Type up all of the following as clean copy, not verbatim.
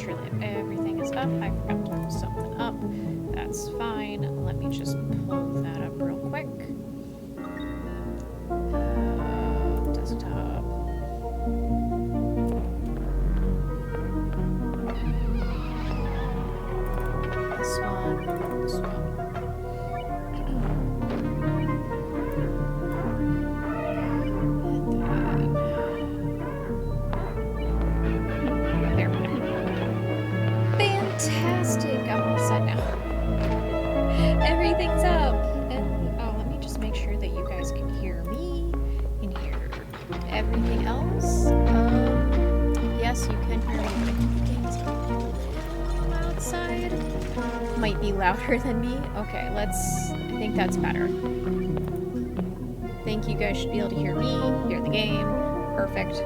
sure that everything is up. I forgot to pull something up. That's fine. Let me just pull that up real quick. Desktop. This one. This one. Fantastic! I'm all set now. Everything's up! And oh, let me just make sure that you guys can hear me and hear everything else. Yes, you can hear me. It's a little outside. Might be louder than me. Okay, I think that's better. I think you guys should be able to hear me, hear the game. Perfect.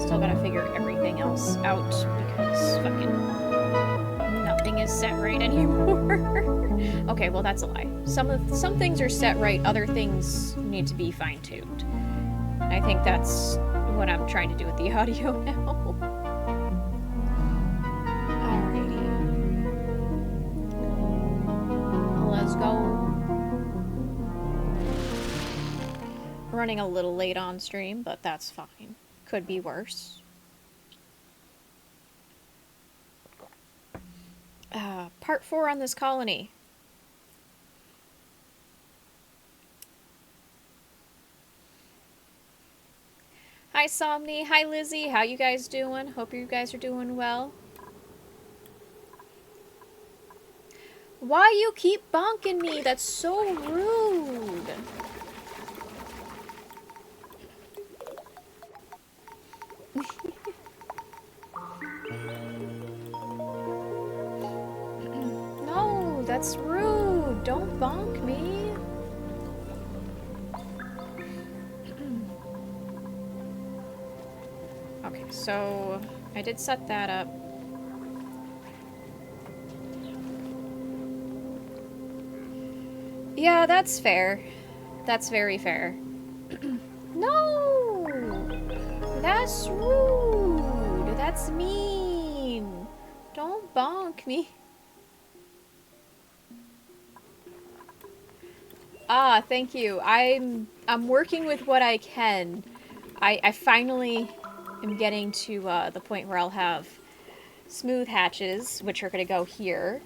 Still gotta figure everything else out because fucking nothing is set right anymore. Okay, well that's a lie. Some things are set right, other things need to be fine-tuned. I think that's what I'm trying to do with the audio now. Alrighty. Let's go. Running a little late on stream, but that's fine. Could be worse. Part 4 on this colony. Hi Somni, hi Lizzie, how you guys doing? Hope you guys are doing well. Why you keep bonking me? That's so rude. No, that's rude. Don't bonk me. Okay, so I did set that up. Yeah, that's fair. That's very fair. No! That's rude. That's mean. Don't bonk me. Ah, thank you. I'm working with what I can. I finally am getting to the point where I'll have smooth hatches, which are going to go here.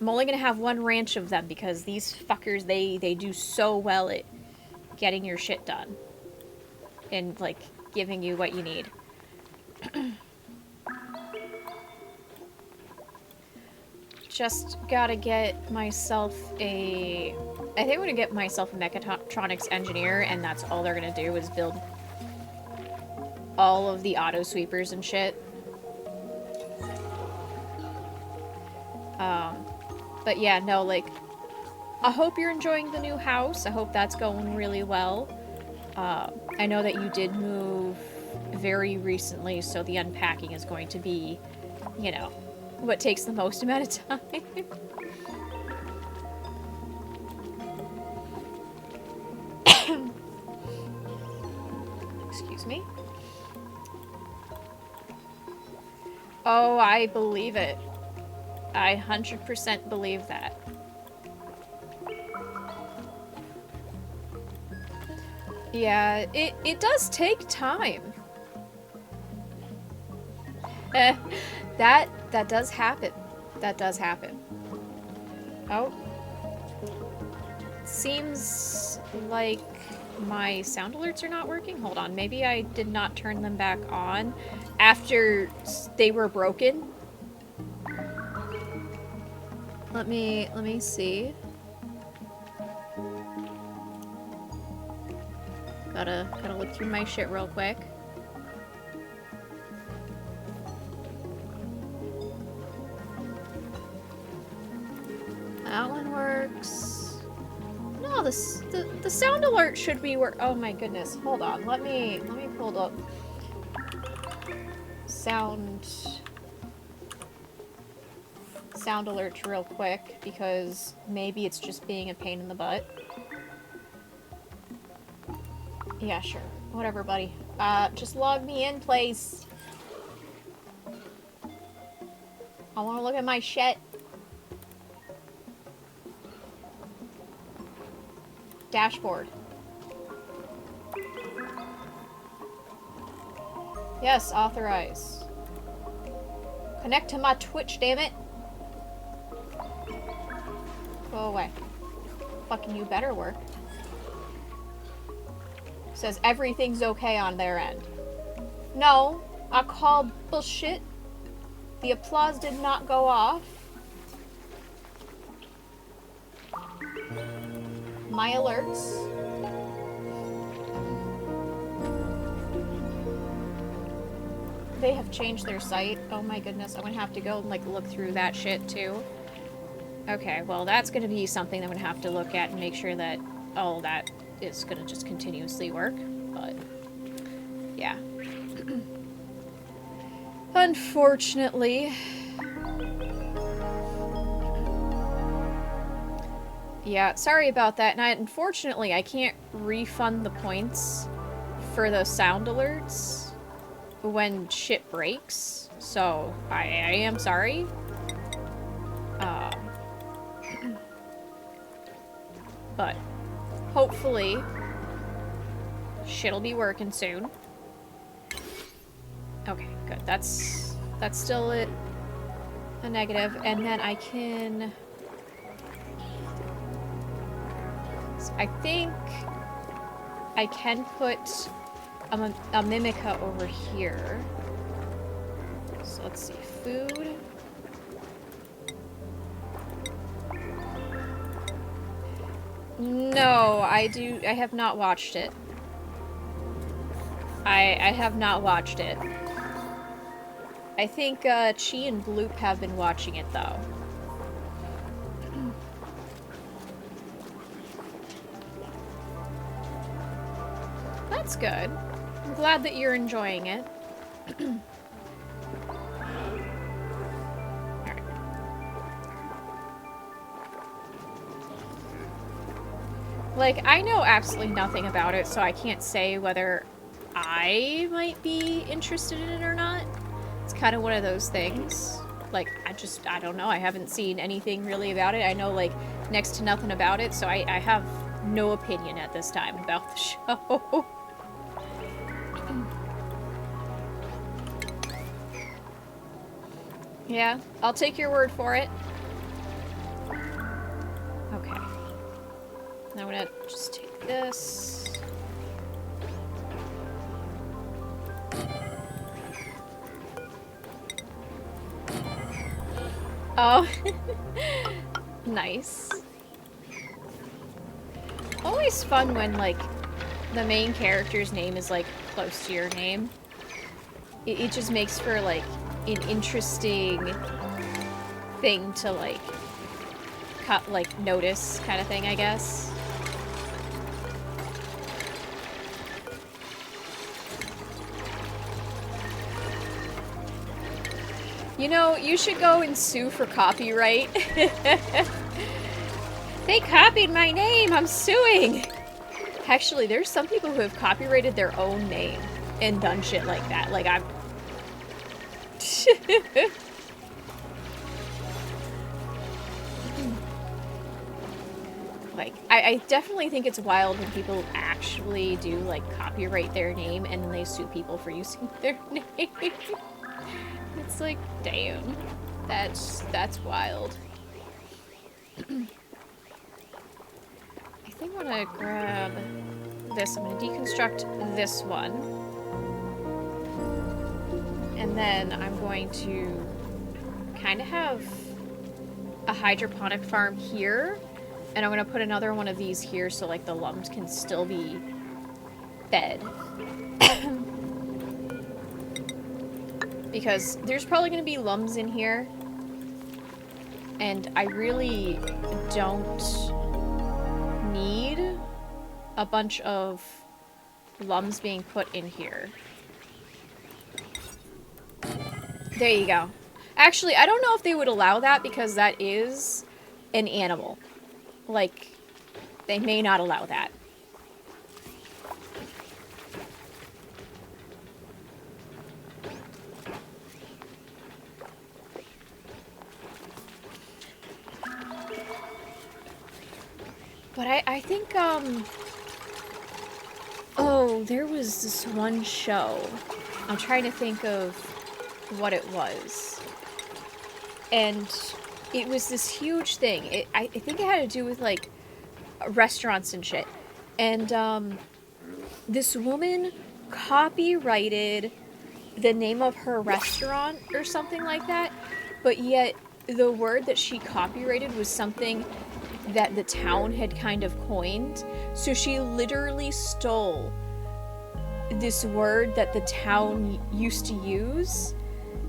I'm only going to have one ranch of them because these fuckers, they do so well at getting your shit done. And, like, giving you what you need. Just gotta get myself a... I think I'm gonna get myself a mechatronics engineer, and that's all they're gonna do is build all of the auto sweepers and shit. But yeah, no, like, I hope you're enjoying the new house. I hope that's going really well. I know that you did move very recently, so the unpacking is going to be, you know, what takes the most amount of time. Excuse me. Oh, I believe it. I 100% believe that. Yeah, it does take time. That does happen. That does happen. Oh. Seems like my sound alerts are not working. Hold on, maybe I did not turn them back on after they were broken. Let me see. Gotta look through my shit real quick. That one works. No, the sound alert should be oh my goodness. Hold on. Let me pull up sound alert real quick because maybe it's just being a pain in the butt. Yeah, sure. Whatever, buddy. Just log me in, please. I want to look at my shit. Dashboard. Yes, authorize. Connect to my Twitch, damn it. Go away. Fucking you better work. Says everything's okay on their end. No, I call bullshit. The applause did not go off. My alerts. They have changed their site. Oh my goodness, I'm gonna have to go and like look through that shit too. Okay, well that's gonna be something I'm gonna have to look at and make sure that all that is gonna just continuously work. But yeah. Unfortunately. Yeah, sorry about that. And unfortunately, I can't refund the points for those sound alerts when shit breaks. So, I am sorry. But hopefully shit'll be working soon. Okay, good. That's still a negative. And then I can... I think I can put a Mimica over here. So let's see. Food. No, I have not watched it. I have not watched it. I think Chi and Bloop have been watching it though. That's good. I'm glad that you're enjoying it. Alright. Like, I know absolutely nothing about it, so I can't say whether I might be interested in it or not. It's kind of one of those things. Like, I don't know. I haven't seen anything really about it. I know, like, next to nothing about it, so I have no opinion at this time about the show. Yeah, I'll take your word for it. Okay. Now I'm gonna just take this. Oh. Nice. Always fun when, like, the main character's name is, like, close to your name. It just makes for, like, an interesting thing to, like, notice kind of thing, I guess. You know, you should go and sue for copyright. They copied my name! I'm suing! Actually, there's some people who have copyrighted their own name and done shit like that. Like, I'm... Like, I definitely think it's wild when people actually do, like, copyright their name and then they sue people for using their name. It's like, damn. That's wild. I think I'm gonna grab this. I'm gonna deconstruct this one. And then I'm going to kind of have a hydroponic farm here. And I'm gonna put another one of these here so, like, the lums can still be fed. Because there's probably gonna be lums in here. And I really don't need a bunch of lums being put in here. There you go. Actually, I don't know if they would allow that because that is an animal. Like, they may not allow that. But I think, oh, there was this one show. I'm trying to think of what it was. And it was this huge thing. I think it had to do with, like, restaurants and shit. And, this woman copyrighted the name of her restaurant or something like that, but yet the word that she copyrighted was something that the town had kind of coined. So she literally stole this word that the town used to use,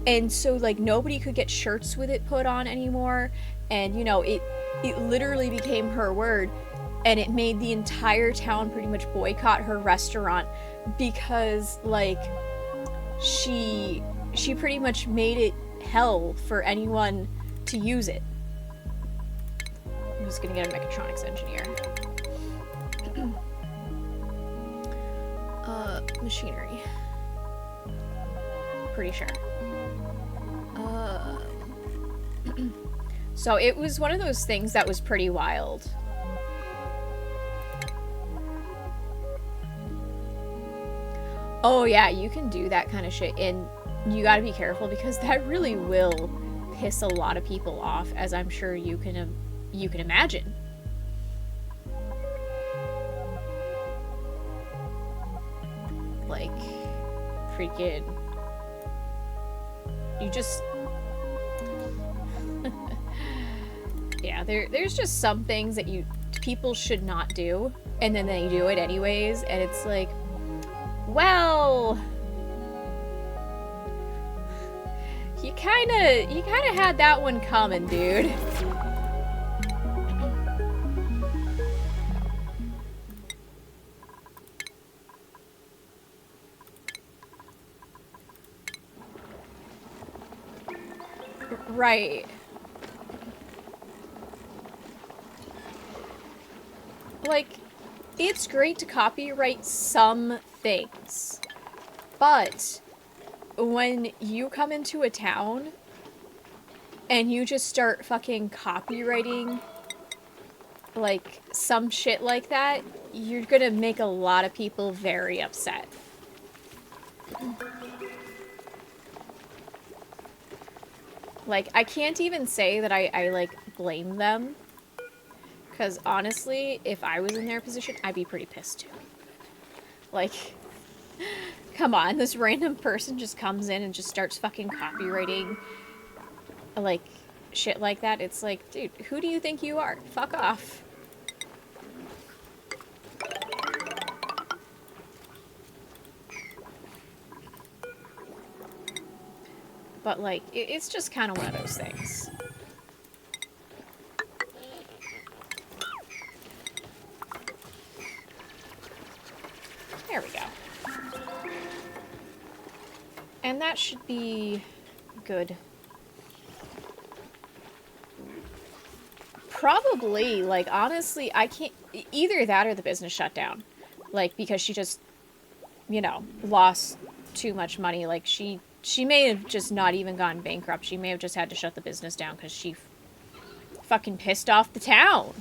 and so like nobody could get shirts with it put on anymore, and you know, it literally became her word, and it made the entire town pretty much boycott her restaurant because like she pretty much made it hell for anyone to use it. I'm just gonna get a mechatronics engineer. Machinery. Pretty sure. So it was one of those things that was pretty wild. Oh yeah, you can do that kind of shit, and you gotta be careful because that really will piss a lot of people off, as I'm sure you can imagine. Like, freaking... You just... Yeah, there's just some things that people should not do, and then they do it anyways, and it's like, well... You kinda had that one coming, dude. Right. Like, it's great to copyright some things, but when you come into a town and you just start fucking copywriting like some shit like that, you're gonna make a lot of people very upset. Like, I can't even say that I like, blame them. Because, honestly, if I was in their position, I'd be pretty pissed, too. Like, come on, this random person just comes in and just starts fucking copywriting, like, shit like that. It's like, dude, who do you think you are? Fuck off. But, like, it's just kind of one of those things. There we go. And that should be good. Probably, like, honestly, I can't... Either that or the business shut down. Like, because she just, you know, lost too much money. Like, she may have just not even gone bankrupt. She may have just had to shut the business down because she fucking pissed off the town.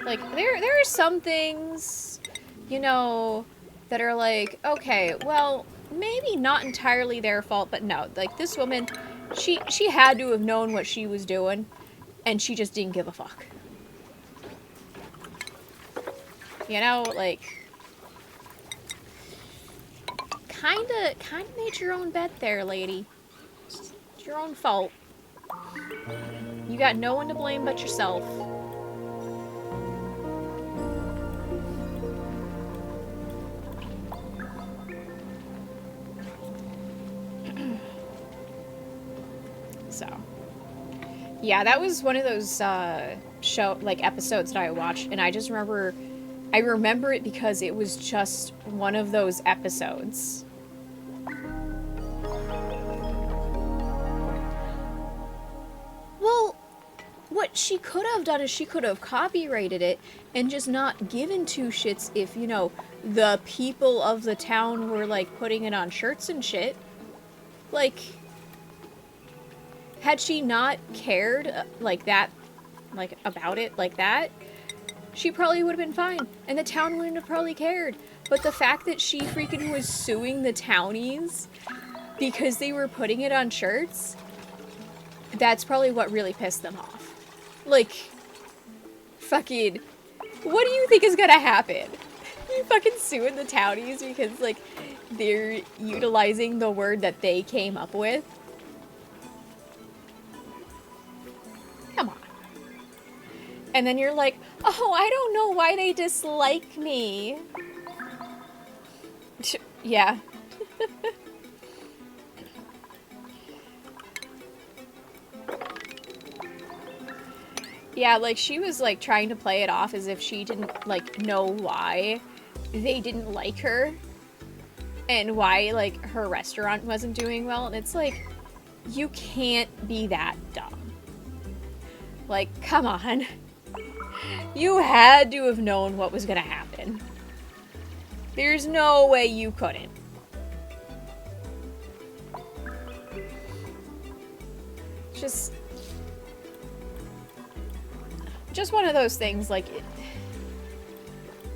Like, there are some things, you know, that are like, okay, well, maybe not entirely their fault, but no, like, this woman, she had to have known what she was doing, and she just didn't give a fuck. You know, like, kinda made your own bet there, lady. It's your own fault. You got no one to blame but yourself. So, yeah, that was one of those episodes that I watched, and I just remember, I remember it because it was just one of those episodes. Well, what she could have done is she could have copyrighted it and just not given two shits if, you know, the people of the town were, like, putting it on shirts and shit. Like, had she not cared, like, that like, about it like that, she probably would have been fine. And the town wouldn't have probably cared. But the fact that she freaking was suing the townies because they were putting it on shirts, that's probably what really pissed them off. Like, fucking, what do you think is gonna happen? You fucking suing the townies because, like, they're utilizing the word that they came up with? Come on. And then you're like, oh, I don't know why they dislike me. Yeah. Yeah, like, she was, like, trying to play it off as if she didn't, like, know why they didn't like her. And why, like, her restaurant wasn't doing well. And it's like, you can't be that dumb. Like, come on. You had to have known what was gonna happen. There's no way you couldn't. Just one of those things, like,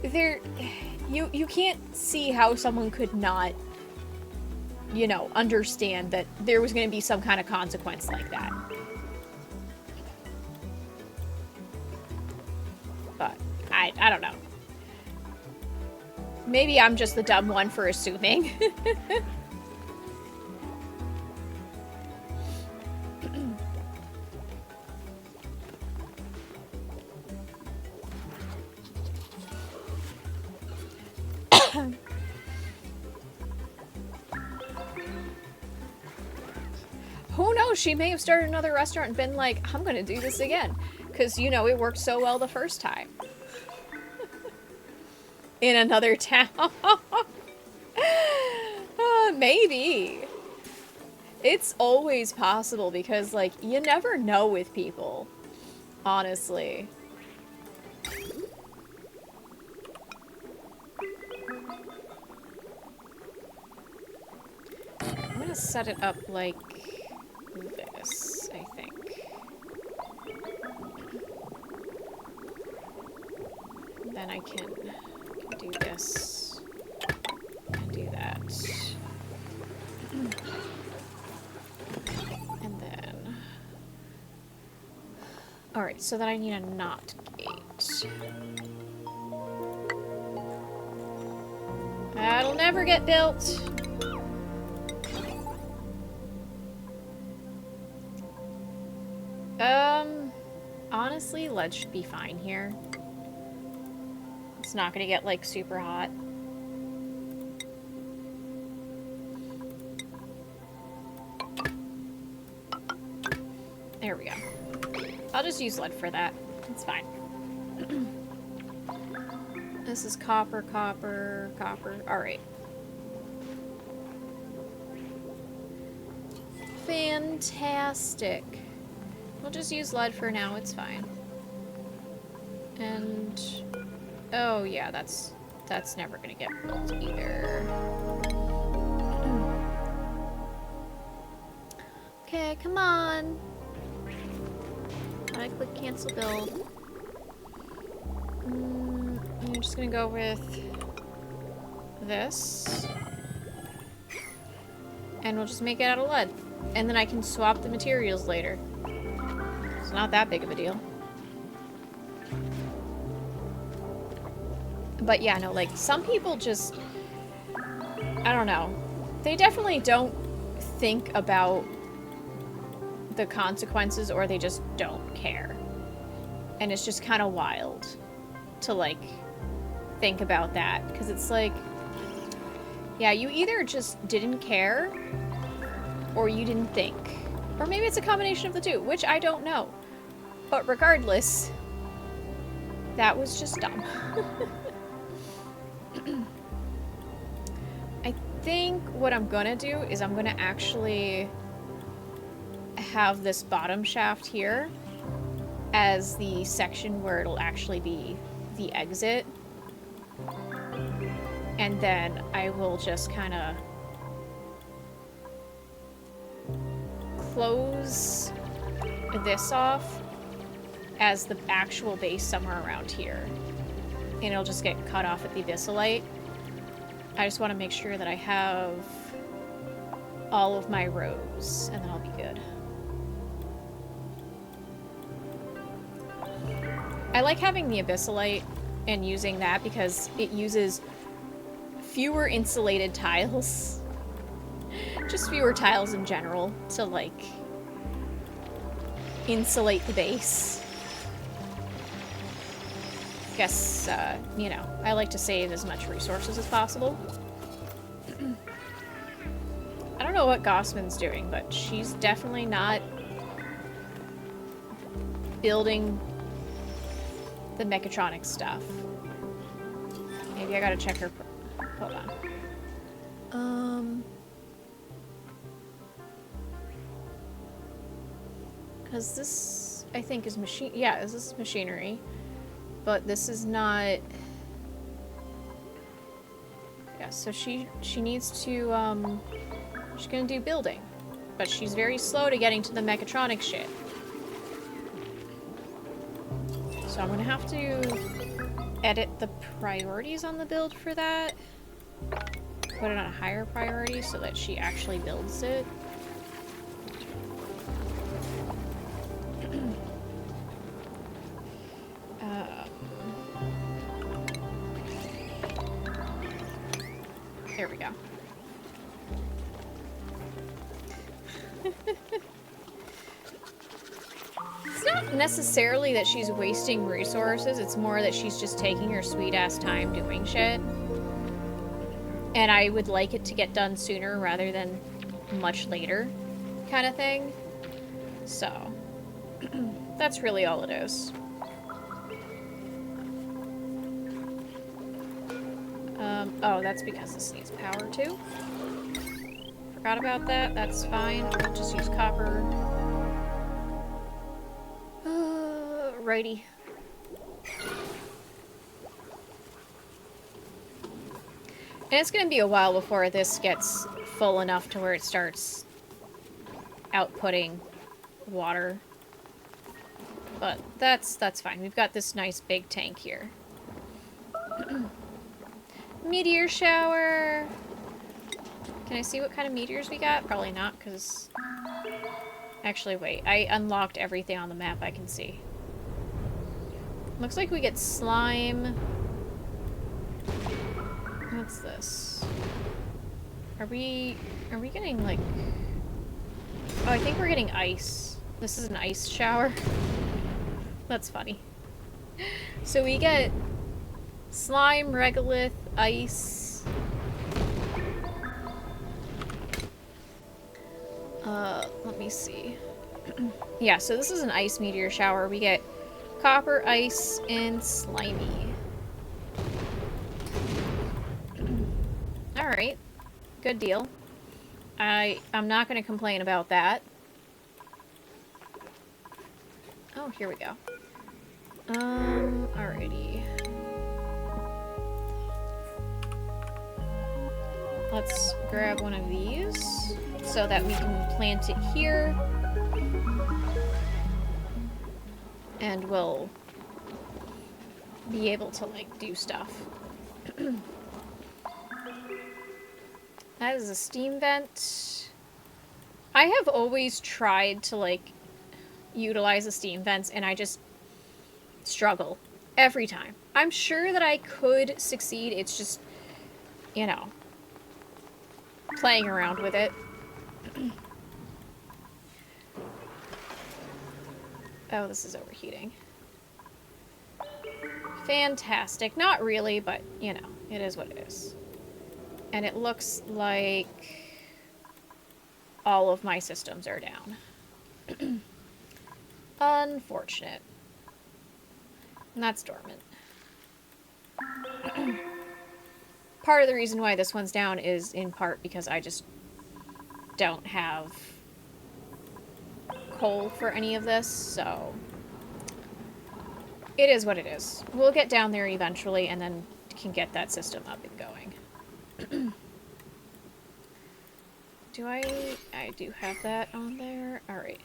you can't see how someone could not, you know, understand that there was going to be some kind of consequence like that. But, I don't know. Maybe I'm just the dumb one for assuming. Who knows? She may have started another restaurant and been like, I'm gonna do this again. Because, you know, it worked so well the first time. In another town. Maybe. It's always possible because, like, you never know with people. Honestly. I'm gonna set it up like this, I think. Then I can do this and do that. And then... Alright, so then I need a NOT gate. That'll never get built! Honestly, lead should be fine here. It's not gonna get, like, super hot. There we go. I'll just use lead for that. It's fine. This is copper, copper, copper. Alright. Fantastic. We'll just use lead for now, it's fine. And... oh yeah, that's never gonna get built either. Okay, come on. I click cancel build. I'm just gonna go with this. And we'll just make it out of lead. And then I can swap the materials later. It's not that big of a deal. But yeah, no, like, some people just... I don't know. They definitely don't think about the consequences, or they just don't care. And it's just kind of wild to, like, think about that. Because it's like... yeah, you either just didn't care, or you didn't think. Or maybe it's a combination of the two, which I don't know. But regardless, that was just dumb. I think what I'm gonna do is I'm gonna actually have this bottom shaft here as the section where it'll actually be the exit. And then I will just kind of close this off as the actual base somewhere around here. And it'll just get cut off at the Abyssalite. I just want to make sure that I have all of my rows, and then I'll be good. I like having the Abyssalite and using that because it uses fewer insulated tiles. Just fewer tiles in general to, like, insulate the base. Guess, you know, I like to save as much resources as possible. I don't know what Gossman's doing, but she's definitely not building the mechatronic stuff. Maybe I gotta check her. Hold on. Because this, I think, is machine. Yeah, this is machinery. But this is not. Yeah, so she needs to, she's gonna do building. But she's very slow to getting to the mechatronic shit. So I'm gonna have to edit the priorities on the build for that. Put it on a higher priority so that she actually builds it. There we go. It's not necessarily that she's wasting resources, it's more that she's just taking her sweet-ass time doing shit. And I would like it to get done sooner rather than much later, kind of thing. So, that's really all it is. Oh, that's because this needs power too. Forgot about that. That's fine. I'll just use copper. Righty. And it's gonna be a while before this gets full enough to where it starts outputting water. But that's fine. We've got this nice big tank here. Meteor shower! Can I see what kind of meteors we got? Probably not, because... Actually, wait. I unlocked everything on the map I can see. Looks like we get slime. What's this? Are we getting, like... Oh, I think we're getting ice. This is an ice shower. That's funny. So we get slime, regolith, ice. Let me see. Yeah, so this is an ice meteor shower. We get copper, ice, and slimy. Alright. Good deal. I'm not going to complain about that. Oh, here we go. Alrighty. Let's grab one of these so that we can plant it here. And we'll be able to, like, do stuff. That is a steam vent. I have always tried to, like, utilize the steam vents, and I just struggle every time. I'm sure that I could succeed. It's just, you know, playing around with it. Oh, this is overheating. Fantastic. Not really, but, you know, it is what it is. And it looks like all of my systems are down. Unfortunate. And that's dormant. Part of the reason why this one's down is in part because I just don't have coal for any of this, so it is what it is. We'll get down there eventually and then can get that system up and going. I do have that on there. All right.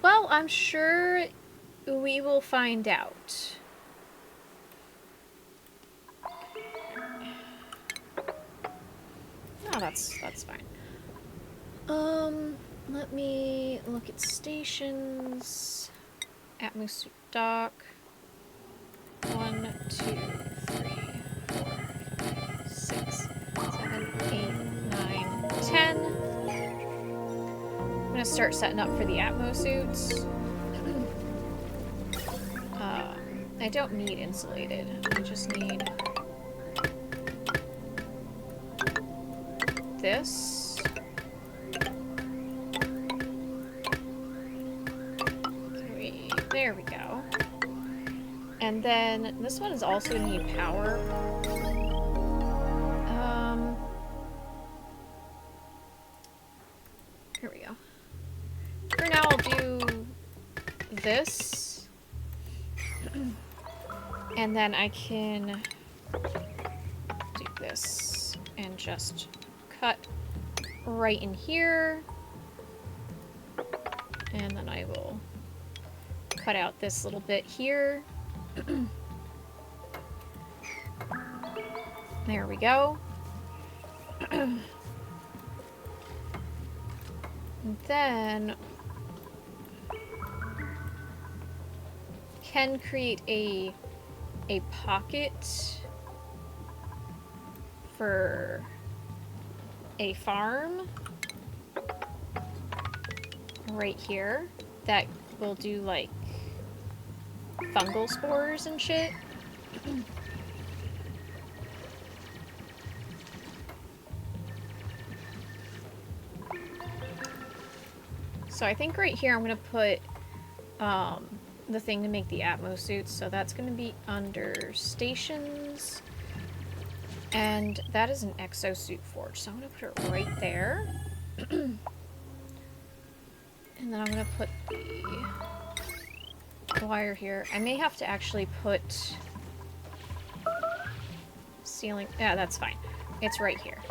Well, I'm sure we will find out. Oh, that's fine. Let me look at stations. Atmos dock. 1, 2, 3, 4, 5, 6, 7, 8, 9, 10. I'm gonna start setting up for the Atmo suits. I don't need insulated. I just need this. There we go. And then this one is also gonna need power. Here we go. For now, I'll do this. And then I can do this and just cut right in here. And then I will cut out this little bit here. There we go. And then can create a pocket for a farm right here that will do like fungal spores and shit. So I think right here I'm gonna put the thing to make the Atmo suits, so that's gonna be under stations, and that is an exosuit forge, so I'm gonna put it right there. And then I'm gonna put the wire here. I may have to actually put ceiling. Yeah, that's fine. It's right here.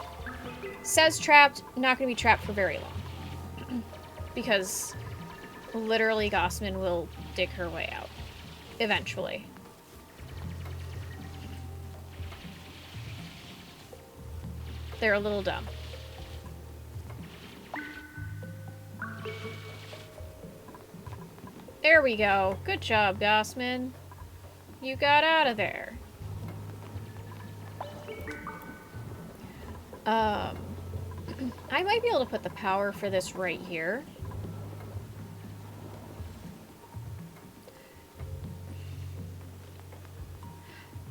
Says trapped. Not gonna be trapped for very long. Because literally Gossman will dig her way out. Eventually. They're a little dumb. There we go. Good job, Gossman. You got out of there. I might be able to put the power for this right here.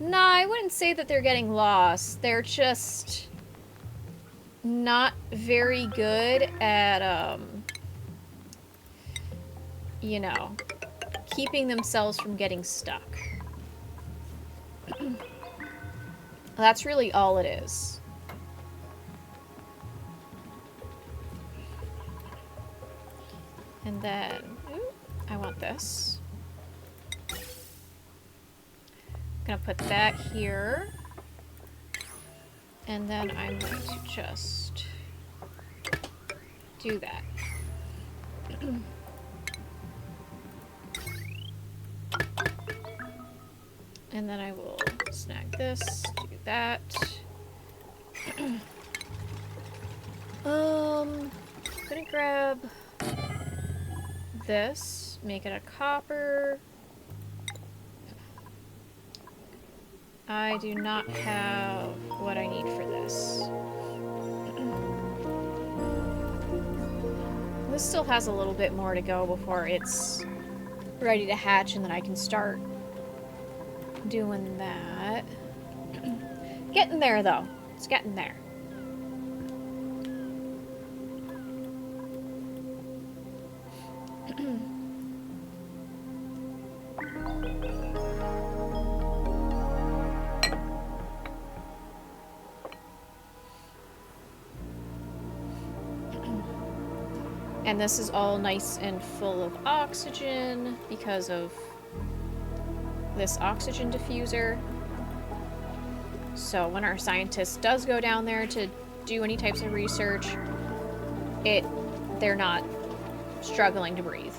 Nah, I wouldn't say that they're getting lost. They're just not very good at, you know, keeping themselves from getting stuck. That's really all it is. And then, ooh, I want this. Gonna put that here. And then I'm going to just do that. And then I will snag this, do that. I'm gonna grab this, make it a copper. I do not have what I need for this. This still has a little bit more to go before it's ready to hatch, and then I can start doing that. Getting there, though. It's getting there. And this is all nice and full of oxygen because of this oxygen diffuser. So when our scientist does go down there to do any types of research, they're not struggling to breathe.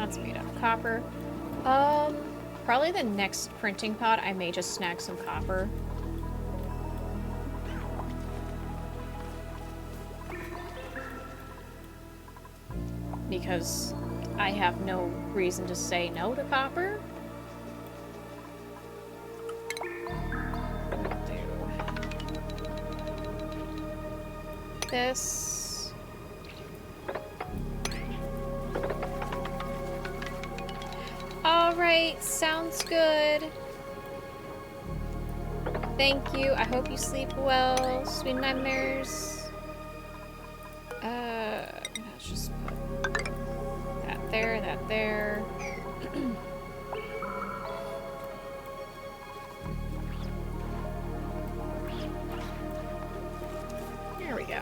That's made out of copper. Probably the next printing pod, I may just snag some copper. Because I have no reason to say no to copper. This. Alright, sounds good. Thank you. I hope you sleep well. Sweet nightmares. Let's just put that there, that there. There we go.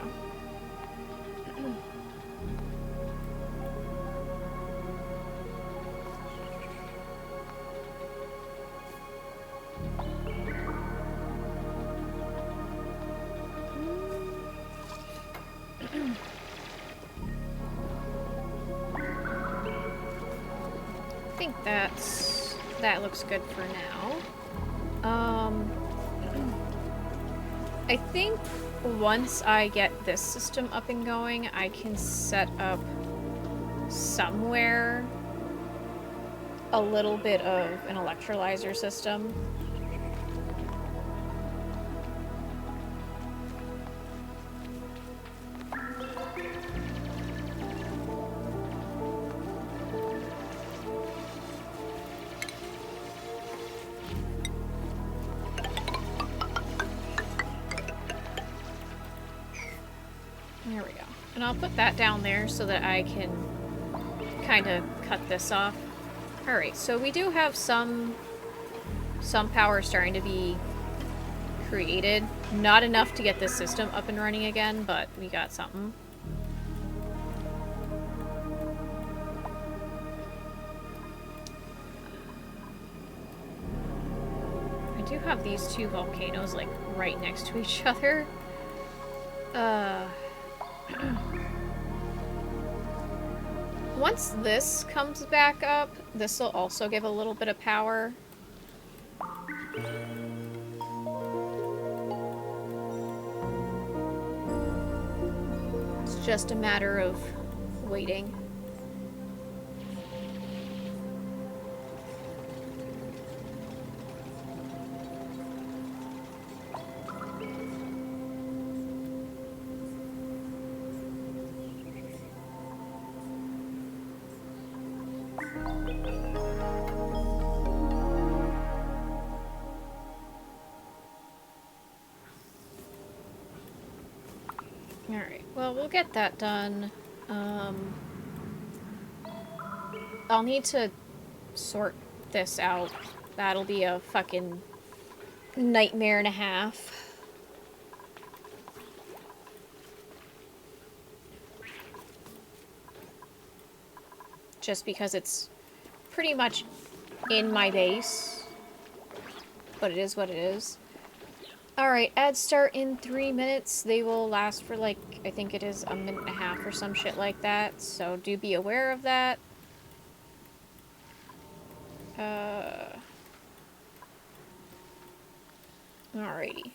I think that looks good for now. I think once I get this system up and going, I can set up somewhere a little bit of an electrolyzer system. There we go. And I'll put that down there so that I can kind of cut this off. Alright, so we do have some power starting to be created. Not enough to get this system up and running again, but we got something. I do have these two volcanoes, like, right next to each other. Once this comes back up, this will also give a little bit of power. It's just a matter of waiting. Alright, well, we'll get that done. I'll need to sort this out. That'll be a fucking nightmare and a half. Just because it's pretty much in my base. But it is what it is. Alright, ads start in 3 minutes. They will last for, like, I think it is a minute and a half or some shit like that. So do be aware of that. Alrighty.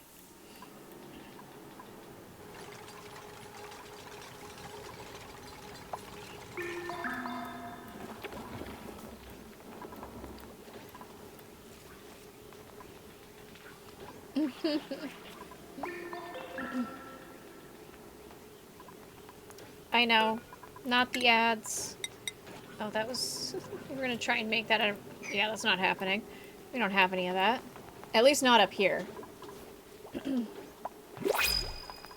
I know. Not the ads. Oh, that was... We're gonna try and make that a... Yeah, that's not happening. We don't have any of that. At least not up here.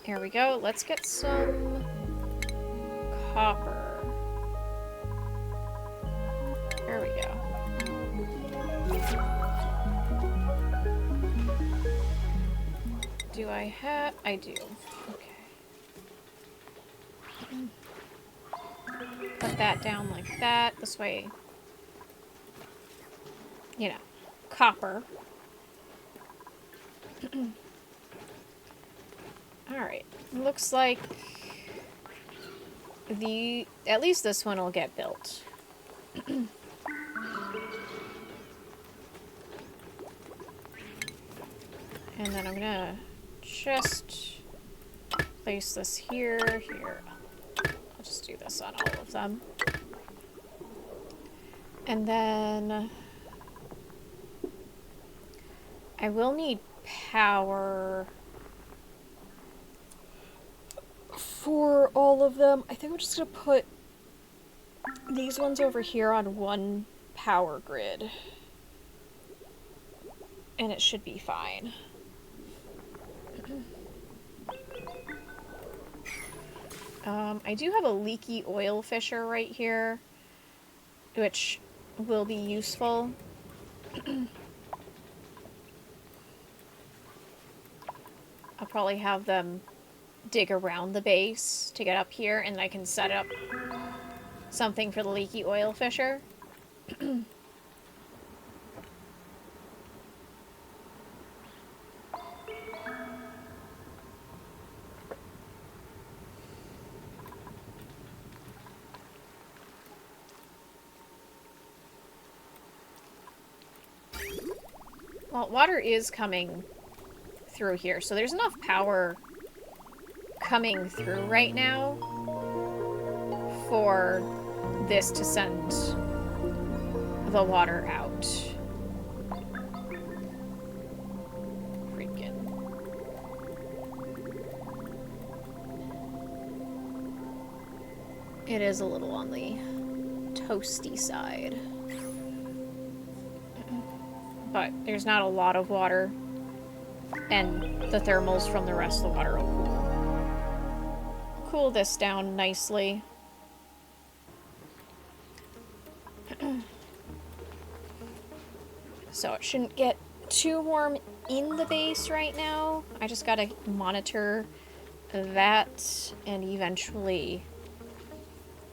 Here we go. Let's get some... copper. There we go. Do I have... I do. Okay. Put that down like that. This way... You know. Copper. Alright. Looks like... At least this one will get built. And then I'm gonna just place this here, here. I'll just do this on all of them. And then I will need power for all of them. I think I'm just gonna put these ones over here on one power grid. And it should be fine. I do have a leaky oil fisher right here, which will be useful. I'll probably have them dig around the base to get up here, and I can set up something for the leaky oil fisher. Well, water is coming through here, so there's enough power coming through right now for this to send the water out. Freaking. It is a little on the toasty side. But there's not a lot of water, and the thermals from the rest of the water will cool this down nicely. So it shouldn't get too warm in the base right now. I just gotta monitor that and eventually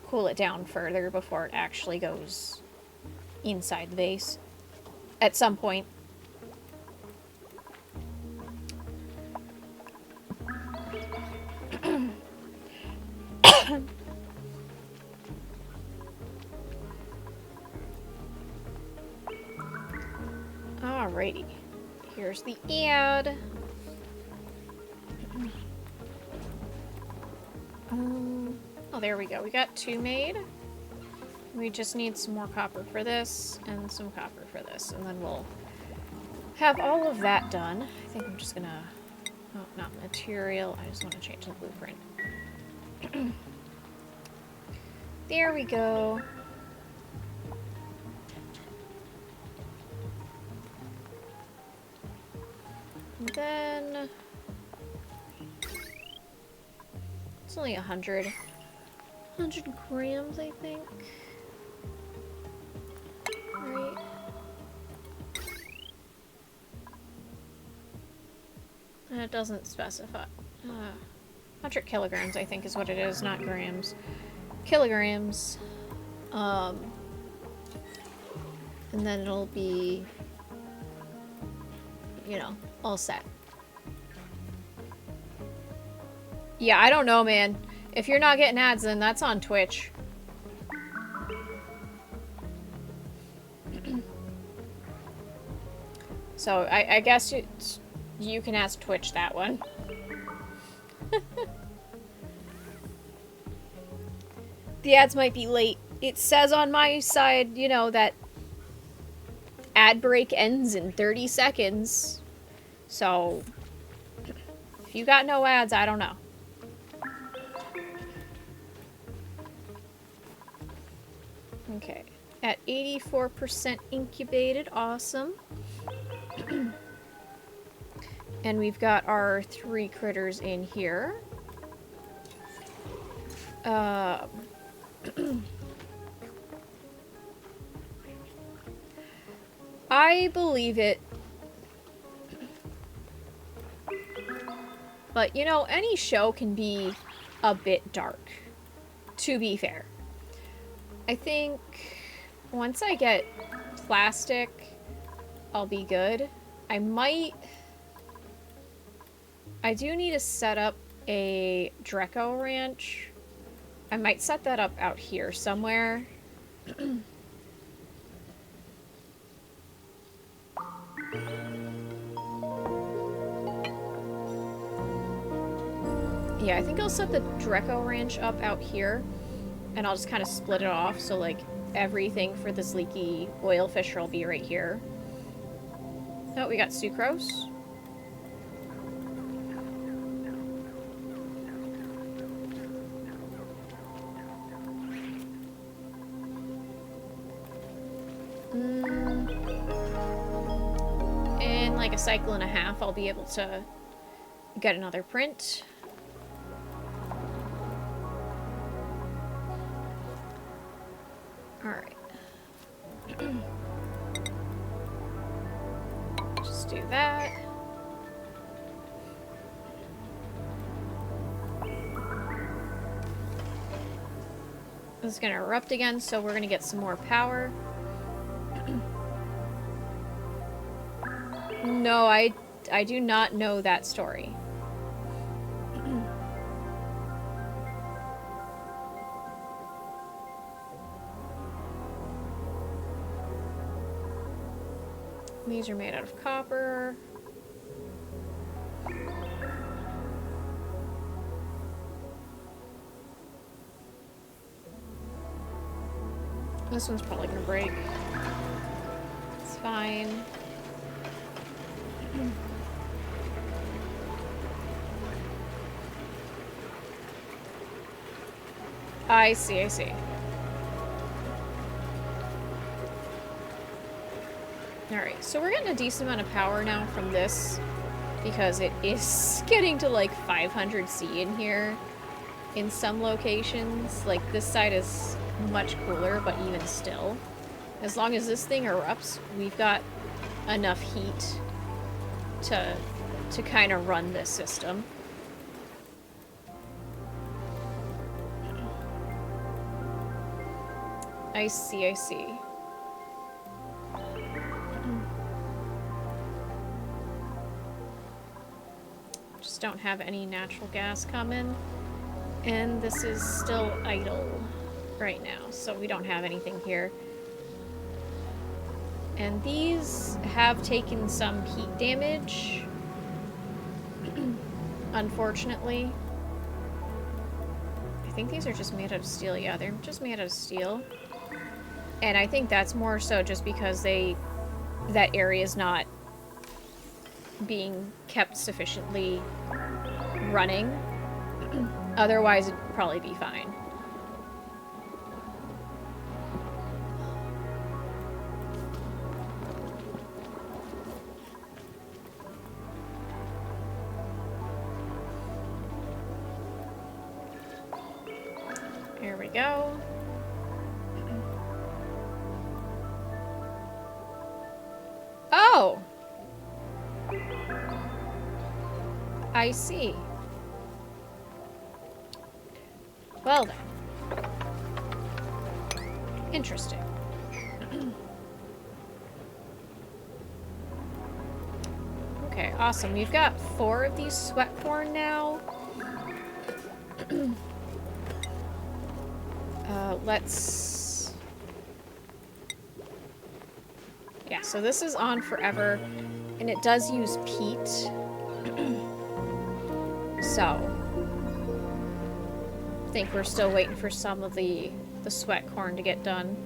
cool it down further before it actually goes inside the base. At some point. Alrighty. Here's the ad. Oh, there we go. We got 2 made. We just need some more copper for this, and some copper for this, and then we'll have all of that done. I think I'm just gonna... Oh, not material. I just want to change the blueprint. There we go. And then... It's only 100 grams, I think. Right. And it doesn't specify. 100 kilograms, I think, is what it is, not grams. Kilograms. And then it'll be, you know, all set. Yeah, I don't know, man. If you're not getting ads, then that's on Twitch. So, I guess you can ask Twitch that one. The ads might be late. It says on my side, you know, that ad break ends in 30 seconds. So, if you got no ads, I don't know. Okay. At 84% incubated. Awesome. And we've got our 3 critters in here. I believe it. But, you know, any show can be a bit dark, to be fair. I think once I get plastic, I'll be good. I do need to set up a Dreco ranch. I might set that up out here somewhere. Yeah, I think I'll set the Dreco Ranch up out here, and I'll just kind of split it off, so, like, everything for this leaky oil fisher will be right here. Oh, we got sucrose. In like a cycle and a half, I'll be able to get another print. Alright. Just do that. This is gonna erupt again, so we're gonna get some more power. No, I do not know that story. These are made out of copper. This one's probably gonna break. It's fine. I see, I see. Alright, so we're getting a decent amount of power now from this, because it is getting to like 500 C in here in some locations. Like, this side is much cooler, but even still, as long as this thing erupts, we've got enough heat to kind of run this system. I see, I see. Just don't have any natural gas coming. And this is still idle right now, so we don't have anything here. And these have taken some heat damage, unfortunately. I think these are just made out of steel. Yeah, they're just made out of steel. And I think that's more so just because that area is not being kept sufficiently running. Otherwise, it'd probably be fine. Here we go. Oh! I see. Well then. Interesting. Okay, awesome. We've got 4 of these sweat corn now. Let's... Yeah, so this is on forever, and it does use peat. So... I think we're still waiting for some of the sweat corn to get done.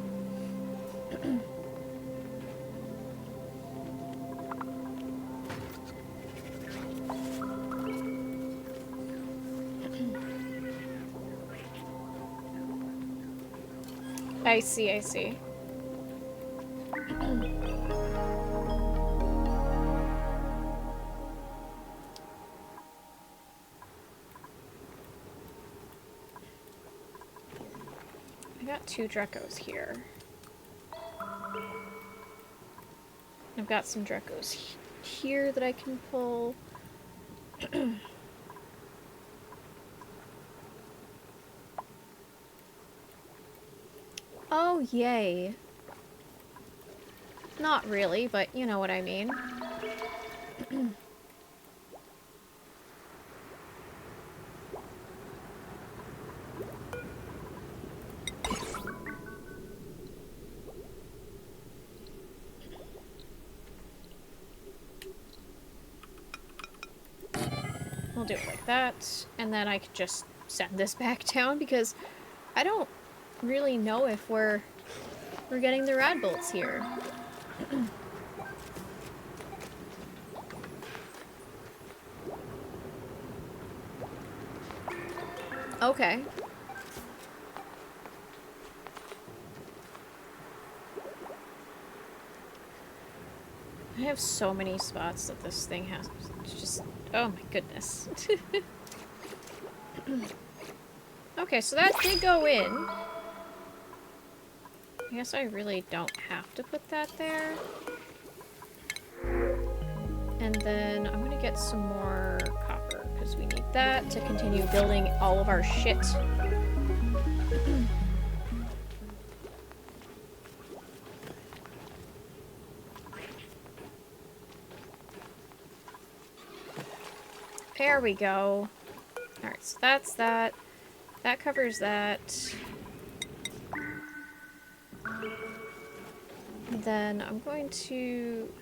I see, I see. I got 2 Drecos here. I've got some Drecos here that I can pull. Oh, yay. Not really, but you know what I mean. We'll do it like that, and then I could just send this back down because I don't really know if we're getting the rad bolts here. Okay. I have so many spots that this thing has. It's just, oh my goodness. Okay, so that did go in. I guess I really don't have to put that there. And then I'm gonna get some more copper, because we need that to continue building all of our shit. There we go. Alright, so that's that. That covers that. And then I'm going to...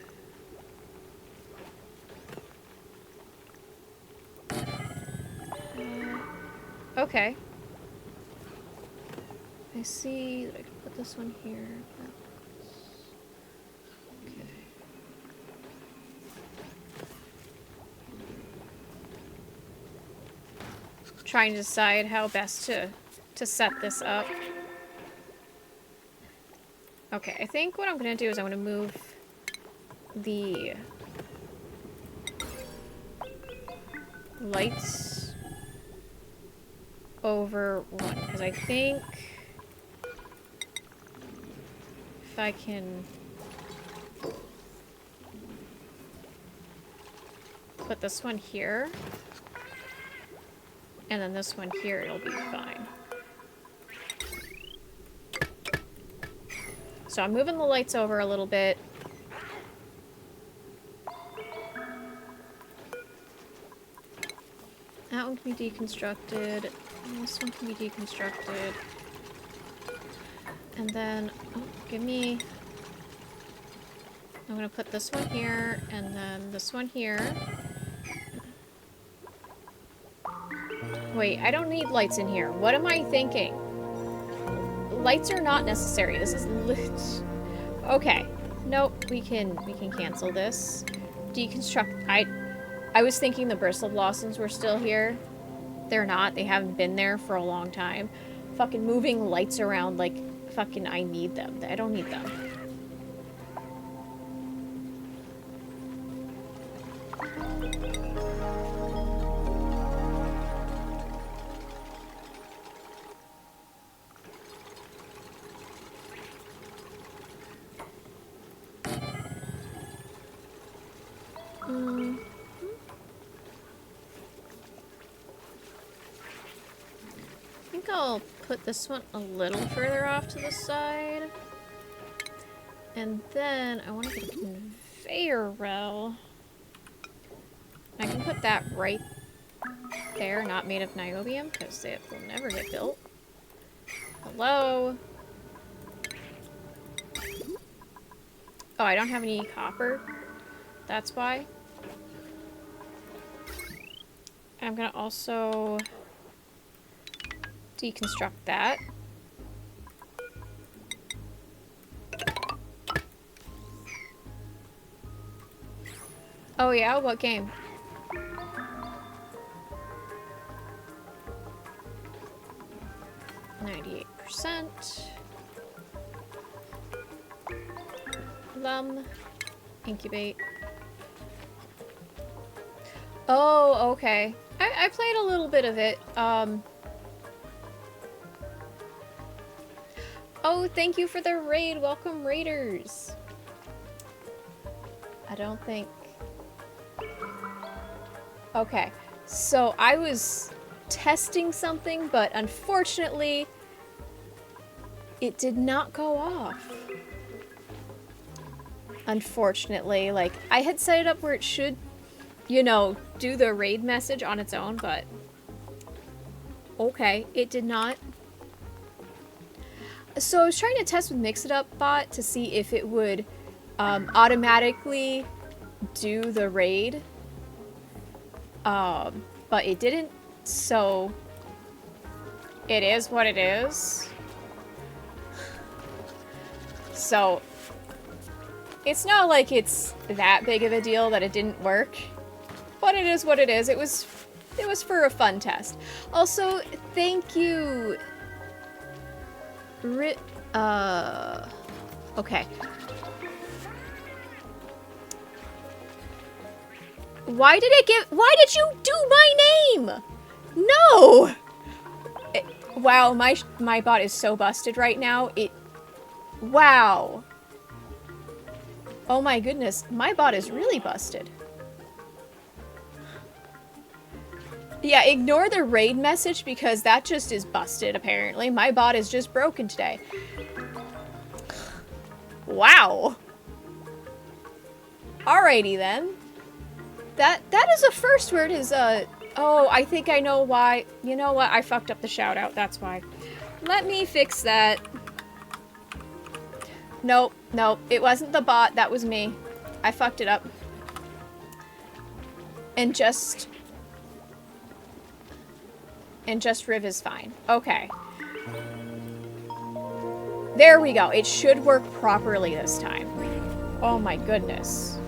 okay. I see that I can put this one here. Okay. Trying to decide how best to set this up. Okay, I think what I'm gonna do is I'm gonna move the lights over one, because I think if I can put this one here and then this one here, it'll be fine. So I'm moving the lights over a little bit. That one can be deconstructed. And this one can be deconstructed. And then, oh, give me... I'm gonna put this one here, and then this one here. Wait, I don't need lights in here. What am I thinking? Lights are not necessary. This is lit. Okay. Nope, we can cancel this. Deconstruct. I was thinking the bristle blossoms were still here. They're not. They haven't been there for a long time. Fucking moving lights around like fucking I need them. I don't need them. I'll put this one a little further off to the side. And then I want to get a conveyor rail. I can put that right there, not made of niobium, because it will never get built. Hello? Oh, I don't have any copper. That's why. I'm gonna also deconstruct that. Oh yeah, what game? %. Incubate. Oh, okay. I played a little bit of it. Oh, thank you for the raid. Welcome, raiders. I don't think... Okay, so I was testing something, but unfortunately, it did not go off. Unfortunately, like, I had set it up where it should, you know, do the raid message on its own, but... Okay, it did not. So I was trying to test with Mixitup bot to see if it would automatically do the raid. But but it didn't, so it is what it is. So it's not like it's that big of a deal that it didn't work, but it is what it is. It was for a fun test. Also, thank you. Okay. Why did you do my name? No! Wow, my bot is so busted right now. Wow. Oh my goodness, my bot is really busted. Yeah, ignore the raid message because that just is busted, apparently. My bot is just broken today. Wow. Alrighty then. That is a first word is, oh, I think I know why. You know what? I fucked up the shout out, that's why. Let me fix that. Nope, it wasn't the bot, that was me. I fucked it up. And just Riv is fine. Okay. There we go. It should work properly this time. Oh my goodness.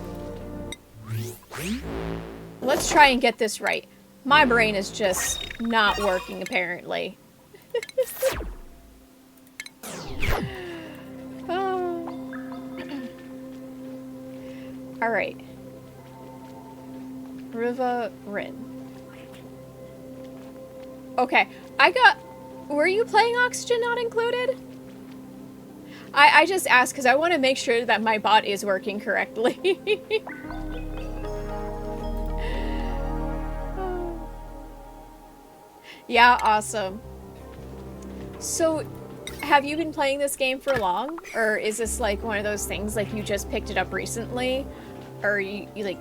Let's try and get this right. My brain is just not working, apparently. Alright. Riva Rin. Okay, were you playing Oxygen Not Included? I just asked because I want to make sure that my bot is working correctly. Yeah, awesome. So, have you been playing this game for long? Or is this like one of those things like you just picked it up recently? Or you like...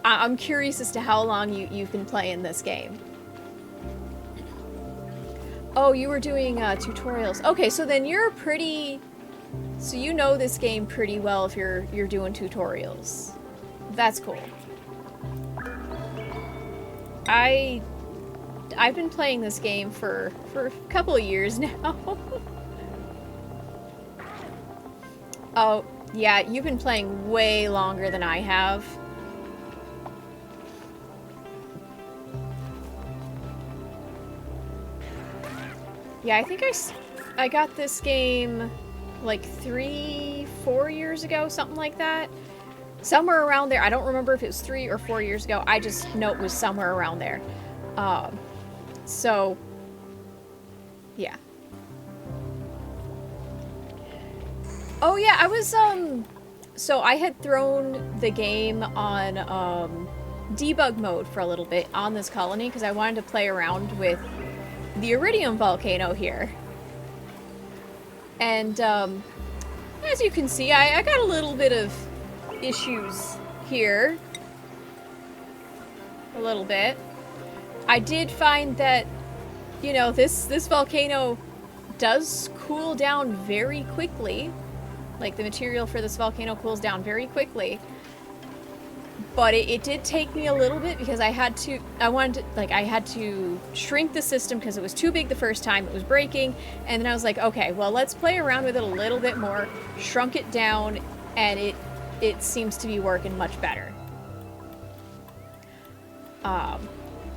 I'm curious as to how long you've been playing this game. Oh, you were doing tutorials. Okay, so then you're pretty... So you know this game pretty well if you're doing tutorials. That's cool. I've been playing this game for a couple of years now. Oh, yeah, you've been playing way longer than I have. Yeah, I think I got this game like 3-4 years ago, something like that. Somewhere around there. I don't remember if it was 3 or 4 years ago. I just know it was somewhere around there. So, yeah. Oh yeah, I was, so I had thrown the game on, debug mode for a little bit on this colony because I wanted to play around with the Iridium volcano here. And, as you can see, I got a little bit of issues here. A little bit. I did find that, you know, this volcano does cool down very quickly. Like, the material for this volcano cools down very quickly. But it did take me a little bit because I had to shrink the system because it was too big the first time, it was breaking, and then I was like, okay, well, let's play around with it a little bit more, shrunk it down, and it seems to be working much better.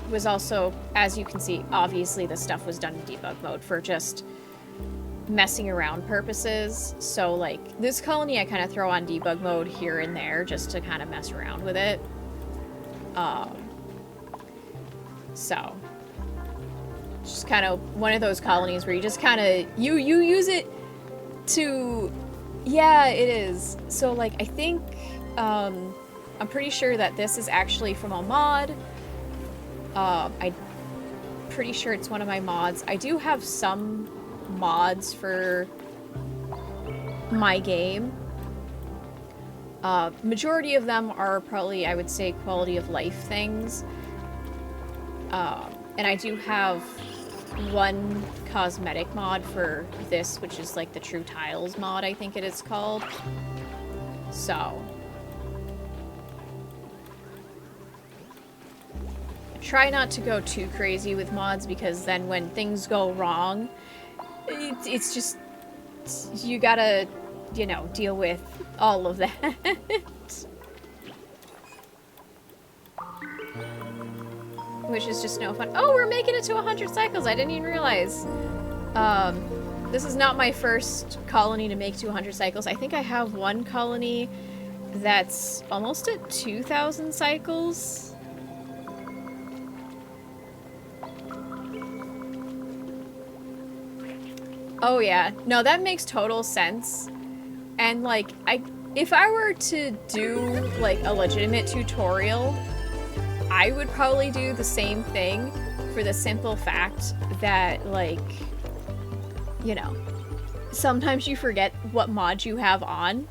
Was also, as you can see, obviously the stuff was done in debug mode for just messing around purposes. So, like, this colony I kind of throw on debug mode here and there just to kind of mess around with it. So, just kind of one of those colonies where you just kind of, you use it to, yeah, it is. So, like, I think, I'm pretty sure that this is actually from a mod. I'm pretty sure it's one of my mods. I do have some mods for my game. Majority of them are probably, I would say, quality of life things. And I do have one cosmetic mod for this, which is like the True Tiles mod, I think it is called. So. try not to go too crazy with mods, because then when things go wrong, it's just, you gotta, you know, deal with all of that. Which is just no fun. Oh, we're making it to 100 cycles. I didn't even realize. This is not my first colony to make to 100 cycles. I think I have one colony that's almost at 2,000 cycles. Oh yeah, no, that makes total sense. And like, if I were to do like a legitimate tutorial, I would probably do the same thing, for the simple fact that, like, you know, sometimes you forget what mod you have on.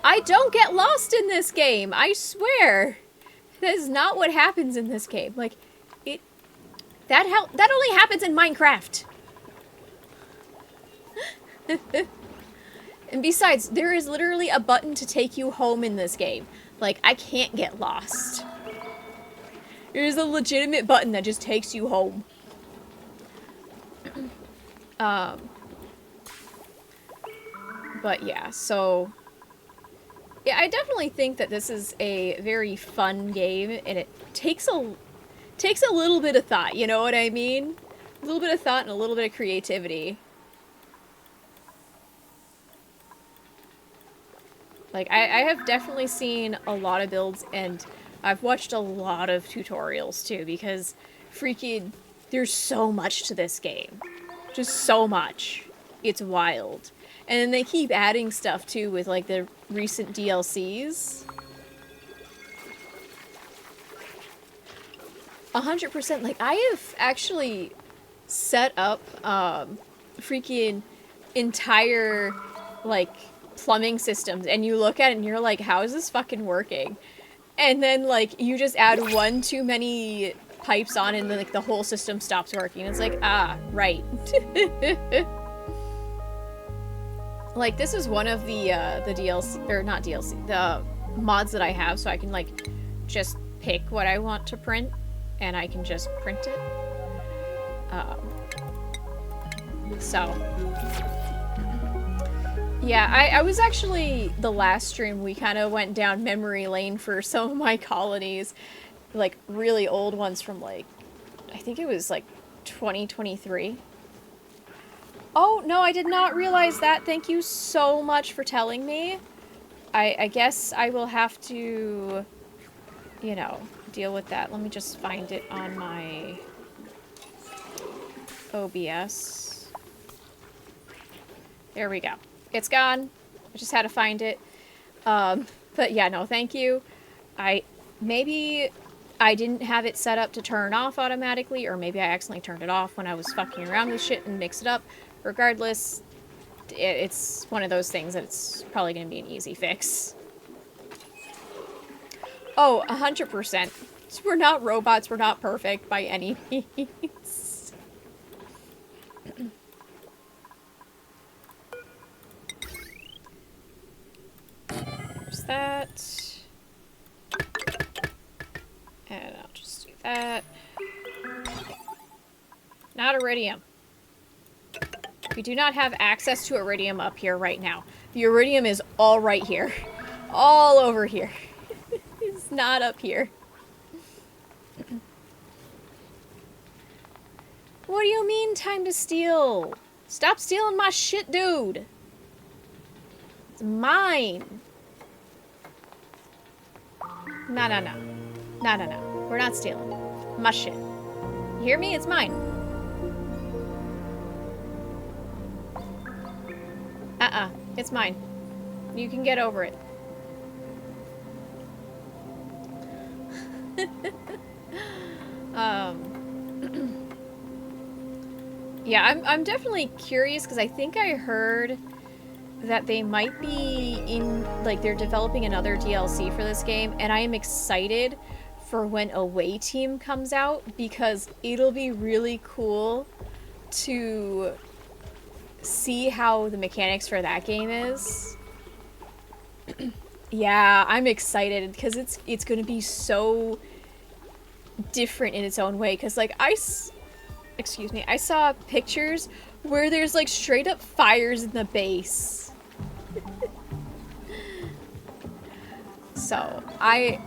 I don't get lost in this game, I swear. That is not what happens in this game. Like, that only happens in Minecraft. And besides, there is literally a button to take you home in this game. Like, I can't get lost. There's a legitimate button that just takes you home. But yeah, so... yeah, I definitely think that this is a very fun game, and it takes a little bit of thought, you know what I mean? A little bit of thought and a little bit of creativity. Like, I have definitely seen a lot of builds, and I've watched a lot of tutorials, too, because freaking, there's so much to this game. Just so much. It's wild. And then they keep adding stuff, too, with, like, the recent DLCs. 100%. Like, I have actually set up, freaking entire, like, plumbing systems, and you look at it and you're like, how is this fucking working? And then, like, you just add one too many pipes on, and then, like, the whole system stops working. It's like, ah, right. Like, this is one of the DLC, or not DLC, the mods that I have, so I can, like, just pick what I want to print, and I can just print it. So... yeah, I was actually, the last stream, we kind of went down memory lane for some of my colonies. Like, really old ones from, like, I think it was, like, 2023. Oh, no, I did not realize that. Thank you so much for telling me. I guess I will have to, you know, deal with that. Let me just find it on my OBS. There we go. It's gone. I just had to find it. But yeah, no, thank you. Maybe I didn't have it set up to turn off automatically, or maybe I accidentally turned it off when I was fucking around with shit and mixed it up. Regardless, it's one of those things that it's probably going to be an easy fix. Oh, 100%. We're not robots, we're not perfect by any means. There's that. And I'll just do that. Not iridium. We do not have access to iridium up here right now. The iridium is all right here. All over here. It's not up here. What do you mean, time to steal? Stop stealing my shit, dude. It's mine. No, no, no. No, no, no. We're not stealing. My shit. You hear me? It's mine. It's mine. You can get over it. Yeah, I'm definitely curious, because I think I heard that they might be in, like, they're developing another DLC for this game, and I am excited for when Away Team comes out, because it'll be really cool to see how the mechanics for that game is. Yeah, I'm excited, because it's gonna be so different in its own way, because like I saw pictures where there's like straight up fires in the base. So I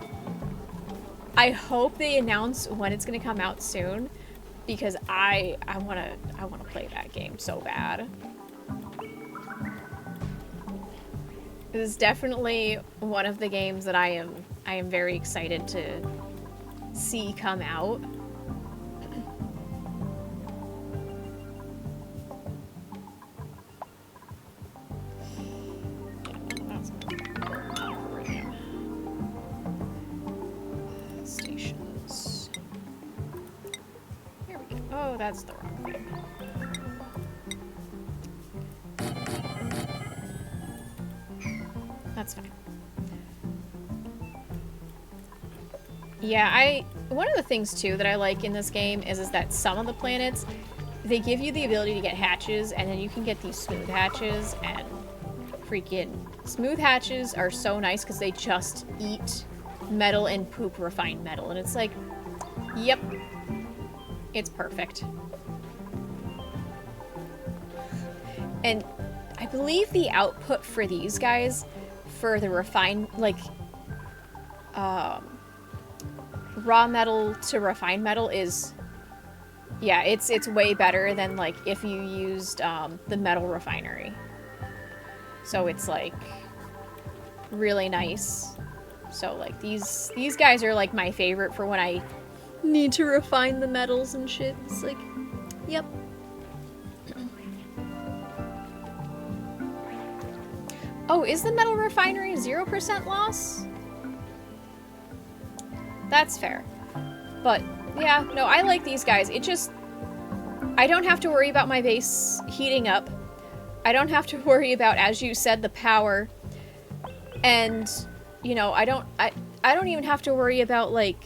hope they announce when it's gonna come out soon, because I wanna play that game so bad. This is definitely one of the games that I am very excited to see come out. Stations. Here we go. Oh, that's the wrong thing. That's fine. Yeah, one of the things too that I like in this game is that some of the planets, they give you the ability to get hatches, and then you can get these smooth hatches, and freaking smooth hatches are so nice because they just eat metal and poop refined metal, and it's like, yep, it's perfect. And I believe the output for these guys, for the refined, like, raw metal to refined metal is, yeah, it's way better than, like, if you used, the metal refinery. So it's, like, really nice. So, like, these guys are, like, my favorite for when I need to refine the metals and shit. It's like, yep. Oh, is the metal refinery 0% loss? That's fair. But, yeah, no, I like these guys. It just, I don't have to worry about my base heating up. I don't have to worry about, as you said, the power. And, you know, I don't even have to worry about, like,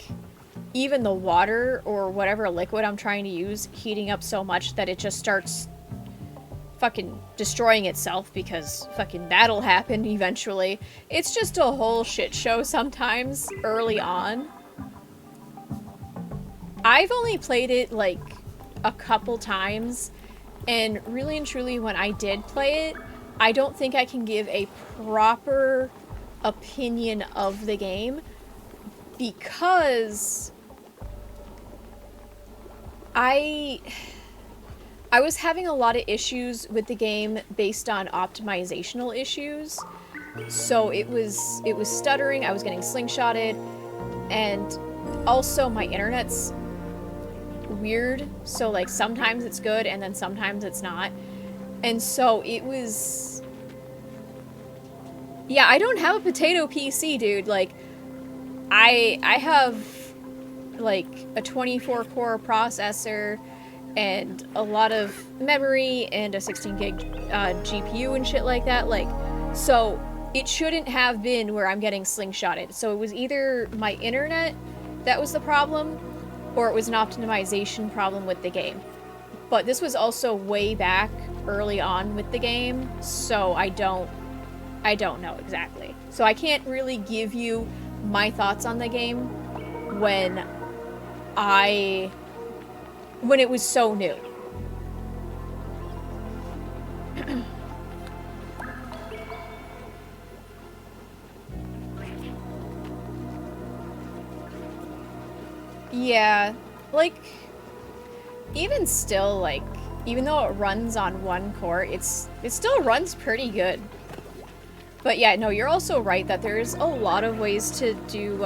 even the water or whatever liquid I'm trying to use heating up so much that it just starts fucking destroying itself, because fucking that'll happen eventually. It's just a whole shit show sometimes early on. I've only played it like a couple times, and really and truly when I did play it, I don't think I can give a proper opinion of the game, because I was having a lot of issues with the game based on optimizational issues. So it was stuttering, I was getting slingshotted, and also my internet's weird. So like sometimes it's good and then sometimes it's not. And so it was, yeah, I don't have a potato PC, dude. Like I have like a 24 core processor and a lot of memory and a 16 gig GPU and shit like that. Like, so it shouldn't have been where I'm getting slingshotted. So it was either my internet that was the problem, or it was an optimization problem with the game. But this was also way back early on with the game, so I don't know exactly. So I can't really give you my thoughts on the game when it was so new. Yeah, like, even still, like, even though it runs on one core, it still runs pretty good. But yeah, no, you're also right that there's a lot of ways to do,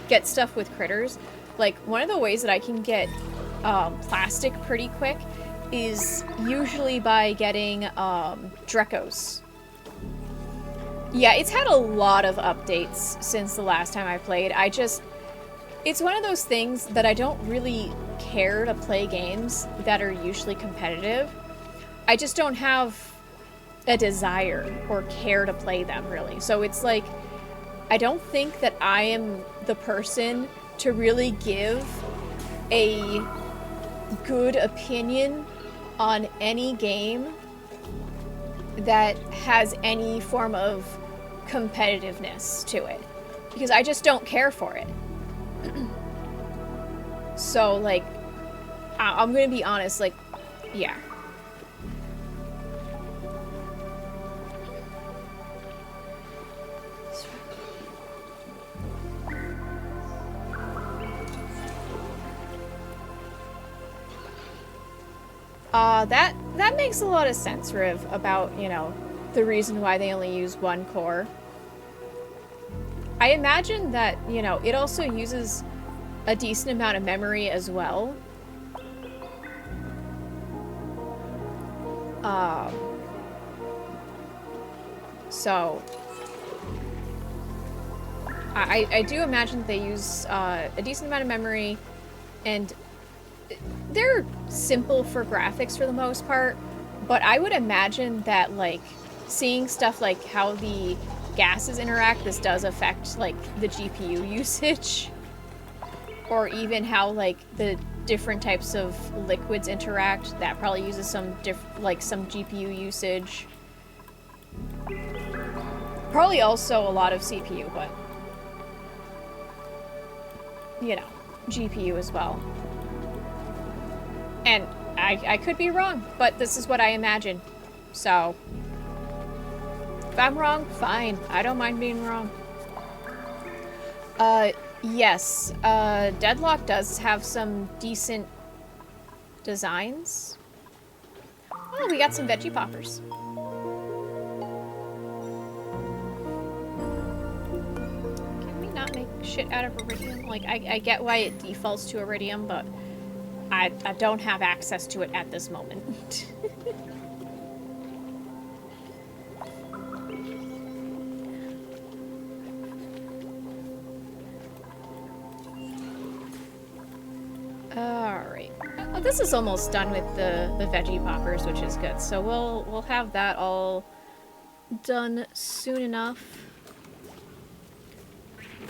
get stuff with critters. Like, one of the ways that I can get plastic pretty quick is usually by getting Drekos. Yeah, it's had a lot of updates since the last time I played. It's one of those things that I don't really care to play games that are usually competitive. I just don't have a desire or care to play them, really. So it's like, I don't think that I am the person to really give a good opinion on any game that has any form of competitiveness to it, because I just don't care for it. So, like, I'm gonna be honest, like, yeah. That makes a lot of sense, Riv, about, you know, the reason why they only use one core. I imagine that, you know, it also uses a decent amount of memory as well. So I do imagine that they use a decent amount of memory, and they're simple for graphics for the most part, but I would imagine that, like, seeing stuff like how the gases interact, this does affect, like, the GPU usage, or even how, like, the different types of liquids interact. That probably uses some some GPU usage. Probably also a lot of CPU, but, you know, GPU as well. And I could be wrong, but this is what I imagine. So, if I'm wrong, fine. I don't mind being wrong. Yes. Deadlock does have some decent designs. Oh, we got some veggie poppers. Can we not make shit out of iridium? Like, I get why it defaults to iridium, but I don't have access to it at this moment. Alright. Oh, this is almost done with the veggie poppers, which is good. So we'll have that all done soon enough.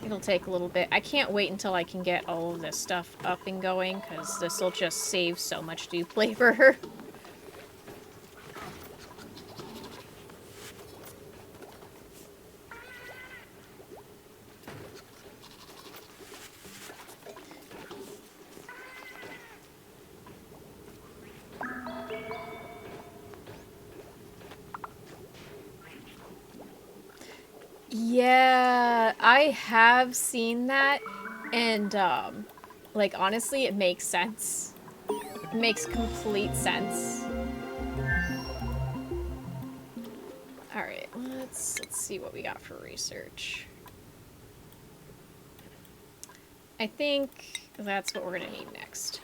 It'll take a little bit. I can't wait until I can get all of this stuff up and going, because this will just save so much dupe labor. Yeah, I have seen that, and, like, honestly, it makes sense. It makes complete sense. Alright, let's see what we got for research. I think that's what we're gonna need next.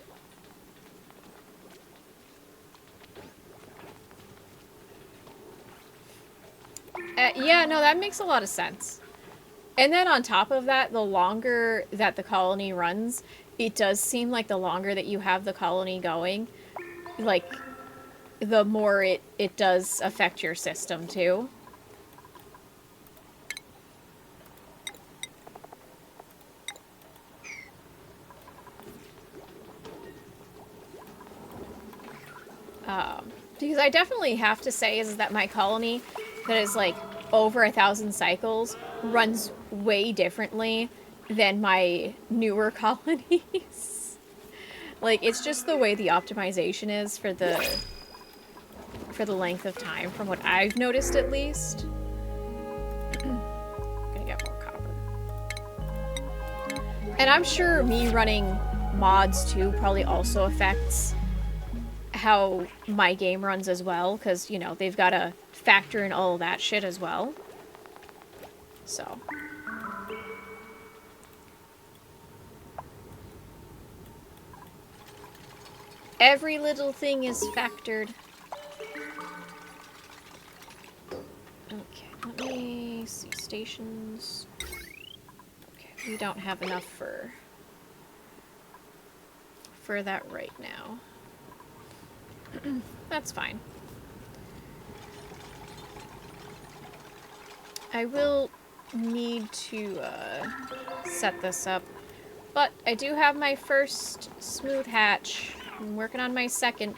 Yeah, no, that makes a lot of sense. And then on top of that, the longer that the colony runs, it does seem like the longer that you have the colony going, like, the more it does affect your system, too. Because I definitely have to say is that my colony that is, like, over 1,000 cycles runs way differently than my newer colonies. Like, it's just the way the optimization is for the length of time, from what I've noticed at least. Gonna get more copper. And I'm sure me running mods too probably also affects how my game runs as well, because, you know, they've got to factor in all of that shit as well. So. Every little thing is factored. Okay, let me see. Stations. Okay, we don't have enough for that right now. That's fine. I will need to set this up, but I do have my first smooth hatch. I'm working on my second.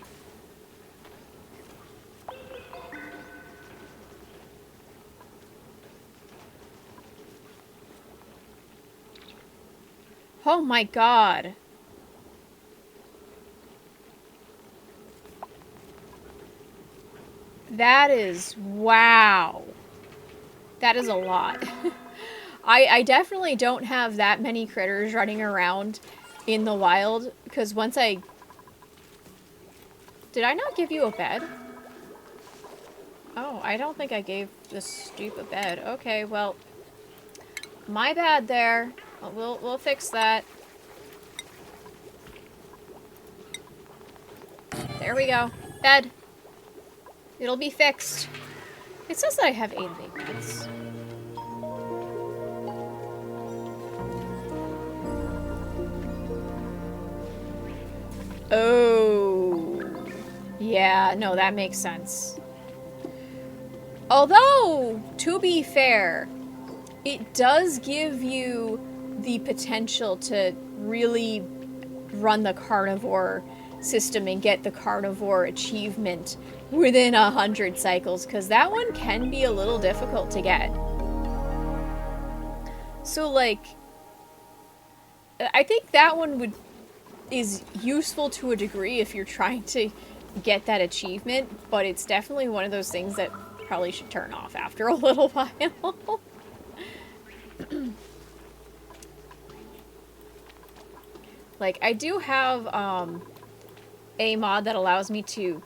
Oh my god. That is... wow. That is a lot. I definitely don't have that many critters running around in the wild, because once I... Did I not give you a bed? Oh, I don't think I gave this Stoop a bed. Okay, well... My bad there. We'll fix that. There we go. Bed. It'll be fixed. It says that I have 8 vagrants. Oh. Yeah, no, that makes sense. Although, to be fair, it does give you the potential to really run the carnivore system and get the carnivore achievement within 100 cycles, because that one can be a little difficult to get. So, like, I think that one is useful to a degree if you're trying to get that achievement, but it's definitely one of those things that probably should turn off after a little while. Like, I do have a mod that allows me to,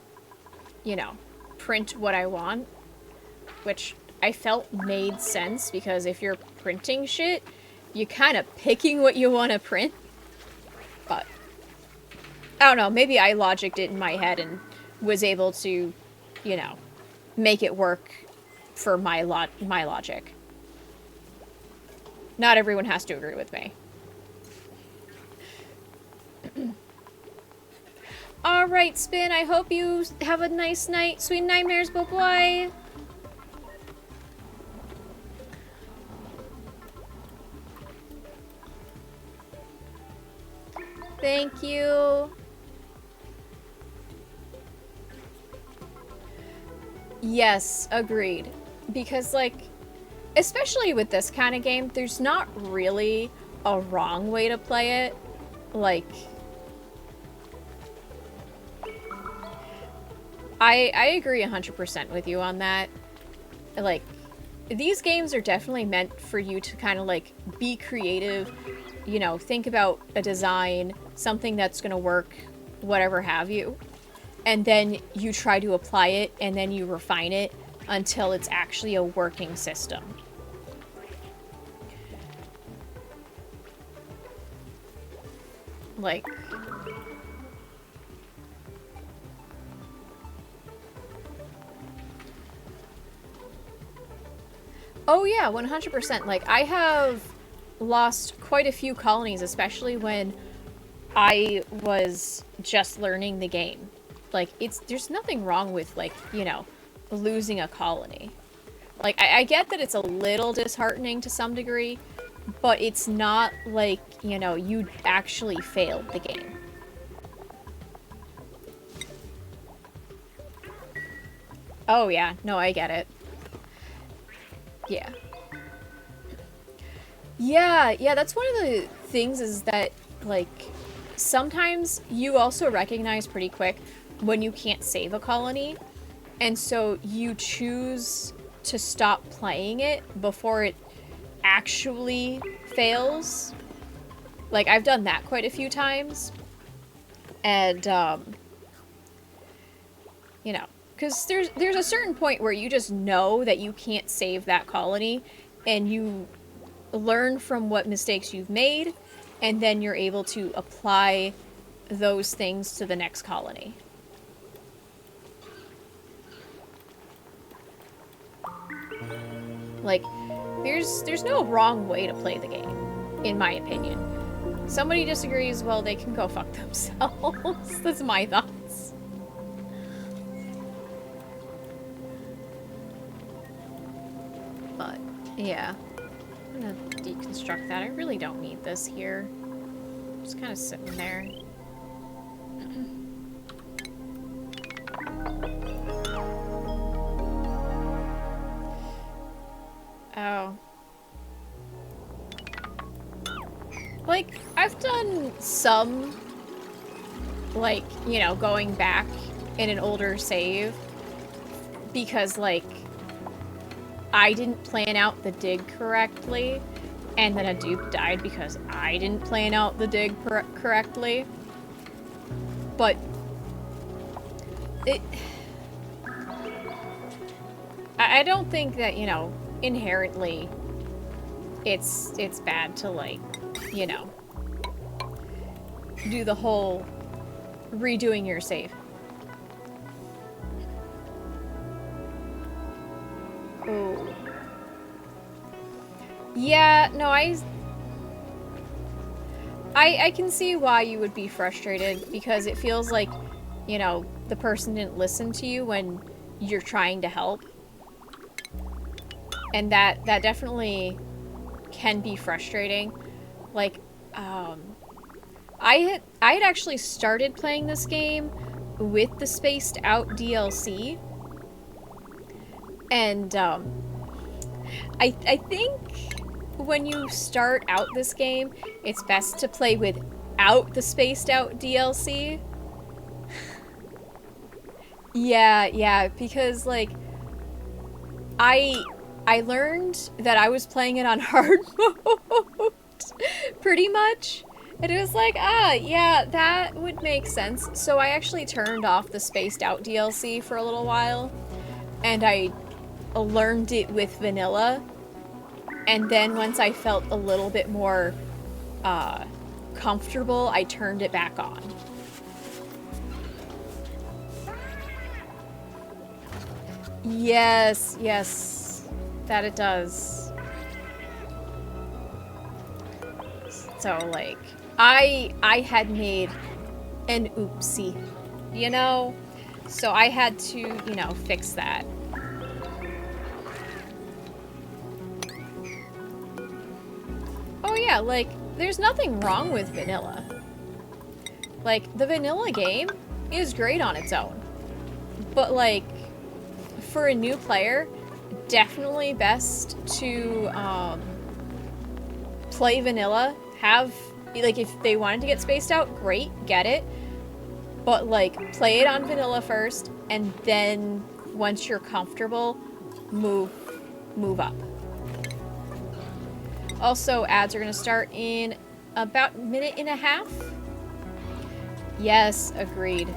you know, print what I want, which I felt made sense, because if you're printing shit, you're kind of picking what you want to print. But I don't know, maybe I logicked it in my head and was able to, you know, make it work for my logic. Not everyone has to agree with me. Alright, Spin, I hope you have a nice night. Sweet nightmares, bye-bye. Thank you. Yes, agreed. Because, like, especially with this kind of game, there's not really a wrong way to play it. Like, I agree 100% with you on that. Like, these games are definitely meant for you to kind of, like, be creative, you know, think about a design, something that's gonna work, whatever have you. And then you try to apply it, and then you refine it until it's actually a working system. Like... Oh yeah, 100%. Like, I have lost quite a few colonies, especially when I was just learning the game. Like, there's nothing wrong with, like, you know, losing a colony. Like, I get that it's a little disheartening to some degree, but it's not like, you know, you actually failed the game. Oh yeah, no, I get it. Yeah. Yeah, that's one of the things is that, like, sometimes you also recognize pretty quick when you can't save a colony, and so you choose to stop playing it before it actually fails. Like, I've done that quite a few times, and, you know, because there's a certain point where you just know that you can't save that colony, and you learn from what mistakes you've made, and then you're able to apply those things to the next colony. Like, there's no wrong way to play the game, in my opinion. Somebody disagrees, well, they can go fuck themselves. That's my thoughts. But, yeah. I'm gonna deconstruct that. I really don't need this here. Just kind of sitting there. Oh. Like, I've done some, like, you know, going back in an older save because, like, I didn't plan out the dig correctly, and then a dupe died because I didn't plan out the dig correctly. But I don't think that, you know, inherently it's bad to, like, you know, do the whole redoing your save. Oh. Yeah, no, I can see why you would be frustrated, because it feels like, you know, the person didn't listen to you when you're trying to help. And that definitely can be frustrating. Like, I had actually started playing this game with the Spaced Out DLC. And, I think when you start out this game, it's best to play without the Spaced Out DLC. Yeah, because, like, I learned that I was playing it on hard mode, pretty much. And it was like, yeah, that would make sense. So I actually turned off the Spaced Out DLC for a little while, and I learned it with vanilla. And then once I felt a little bit more comfortable, I turned it back on. Yes, that it does. So, like, I had made an oopsie, you know? So I had to, you know, fix that. Oh yeah, like, there's nothing wrong with vanilla. Like, the vanilla game is great on its own. But, like, for a new player, definitely best to play vanilla. Like, if they wanted to get Spaced Out, great, get it. But, like, play it on vanilla first, and then once you're comfortable, move up. Also, ads are going to start in about a minute and a half. Yes, agreed.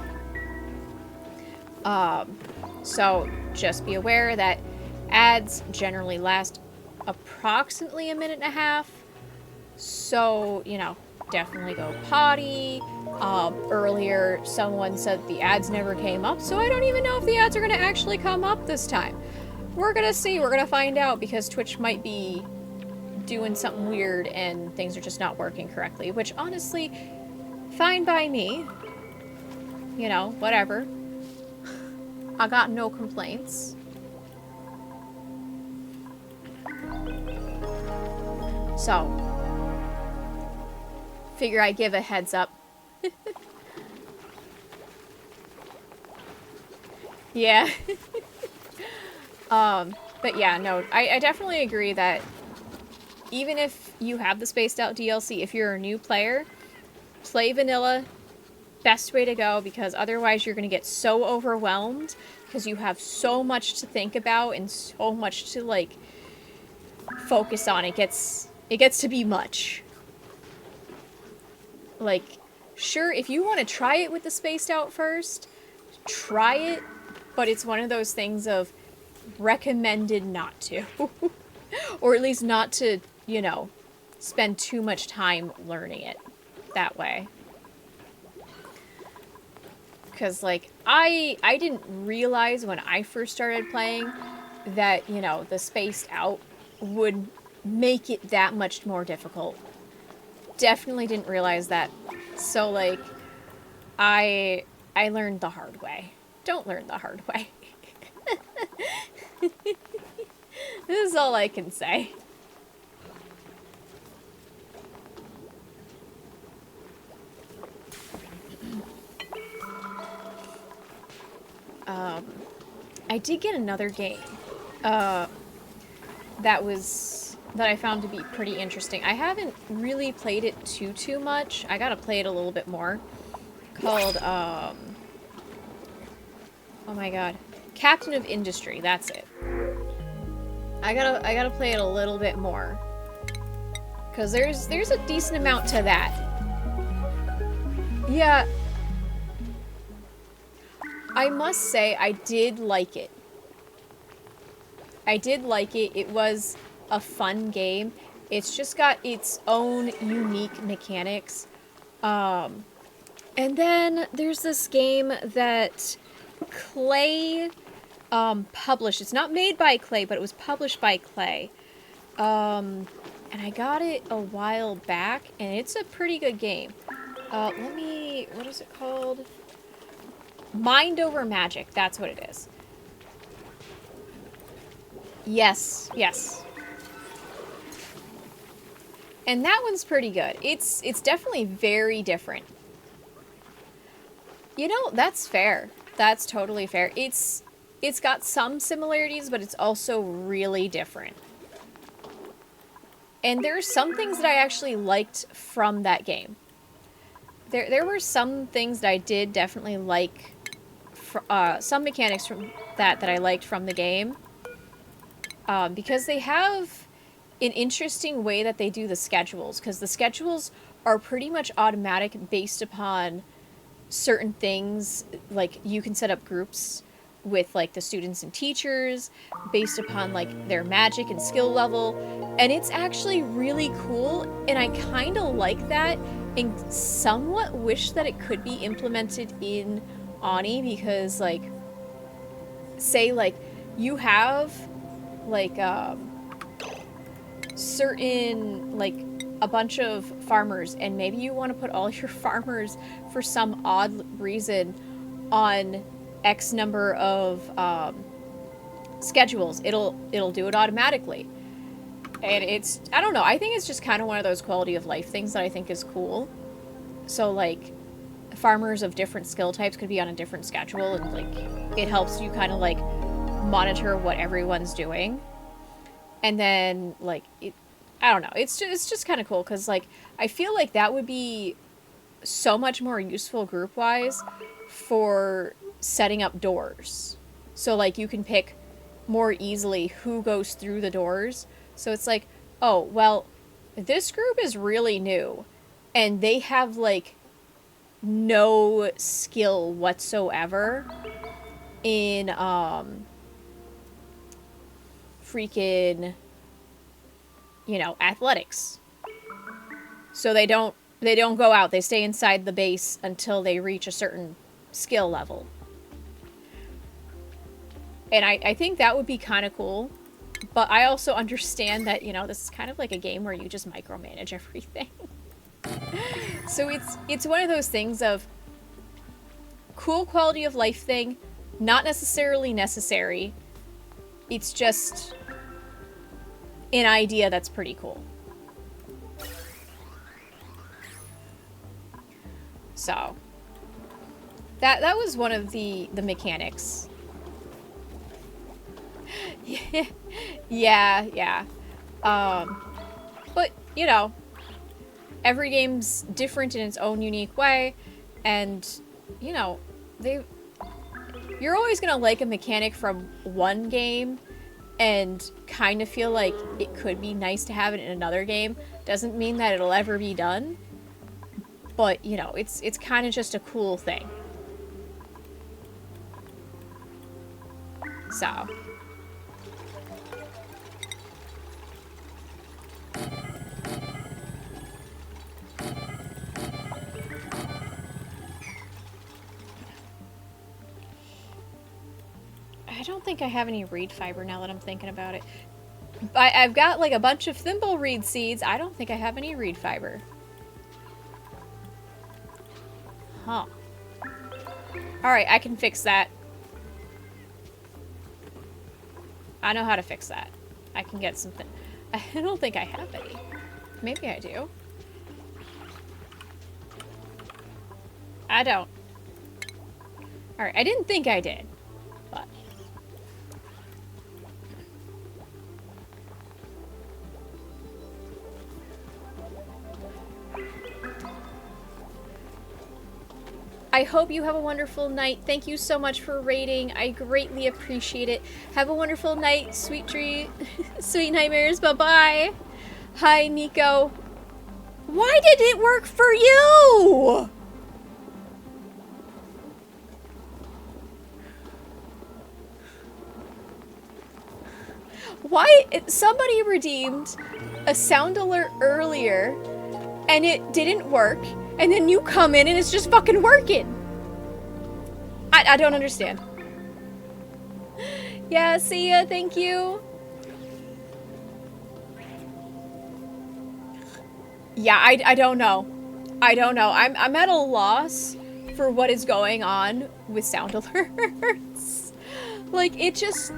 So just be aware that ads generally last approximately a minute and a half. So, you know, definitely go potty. Earlier, someone said the ads never came up, so I don't even know if the ads are going to actually come up this time. We're going to see. We're going to find out, because Twitch might be doing something weird and things are just not working correctly, which honestly, fine by me. You know, whatever. I got no complaints. So, figure I'd give a heads up. Yeah. But yeah, no, I definitely agree that even if you have the Spaced Out DLC, if you're a new player, play vanilla. Best way to go, because otherwise you're going to get so overwhelmed because you have so much to think about and so much to, like, focus on. It gets to be much. Like, sure, if you want to try it with the Spaced Out first, try it, but it's one of those things of recommended not to. Or at least not to, you know, spend too much time learning it that way. Because, like, I didn't realize when I first started playing that, you know, the Spaced Out would make it that much more difficult. Definitely didn't realize that. So, like, I learned the hard way. Don't learn the hard way. This is all I can say. I did get another game that I found to be pretty interesting. I haven't really played it too much. I gotta play it a little bit more. Called, oh my god. Captain of Industry, that's it. I gotta play it a little bit more. Cause there's a decent amount to that. Yeah. I must say, I did like it. I did like it. It was a fun game. It's just got its own unique mechanics. And then there's this game that Klei published. It's not made by Klei, but it was published by Klei. And I got it a while back, and it's a pretty good game. What is it called? Mind Over Magic, that's what it is. Yes, yes. And that one's pretty good. It's definitely very different. You know, that's fair. That's totally fair. It's got some similarities, but it's also really different. And there are some things that I actually liked from that game. There were some things that I did definitely like. Some mechanics from that I liked from the game. Because they have an interesting way that they do the schedules. Because the schedules are pretty much automatic based upon certain things. Like, you can set up groups with, like, the students and teachers based upon, like, their magic and skill level. And it's actually really cool. And I kind of like that and somewhat wish that it could be implemented in Oni, because, like, say, like, you have, like, certain, like, a bunch of farmers, and maybe you want to put all your farmers for some odd reason on X number of schedules. It'll do it automatically. And it's, I don't know, I think it's just kind of one of those quality of life things that I think is cool. So, like, farmers of different skill types could be on a different schedule, and, like, it helps you kind of, like, monitor what everyone's doing. And then, like, I don't know, it's just kind of cool, because, like, I feel like that would be so much more useful group-wise for setting up doors. So, like, you can pick more easily who goes through the doors. So it's like, oh, well, this group is really new, and they have, like, no skill whatsoever in, freaking, you know, athletics. So they don't go out. They stay inside the base until they reach a certain skill level. And I think that would be kind of cool. But I also understand that, you know, this is kind of like a game where you just micromanage everything. So it's one of those things of cool quality of life thing, not necessarily necessary. It's just an idea that's pretty cool. So that was one of the mechanics. Yeah. But, you know, every game's different in its own unique way, and, you know, you're always gonna like a mechanic from one game and kind of feel like it could be nice to have it in another game. Doesn't mean that it'll ever be done, but, you know, it's kind of just a cool thing. So I don't think I have any reed fiber now that I'm thinking about it. I've got, like, a bunch of thimble reed seeds. I don't think I have any reed fiber. Huh. Alright, I can fix that. I know how to fix that. I can get something. I don't think I have any. Maybe I do. I don't. Alright, I didn't think I did. But I hope you have a wonderful night. Thank you so much for raiding. I greatly appreciate it. Have a wonderful night, sweet dream, sweet nightmares. Bye-bye. Hi, Nico. Why did it work for you? Why? Somebody redeemed a sound alert earlier and it didn't work, and then you come in and it's just fucking working. I don't understand. Yeah, see ya, thank you. Yeah, I don't know. I don't know. I'm at a loss for what is going on with sound alerts. Like, it just...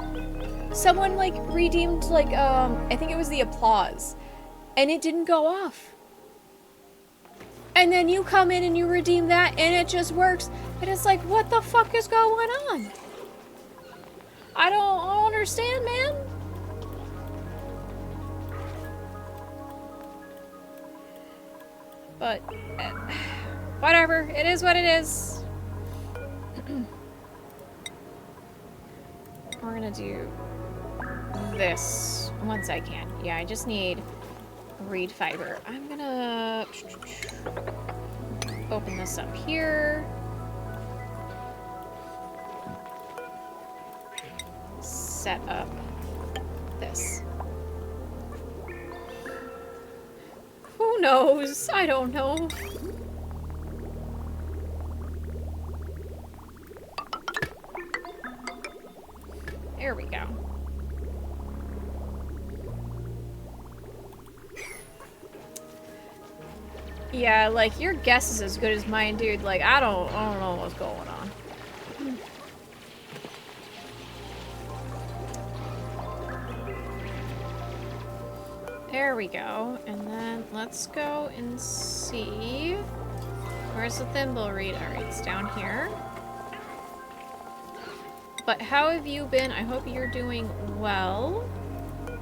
Someone, like, redeemed, like, I think it was the applause. And it didn't go off. And then you come in and you redeem that and it just works. And it's like, what the fuck is going on? I don't understand, man. But, whatever. It is what it is. We're gonna do this once I can. Yeah, I just need reed fiber. I'm gonna open this up here. Set up this. Who knows? I don't know. There we go. Yeah, like, your guess is as good as mine, dude. Like, I don't know what's going on. There we go. And then let's go and see. Where's the thimble reed? Alright, it's down here. But how have you been? I hope you're doing well. I'm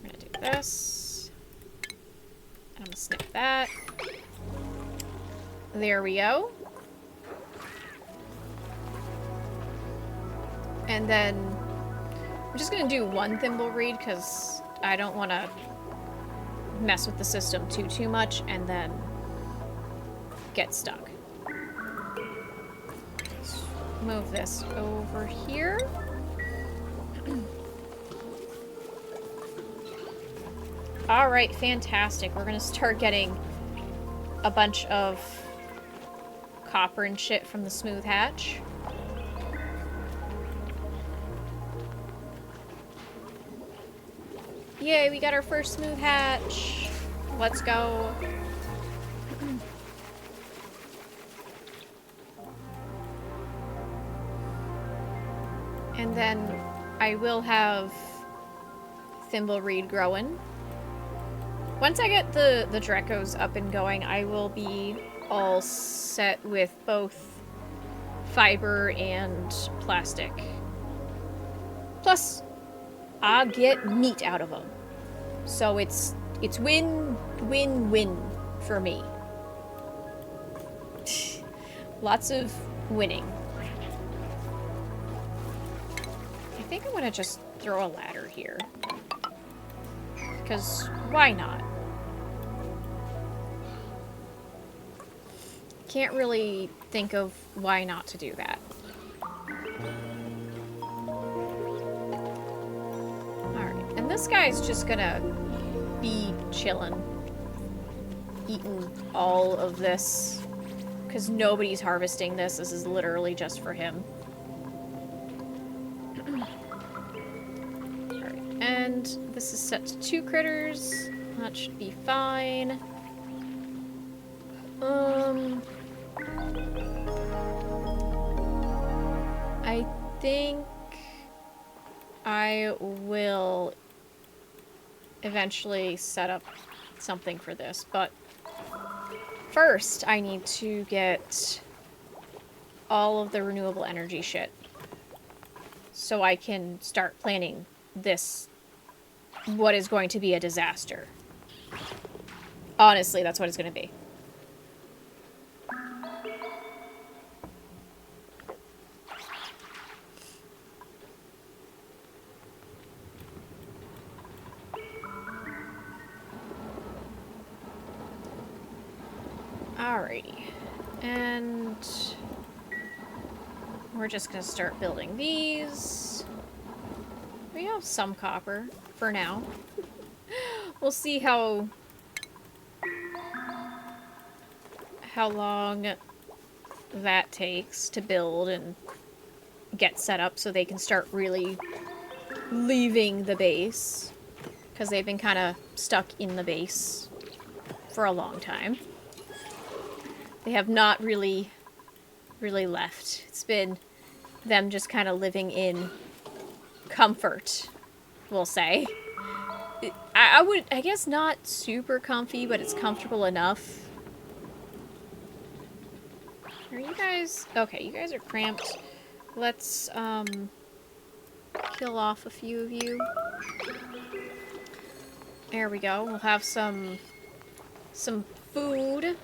gonna do this. And I'm gonna snip that. There we go. And then I'm just gonna do one thimble reed because I don't want to mess with the system too much and then get stuck. Let's move this over here. All right, fantastic. We're gonna start getting a bunch of copper and shit from the smooth hatch. Yay, we got our first smooth hatch. Let's go. And then I will have thimble reed growing. Once I get the Drecos up and going, I will be all set with both fiber and plastic. Plus, I'll get meat out of them. So it's win-win-win for me. Lots of winning. I think I'm gonna just throw a ladder here. Because why not? Can't really think of why not to do that. Alright, and this guy's just gonna be chilling. Eating all of this. Because nobody's harvesting this. This is literally just for him. Alright, and this is set to 2 critters. That should be fine. I think I will eventually set up something for this, but first I need to get all of the renewable energy shit so I can start planning this, what is going to be a disaster. Honestly, that's what it's going to be. Alrighty. And we're just gonna start building these. We have some copper for now. We'll see how long that takes to build and get set up so they can start really leaving the base, because they've been kind of stuck in the base for a long time. They have not really left. It's been them just kind of living in comfort, we'll say. I guess not super comfy, but it's comfortable enough. Are you guys... Okay, you guys are cramped. Let's, kill off a few of you. There we go. We'll have some food.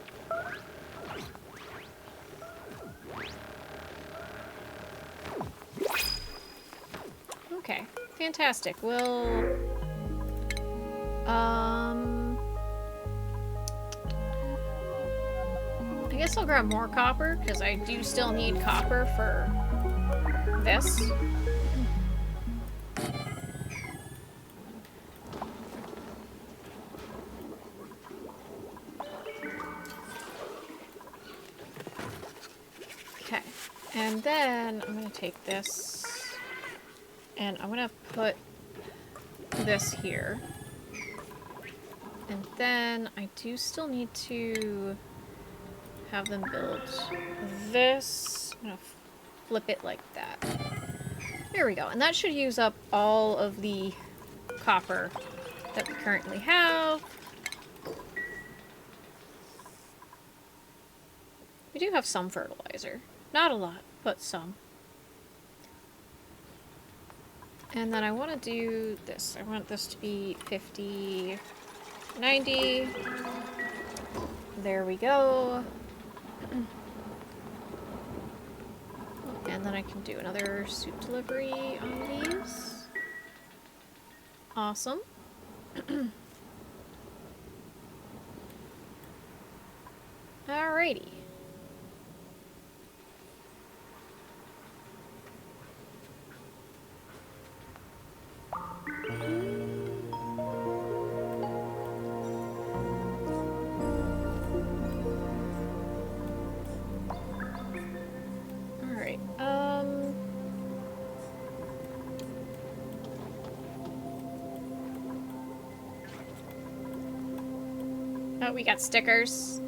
Okay, fantastic. We'll... I guess I'll grab more copper, because I do still need copper for this. Okay, and then I'm going to take this, and I'm going to put this here. And then I do still need to have them build this. I'm gonna flip it like that. There we go. And that should use up all of the copper that we currently have. We do have some fertilizer. Not a lot, but some. And then I want to do this. I want this to be 50, 90. There we go. And then I can do another soup delivery on these. Awesome. Alrighty. Oh, we got stickers.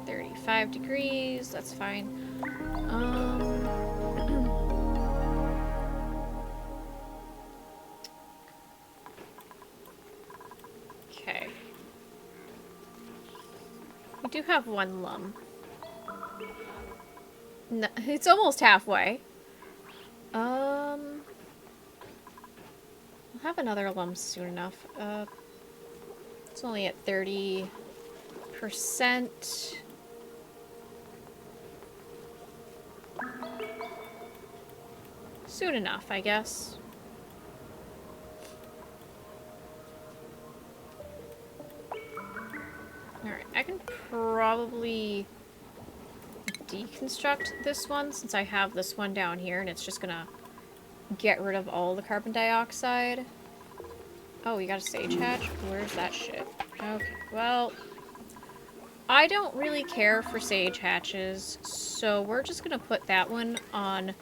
35 degrees, that's fine. Okay. We do have one lum. No, it's almost halfway. We'll have another lum soon enough. It's only at 30%. Soon enough, I guess. Alright, I can probably deconstruct this one since I have this one down here and it's just gonna get rid of all the carbon dioxide. Oh, we got a sage hatch? Where's that shit? Okay, well, I don't really care for sage hatches, so we're just gonna put that one on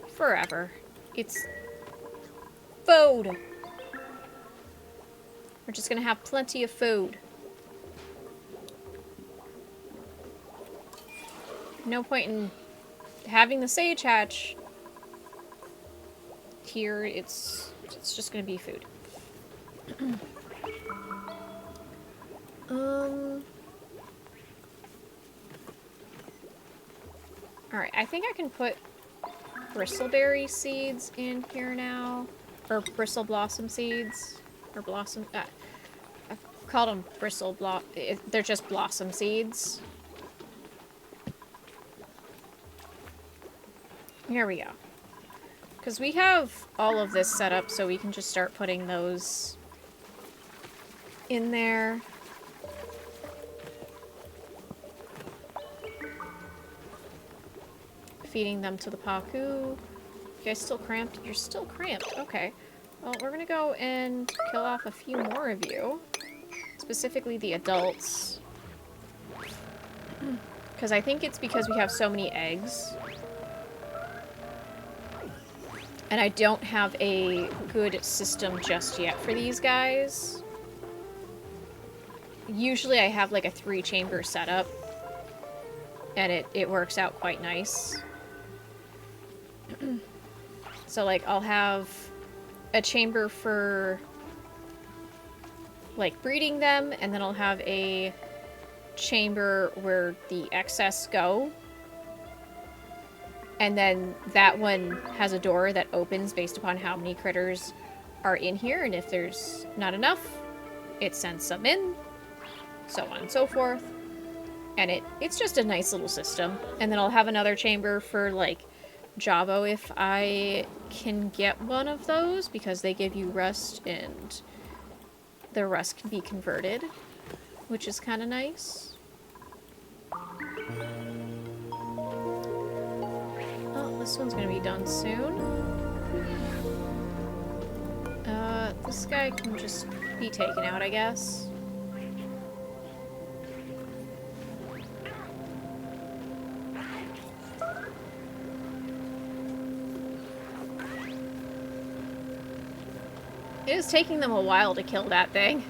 forever. It's food. We're just gonna have plenty of food. No point in having the sage hatch here. It's just gonna be food. Alright, I think I can put bristleberry seeds in here now. Or bristle blossom seeds. Or blossom... I've called them bristle blossom... They're just blossom seeds. Here we go. Because we have all of this set up so we can just start putting those in there. feeding them to the Paku. You guys still cramped? You're still cramped. Okay. Well, we're gonna go and kill off a few more of you. Specifically the adults. Because I think it's because we have so many eggs. And I don't have a good system just yet for these guys. Usually I have like a 3-chamber setup. And it works out quite nice. So like I'll have a chamber for like breeding them, and then I'll have a chamber where the excess go. And then that one has a door that opens based upon how many critters are in here, and if there's not enough, it sends some in, so on and so forth. And it's just a nice little system. And then I'll have another chamber for, like, Javo if I can get one of those, because they give you rust, and the rust can be converted, which is kind of nice. Oh, this one's gonna be done soon. This guy can just be taken out, I guess. It is taking them a while to kill that thing.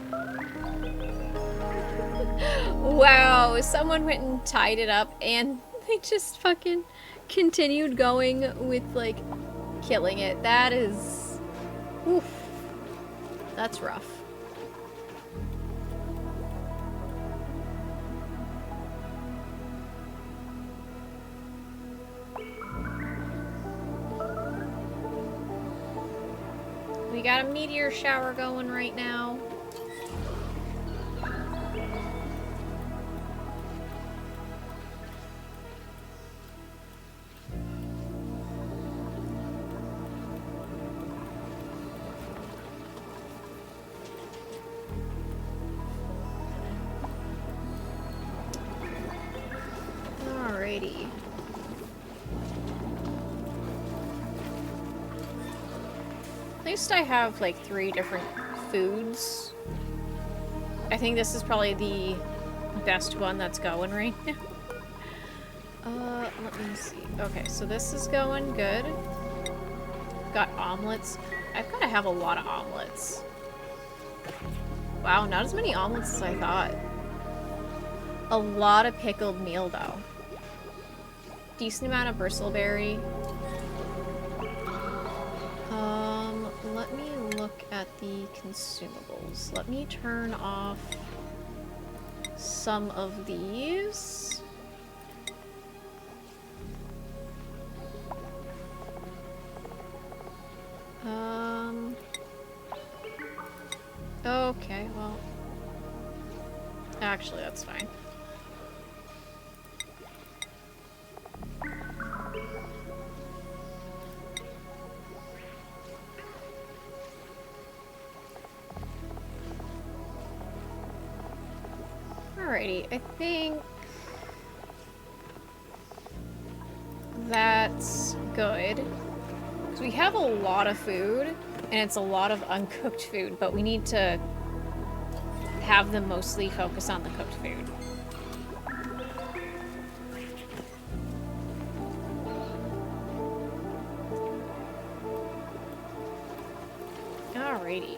Wow, someone went and tied it up and they just fucking continued going with, like, killing it. That is... oof. That's rough. We got a meteor shower going right now. Alrighty. At least I have like 3 different foods. I think this is probably the best one that's going right now. Let me see. Okay, so this is going good. Got omelets. I've got to have a lot of omelets. Wow, not as many omelets as I thought. A lot of pickled meal though. Decent amount of bristleberry. Let me look at the consumables. Let me turn off some of these. Okay, well. Actually, that's fine. Alrighty, I think that's good. Because we have a lot of food, and it's a lot of uncooked food, but we need to have them mostly focus on the cooked food. Alrighty.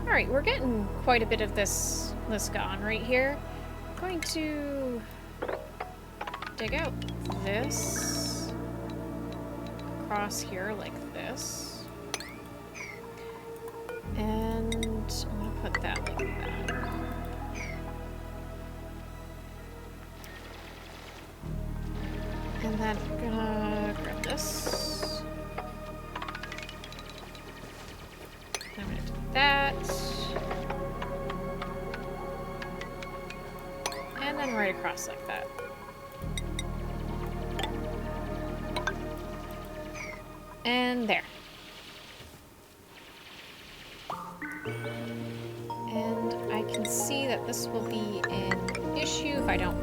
Alright, we're getting quite a bit of this gone right here. I'm going to dig out this across here like this. And I'm gonna put that like that. And then I'm gonna grab this. I'm gonna do that. And then right across like that. And there. And I can see that this will be an issue if I don't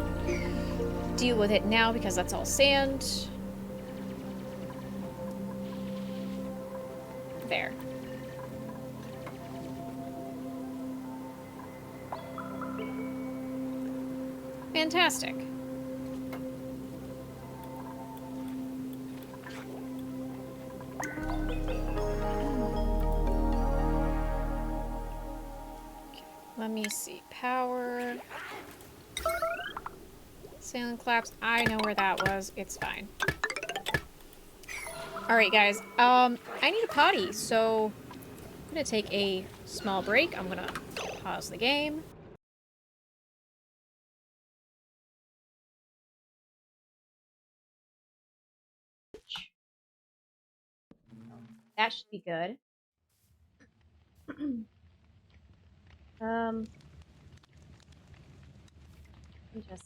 deal with it now because that's all sand. Fantastic. Let me see. Power. Sailing claps. I know where that was. It's fine. Alright, guys. I need a potty, so I'm gonna take a small break. I'm gonna pause the game. That should be good. Just...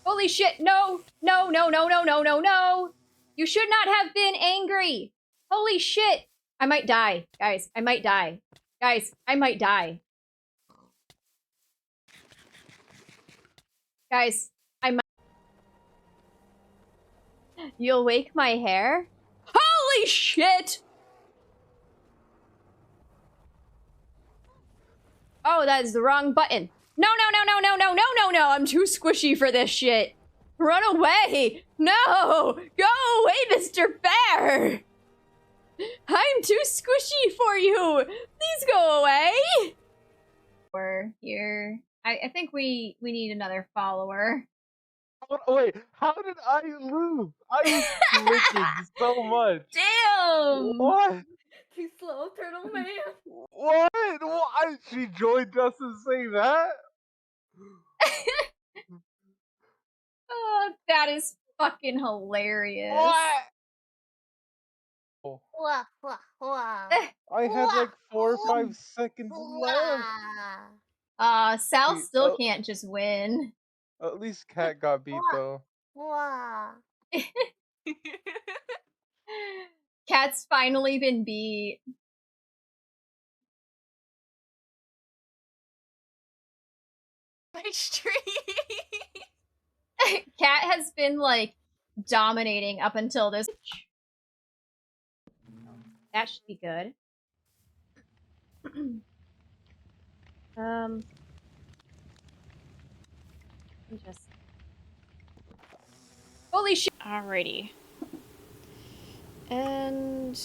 Holy shit! No! No, no, no, no, no, no, no! You should not have been angry! Holy shit! I might die. Guys, I might die. Guys, I might die. Guys, I might... You'll wake my hair? Holy shit! Oh, that is the wrong button. No, no, no, no, no, no, no, no, no! I'm too squishy for this shit! Run away! No! Go away, Mr. Bear! I'm too squishy for you! Please go away! We're here. I think we need another follower. Oh, wait, how did I lose? I was clicking so much. Damn! What? Too slow, Turtle Man. What? Why? She joined us and say that? Oh, that is fucking hilarious. What? Wah, wah, wah. I had like 4 or 5 seconds left. Sal See, still can't just win. At least Cat got beat though. Wah. Cat's finally been beat. My stream. Cat has been like dominating up until this. That should be good. Just... Holy shit! Alrighty. And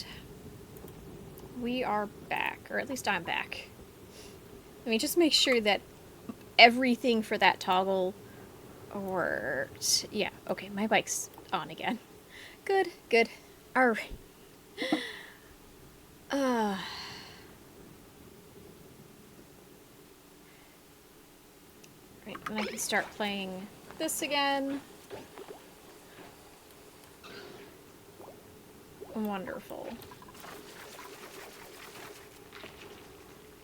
we are back, or at least I'm back. Let me just make sure that everything for that toggle worked. Yeah, okay, my bike's on again. Good, good. Alright. Right, and I can start playing this again. Wonderful.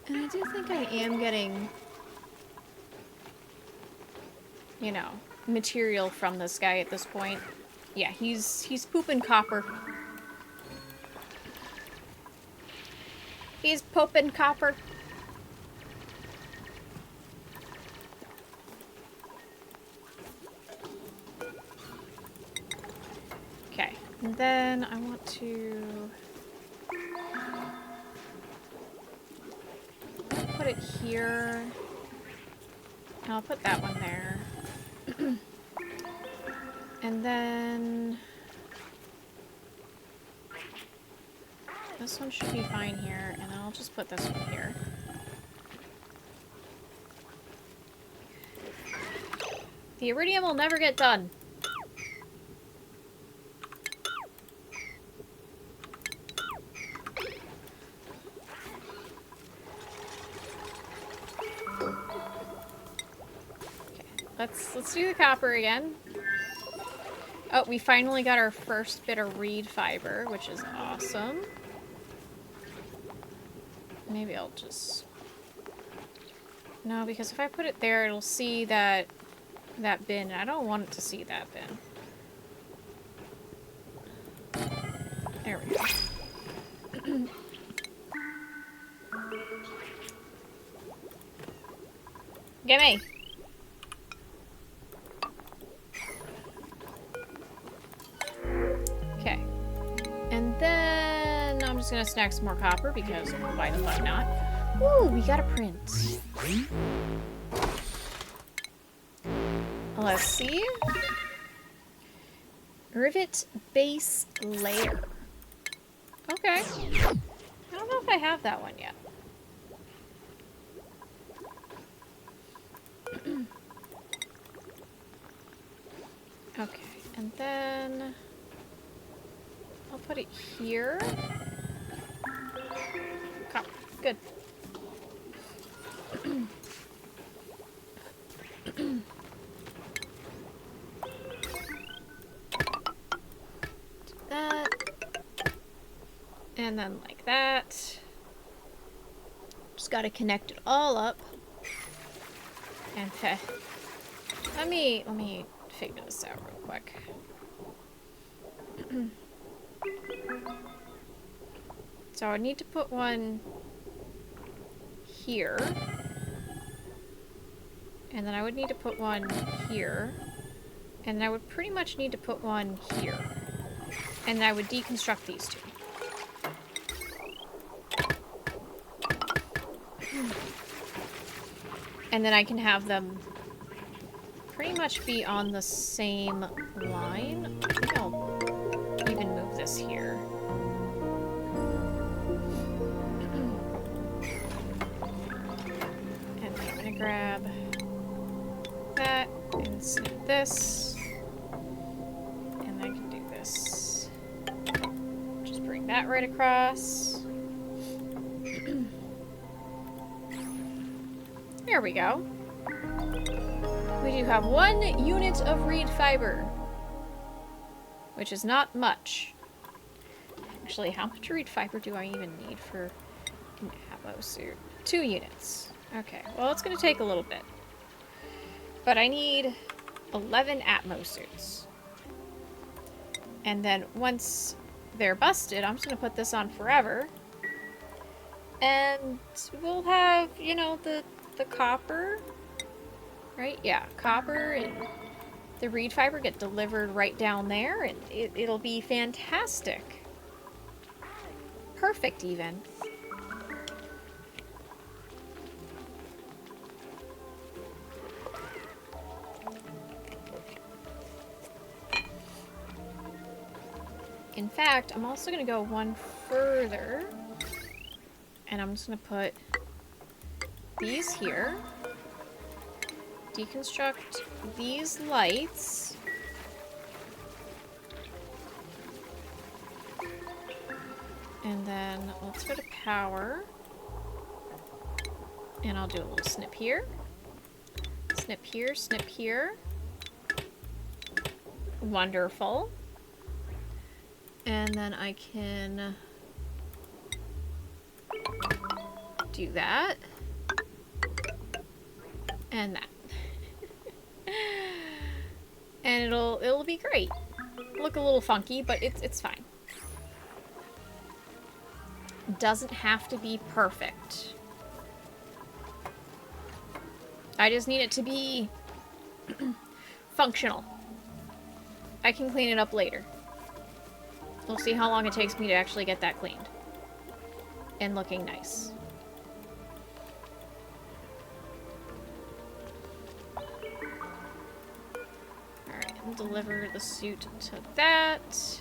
And I do think I am getting, you know, material from this guy at this point. Yeah, he's pooping copper. He's pooping copper. Okay, and then I want to put it here. And I'll put that one there. And then this one should be fine here, and I'll just put this one here. The iridium will never get done. Let's do the copper again. Oh, we finally got our first bit of reed fiber, which is awesome. Maybe I'll just... No, because if I put it there, it'll see that bin. I don't want it to see that bin. There we go. Gimme! Okay. And then I'm just gonna snag some more copper because why the fuck not? Ooh, we got a print. Let's see. Rivet base layer. Okay. I don't know if I have that one yet. Okay, and then I'll put it here. Come, good. That. And then like that. Just gotta connect it all up. And let me figure this out real quick. So I need to put one here. And then I would need to put one here. And then I would pretty much need to put one here. And then I would deconstruct these two. And then I can have them pretty much be on the same line. I think I'll even move this here. And then I'm gonna grab that and snip this. And I can do this. Just bring that right across. There we go. We do have 1 unit of reed fiber, which is not much. Actually, how much reed fiber do I even need for an Atmo suit? 2 units. Okay, well, it's going to take a little bit. But I need 11 Atmo suits. And then once they're busted, I'm just going to put this on forever. And we'll have, you know, the copper, right? Yeah, copper and the reed fiber get delivered right down there, and it'll be fantastic. Perfect, even. In fact, I'm also going to go one further, and I'm just going to put these here, deconstruct these lights, and then let's go to power, and I'll do a little snip here, snip here, snip here. Wonderful. And then I can do that. And that. And it'll be great. Look a little funky, but it's fine. Doesn't have to be perfect. I just need it to be functional. I can clean it up later. We'll see how long it takes me to actually get that cleaned. And looking nice. Deliver the suit to that.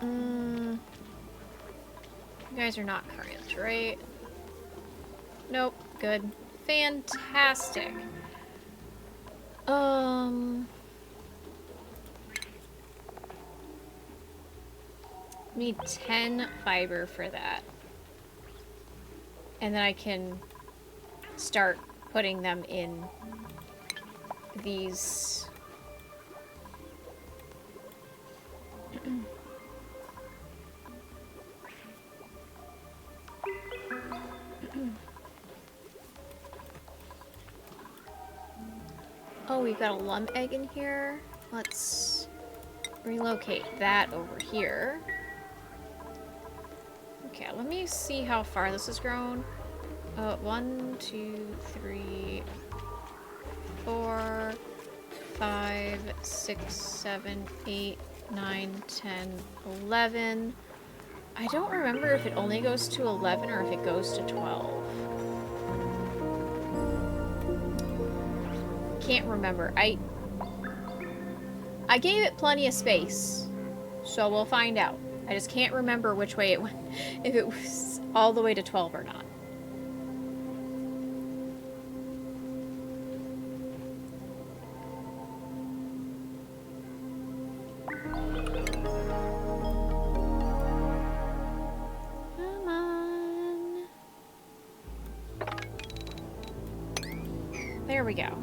You guys are not current, right? Nope. Good. Fantastic. Need 10 fiber for that. And then I can start putting them in these oh, we've got a lum egg in here. Let's relocate that over here. Okay, let me see how far this has grown. 1, 2, 3, 4, 5, 6, 7, 8, 9, 10, 11. I don't remember if it only goes to 11 or if it goes to 12. can't remember. I gave it plenty of space, so we'll find out. I just can't remember which way it went, if it was all the way to 12 or not. Come on. There we go.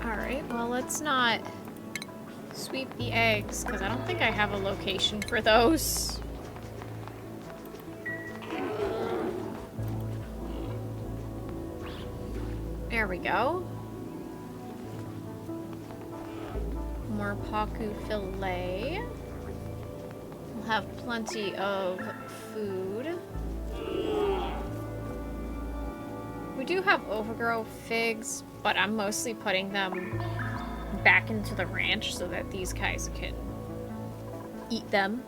Alright, well, let's not sweep the eggs, because I don't think I have a location for those. There we go. More paku fillet. We'll have plenty of food. We do have overgrow figs, but I'm mostly putting them back into the ranch so that these guys can eat them.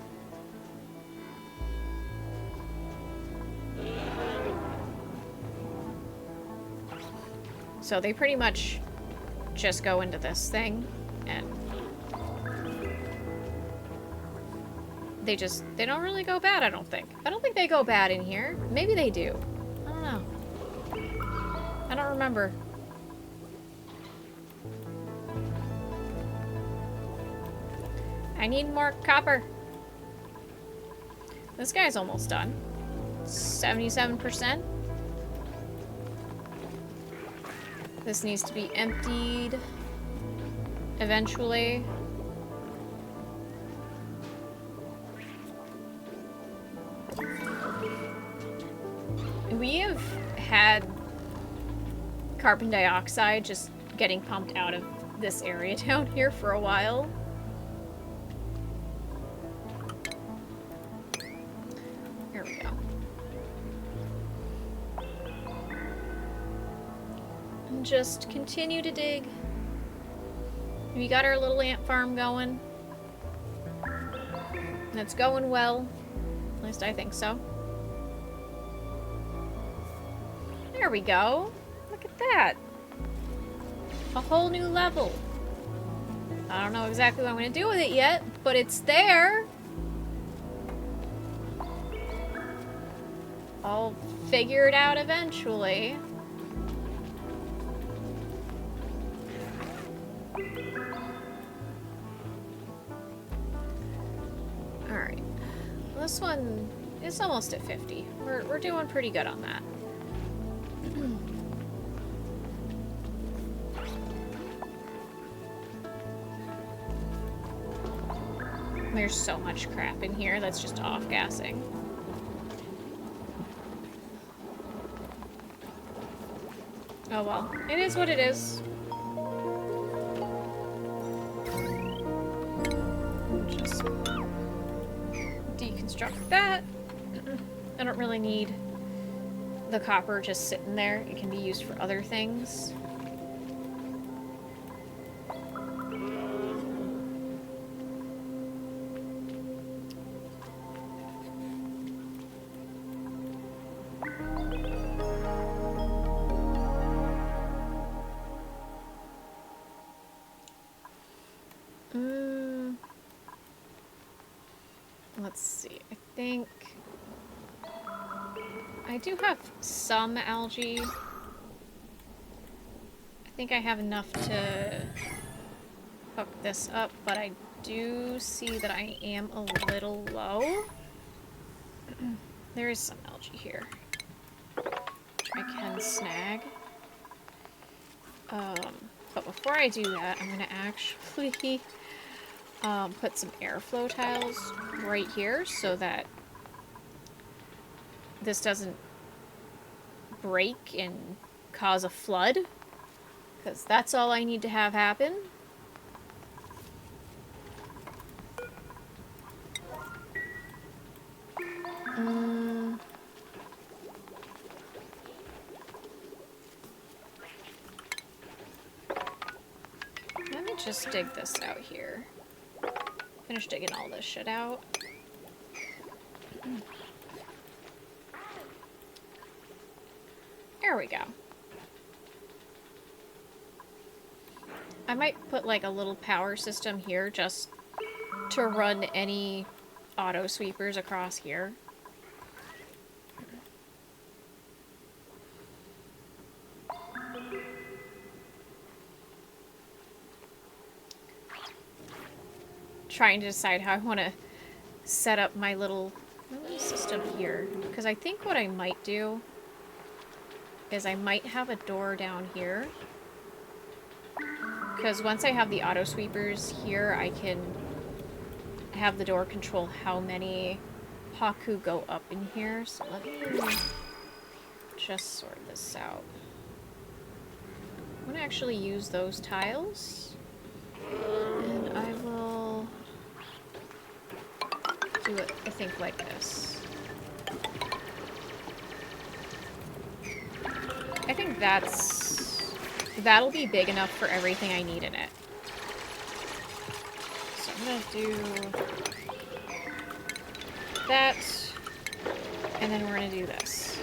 So they pretty much just go into this thing, and they don't really go bad, I don't think. I don't think they go bad in here. Maybe they do. I don't know. I don't remember. I need more copper. This guy's almost done. 77%. This needs to be emptied eventually. We have had carbon dioxide just getting pumped out of this area down here for a while. Here we go. And just continue to dig. We got our little ant farm going. And it's going well. At least I think so. There we go. Look at that. A whole new level. I don't know exactly what I'm going to do with it yet, but it's there. I'll figure it out eventually. Alright. This one is almost at 50. We're doing pretty good on that. There's so much crap in here that's just off-gassing. Oh well, it is what it is. Just deconstruct that. I don't really need the copper just sitting there. It can be used for other things. Let's see, I think I do have some algae. I think I have enough to hook this up, but I do see that I am a little low. There is some algae here. I can snag. But before I do that, I'm gonna actually put some airflow tiles right here so that this doesn't break and cause a flood, because that's all I need to have happen. just dig this out here. Finish digging all this shit out. There we go. I might put like a little power system here just to run any auto sweepers across here. Trying to decide how I want to set up my little system here. Because I think what I might do is I might have a door down here. Because once I have the auto sweepers here, I can have the door control how many Haku go up in here. So let me just sort this out. I'm going to actually use those tiles. And I will do it, I think, like this. I think that'll be big enough for everything I need in it. So I'm gonna do that, and then we're gonna do this.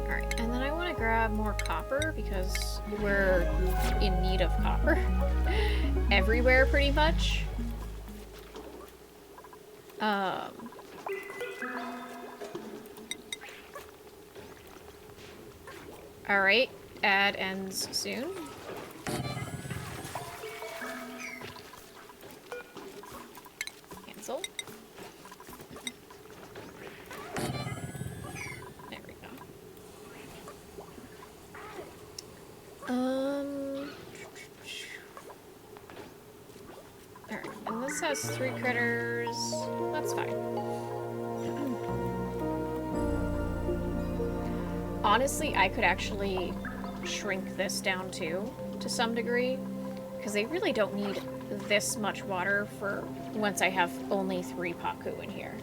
Alright, and then I want to grab more copper because we're in need of copper everywhere pretty much. Alright, ad ends soon. Cancel. There we go. Alright, and this has 3 critters. That's fine. Honestly, I could actually shrink this down too, to some degree, because they really don't need this much water for once I have only 3 Paku in here.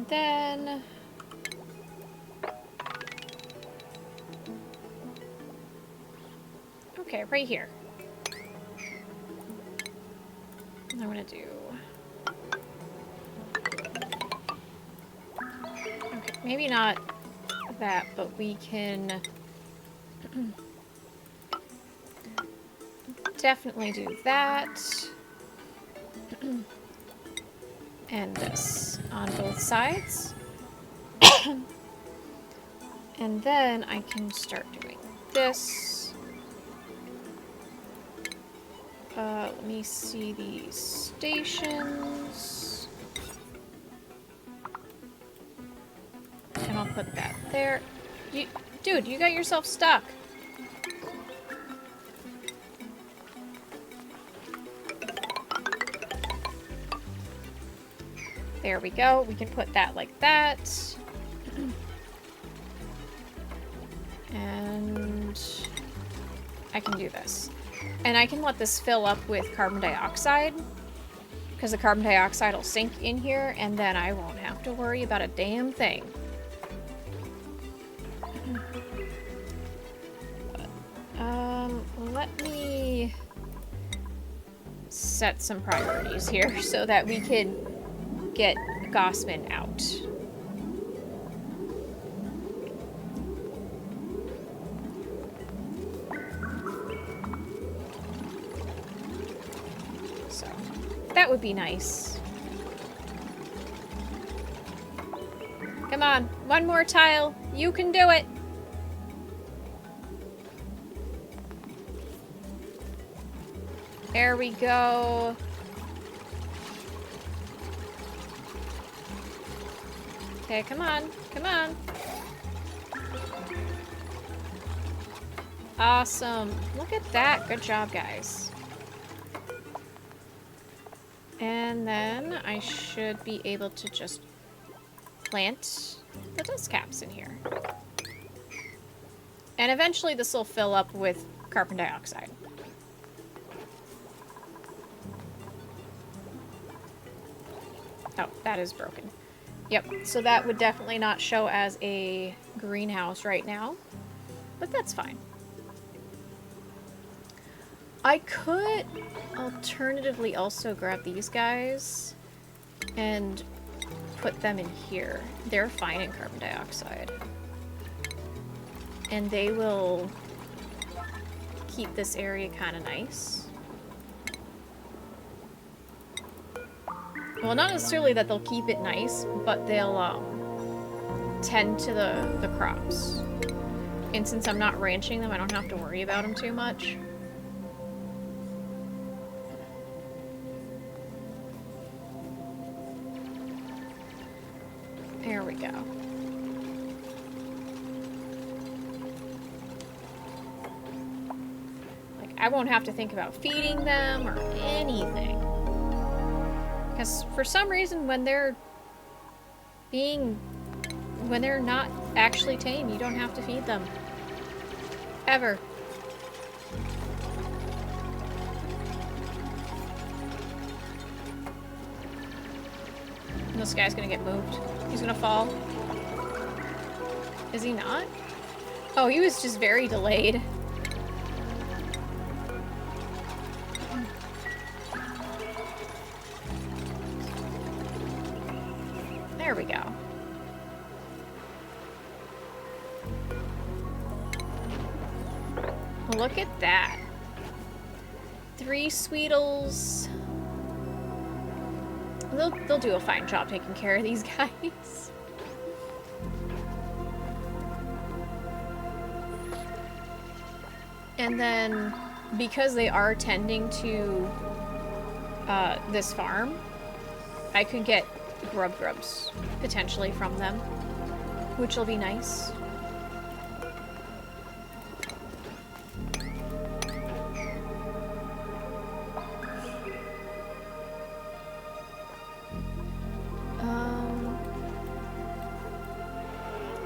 Then okay, right here. I'm gonna do okay, maybe not that, but we can definitely do that. And this on both sides. And then I can start doing this. Let me see these stations. And I'll put that there. Dude, you got yourself stuck. There we go. We can put that like that. And I can do this. And I can let this fill up with carbon dioxide, because the carbon dioxide will sink in here, and then I won't have to worry about a damn thing. Let me set some priorities here so that we can get Gossman out. So, that would be nice. Come on, one more tile. You can do it. There we go. Okay, come on. Come on. Awesome. Look at that. Good job, guys. And then I should be able to just plant the dust caps in here. And eventually this will fill up with carbon dioxide. Oh, that is broken. Yep, so that would definitely not show as a greenhouse right now, but that's fine. I could alternatively also grab these guys and put them in here. They're fine in carbon dioxide. And they will keep this area kind of nice. Well, not necessarily that they'll keep it nice, but they'll tend to the crops. And since I'm not ranching them, I don't have to worry about them too much. There we go. Like, I won't have to think about feeding them or anything. Because for some reason, when they're not actually tame, you don't have to feed them. Ever. And this guy's gonna get moved. He's gonna fall. Is he not? Oh, he was just very delayed. There we go. Look at that. 3 Sweetles. They'll do a fine job taking care of these guys. And then, because they are tending to this farm, I could get grubs potentially from them, which will be nice.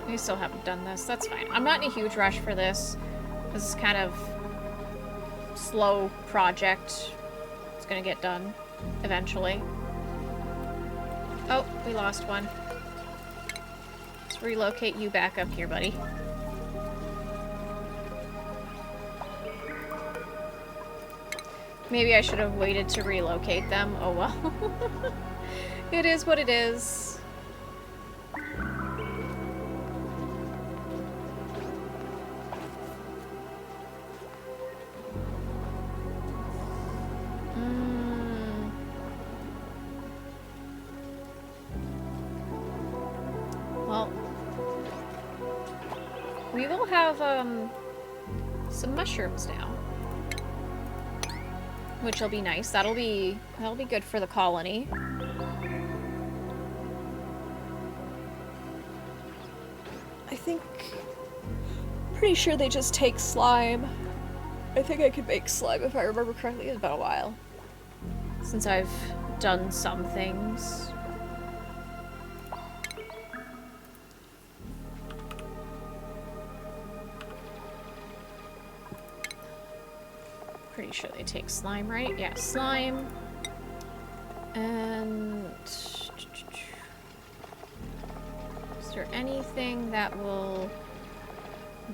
I still haven't done this. That's fine. I'm not in a huge rush for this. This is kind of slow project. It's gonna get done eventually. Oh, we lost one. Let's relocate you back up here, buddy. Maybe I should have waited to relocate them. Oh well. It is what it is. We will have, some mushrooms now. Which will be nice. That'll be good for the colony. I think... pretty sure they just take slime. I think I could make slime if I remember correctly. It's been a while since I've done some things. Pretty sure they take slime, right? Yeah, slime. And... is there anything that will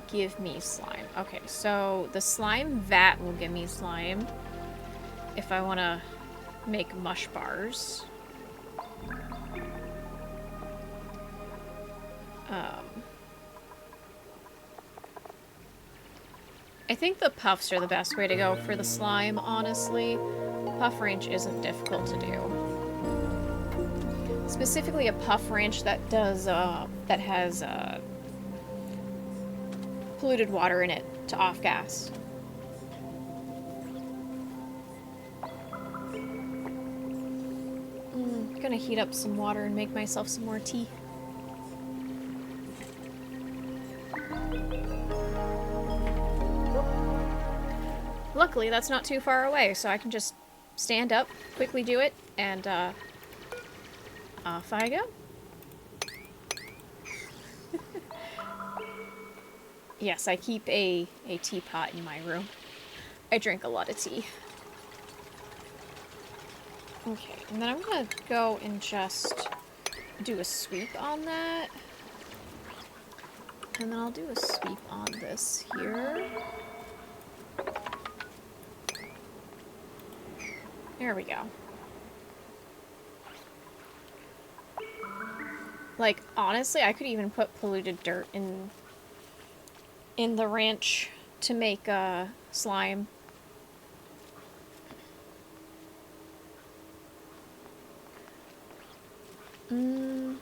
give me slime? Okay, so the slime vat will give me slime if I want to make mush bars. I think the puffs are the best way to go for the slime, honestly. Puff ranch isn't difficult to do. Specifically a puff ranch that does, that has, polluted water in it to off-gas. Gonna heat up some water and make myself some more tea. Luckily, that's not too far away, so I can just stand up, quickly do it, And, off I go. Yes, I keep a teapot in my room. I drink a lot of tea. Okay, and then I'm gonna go and just do a sweep on that. And then I'll do a sweep on this here. There we go. Like, honestly, I could even put polluted dirt in the ranch to make slime. I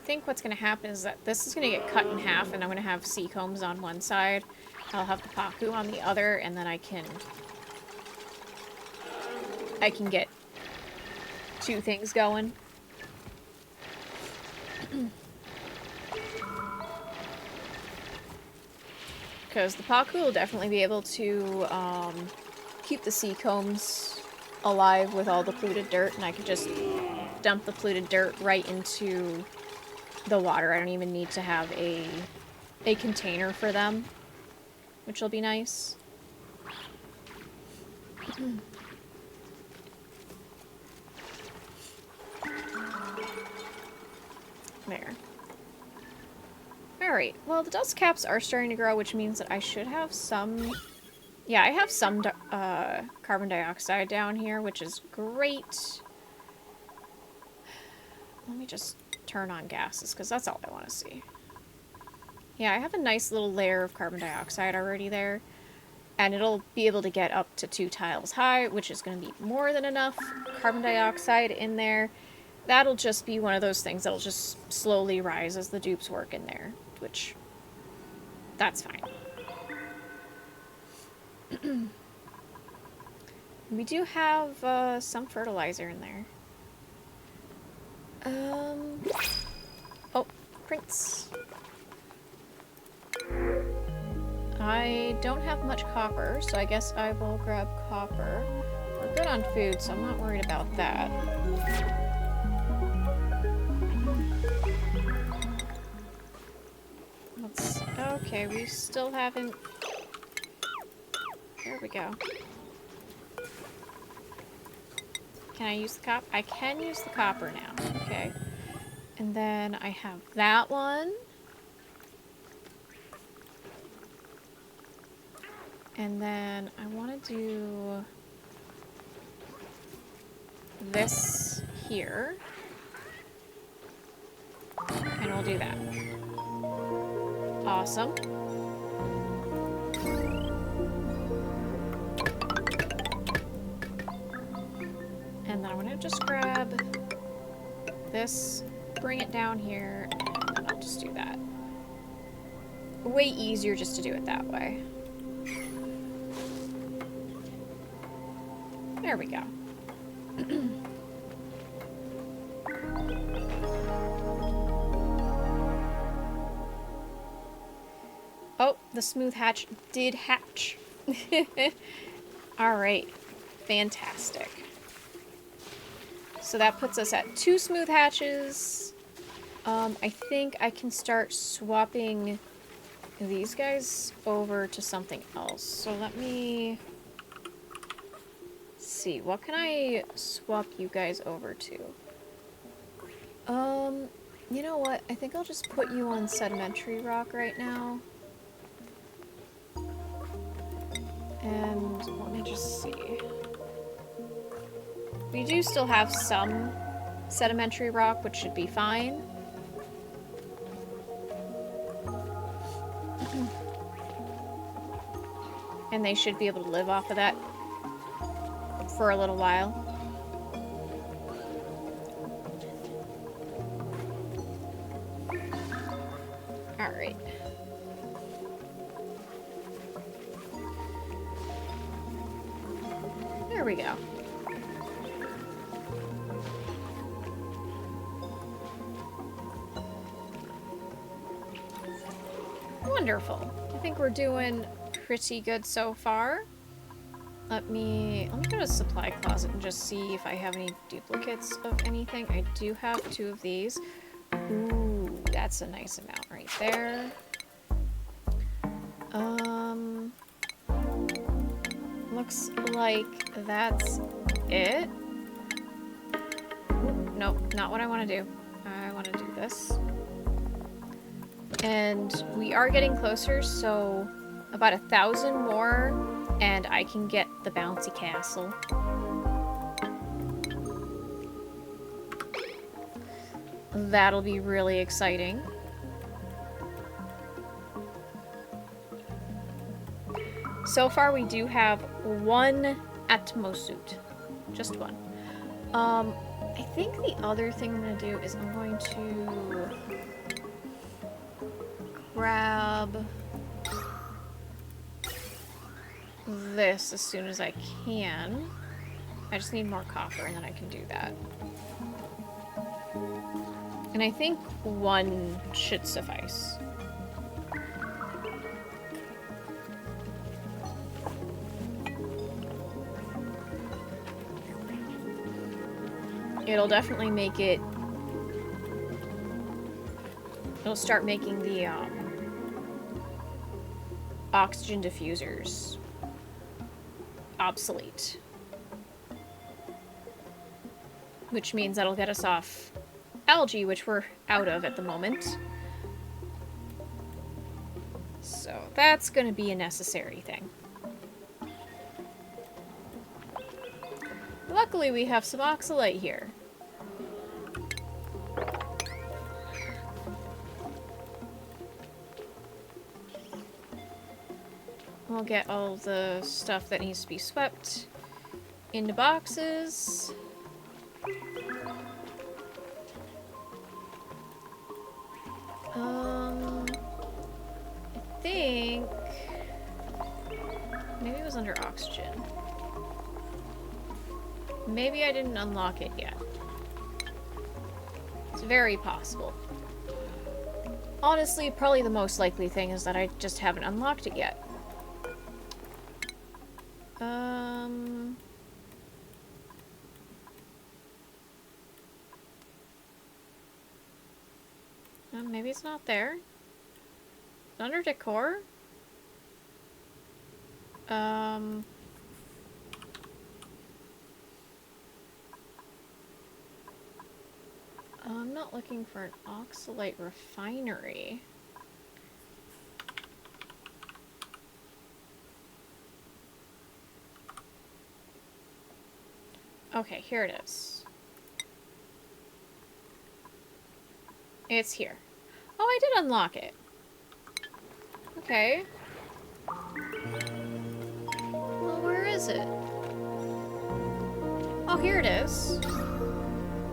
think what's going to happen is that this is going to get cut in half, and I'm going to have sea combs on one side. I'll have the Paku on the other, and then I can get two things going. Because the Paku will definitely be able to keep the sea combs alive with all the polluted dirt, and I could just dump the polluted dirt right into the water. I don't even need to have a container for them, which will be nice. There. Alright, well, the dust caps are starting to grow, which means that I should have some... Yeah, I have some carbon dioxide down here, which is great. Let me just turn on gases, because that's all I want to see. Yeah, I have a nice little layer of carbon dioxide already there. And it'll be able to get up to 2 tiles high, which is going to be more than enough carbon dioxide in there. That'll just be one of those things that'll just slowly rise as the dupes work in there, which, that's fine. We do have some fertilizer in there. Oh, prints. I don't have much copper, so I guess I will grab copper. We're good on food, so I'm not worried about that. Okay, we still haven't... There we go. Can I use the copper? I can use the copper now. Okay. And then I have that one. And then I want to do this here. And we'll do that. Awesome. And then I'm gonna just grab this, bring it down here, and then I'll just do that. Way easier just to do it that way. There we go. Oh, the smooth hatch did hatch. Alright. Fantastic. So that puts us at 2 smooth hatches. I think I can start swapping these guys over to something else. So let me see. What can I swap you guys over to? You know what? I think I'll just put you on sedimentary rock right now. And let me just see. We do still have some sedimentary rock, which should be fine. And they should be able to live off of that for a little while. Alright. There we go. Wonderful. I think we're doing pretty good so far. Let me go to the supply closet and just see if I have any duplicates of anything. I do have 2 of these. Ooh, that's a nice amount right there. Looks like that's it. Ooh, nope, not what I want to do. I want to do this. And we are getting closer, so about 1,000 more, and I can get the bouncy castle. That'll be really exciting. So far, we do have 1 Atmo suit. Just 1. I think the other thing I'm going to do is I'm going to grab this as soon as I can. I just need more copper and then I can do that. And I think 1 should suffice. It'll definitely make it... It'll start making the, oxygen diffusers obsolete. Which means that'll get us off algae, which we're out of at the moment. So that's going to be a necessary thing. Luckily, we have some oxalate here. We'll get all the stuff that needs to be swept into boxes. I think maybe it was under oxygen. Maybe I didn't unlock it yet. It's very possible. Honestly, probably the most likely thing is that I just haven't unlocked it yet. Maybe it's not there. Under decor? I'm not looking for an oxalate refinery. Okay, here it is. It's here. Oh, I did unlock it. Okay. Well, where is it? Oh, here it is.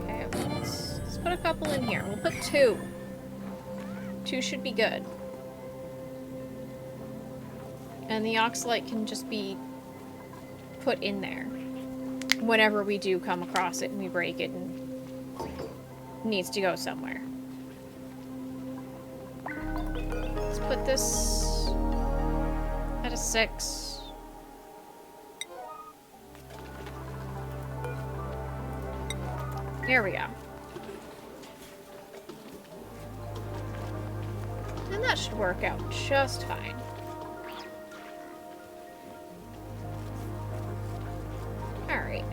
Okay, let's put a couple in here. We'll put 2. 2 should be good. And the oxalate can just be put in there whenever we do come across it and we break it and it needs to go somewhere. Let's put this at a 6. There we go. And that should work out just fine. Alright.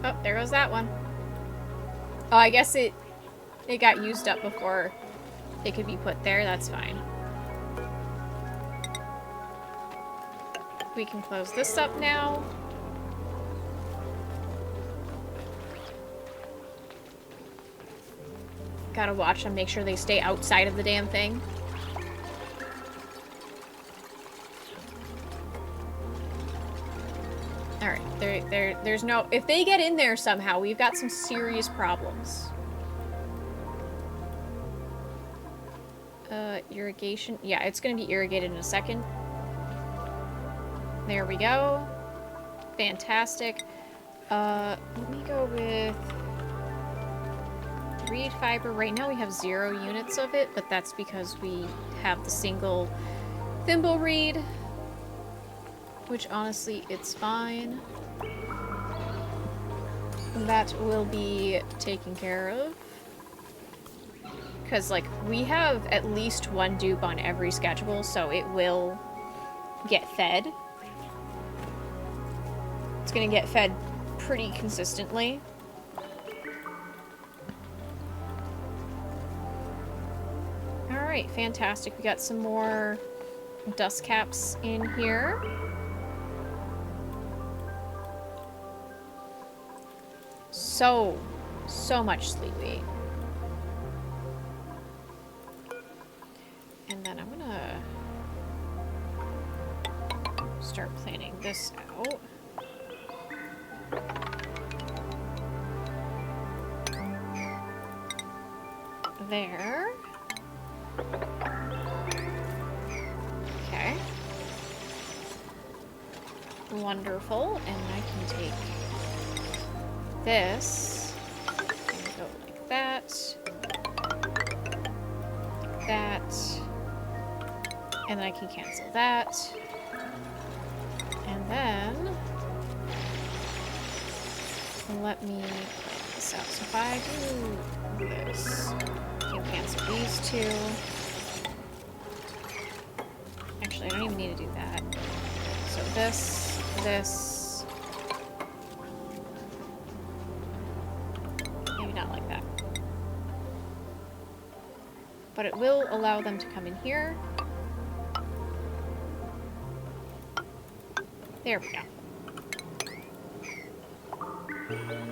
Oh, there goes that one. Oh, I guess it got used up before it could be put there. That's fine. We can close this up now. Gotta watch them, make sure they stay outside of the damn thing. Alright, there's no... If they get in there somehow, we've got some serious problems. Irrigation. Yeah, it's gonna be irrigated in a second. There we go. Fantastic. Let me go with reed fiber. Right now we have 0 units of it, but that's because we have the single thimble reed, which honestly, it's fine. That will be taken care of. Because, like, we have at least 1 dupe on every schedule, so it will get fed. It's gonna get fed pretty consistently. Alright, fantastic. We got some more dust caps in here. So much sleepy. And then I'm gonna start planning this out. There. Okay. Wonderful. And I can take this and go like that. Like that. And then I can cancel that. And then let me plan this out. So if I do this, I can cancel these 2. Actually, I don't even need to do that. So this, this. Maybe not like that. But it will allow them to come in here. There we go.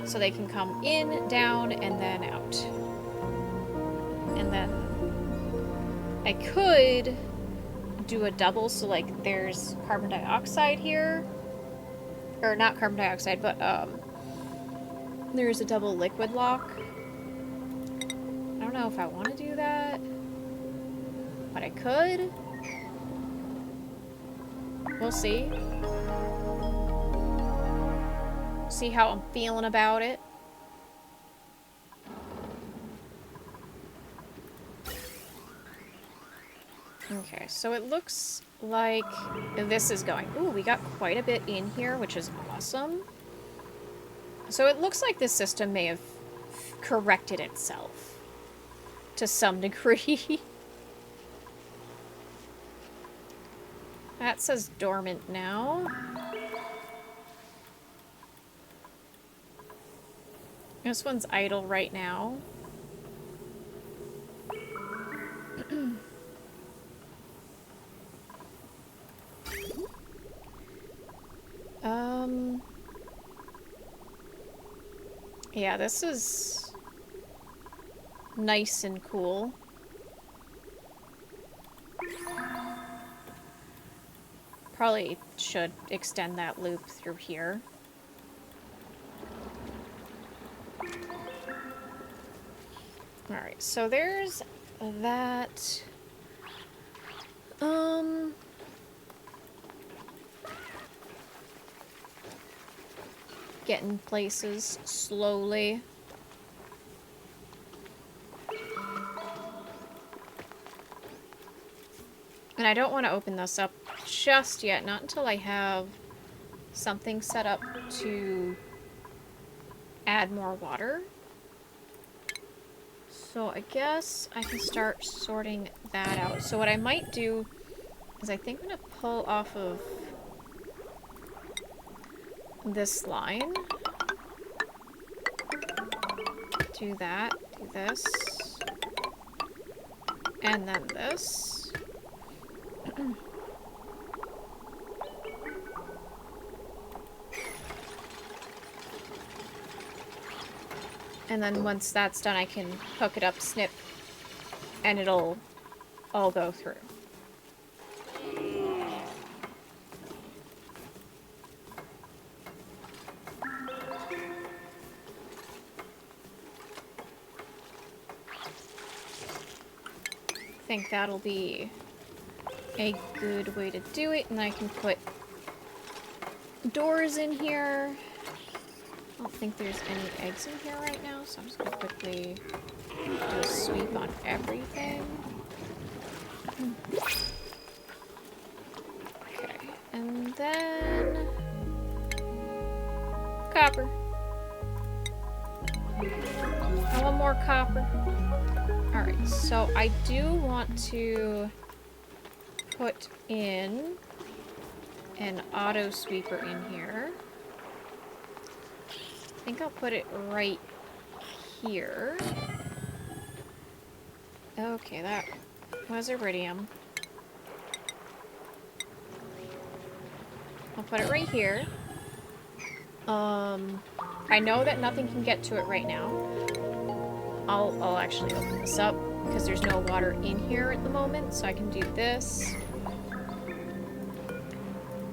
So they can come in, down, and then out. And then I could do a double, so like there's carbon dioxide here. Or not carbon dioxide, but there's a double liquid lock. I don't know if I want to do that, but I could. We'll see. See how I'm feeling about it. Okay, so it looks like this is going. Ooh, we got quite a bit in here, which is awesome. So it looks like this system may have corrected itself to some degree. That says dormant now. This one's idle right now. Yeah, this is nice and cool. Probably should extend that loop through here. Alright, so there's that. Getting places slowly. And I don't want to open this up just yet, not until I have something set up to add more water. So I guess I can start sorting that out. So what I might do is I think I'm going to pull off of this line. Do that. Do this. And then this. And then once that's done, I can hook it up, snip, and it'll all go through. I think that'll be a good way to do it, and I can put doors in here. I don't think there's any eggs in here right now, so I'm just gonna quickly Do a sweep on everything. Okay, and then copper. I want more copper. Alright, so I do want to put in an auto sweeper in here. I think I'll put it right here. Okay, that was iridium. I'll put it right here. I know that nothing can get to it right now. I'll actually open this up because there's no water in here at the moment, so I can do this.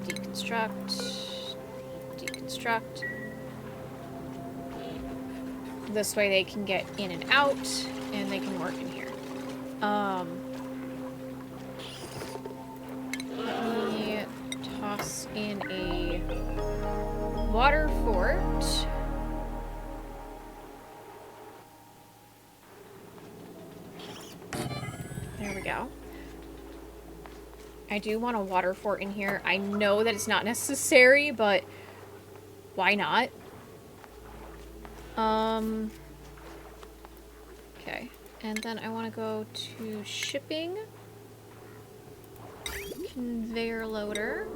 Deconstruct. Deconstruct. This way they can get in and out, and they can work in here. Let me toss in a water fort. There we go. I do want a water fort in here. I know that it's not necessary, but why not? Okay. And then I want to go to shipping. Conveyor loader.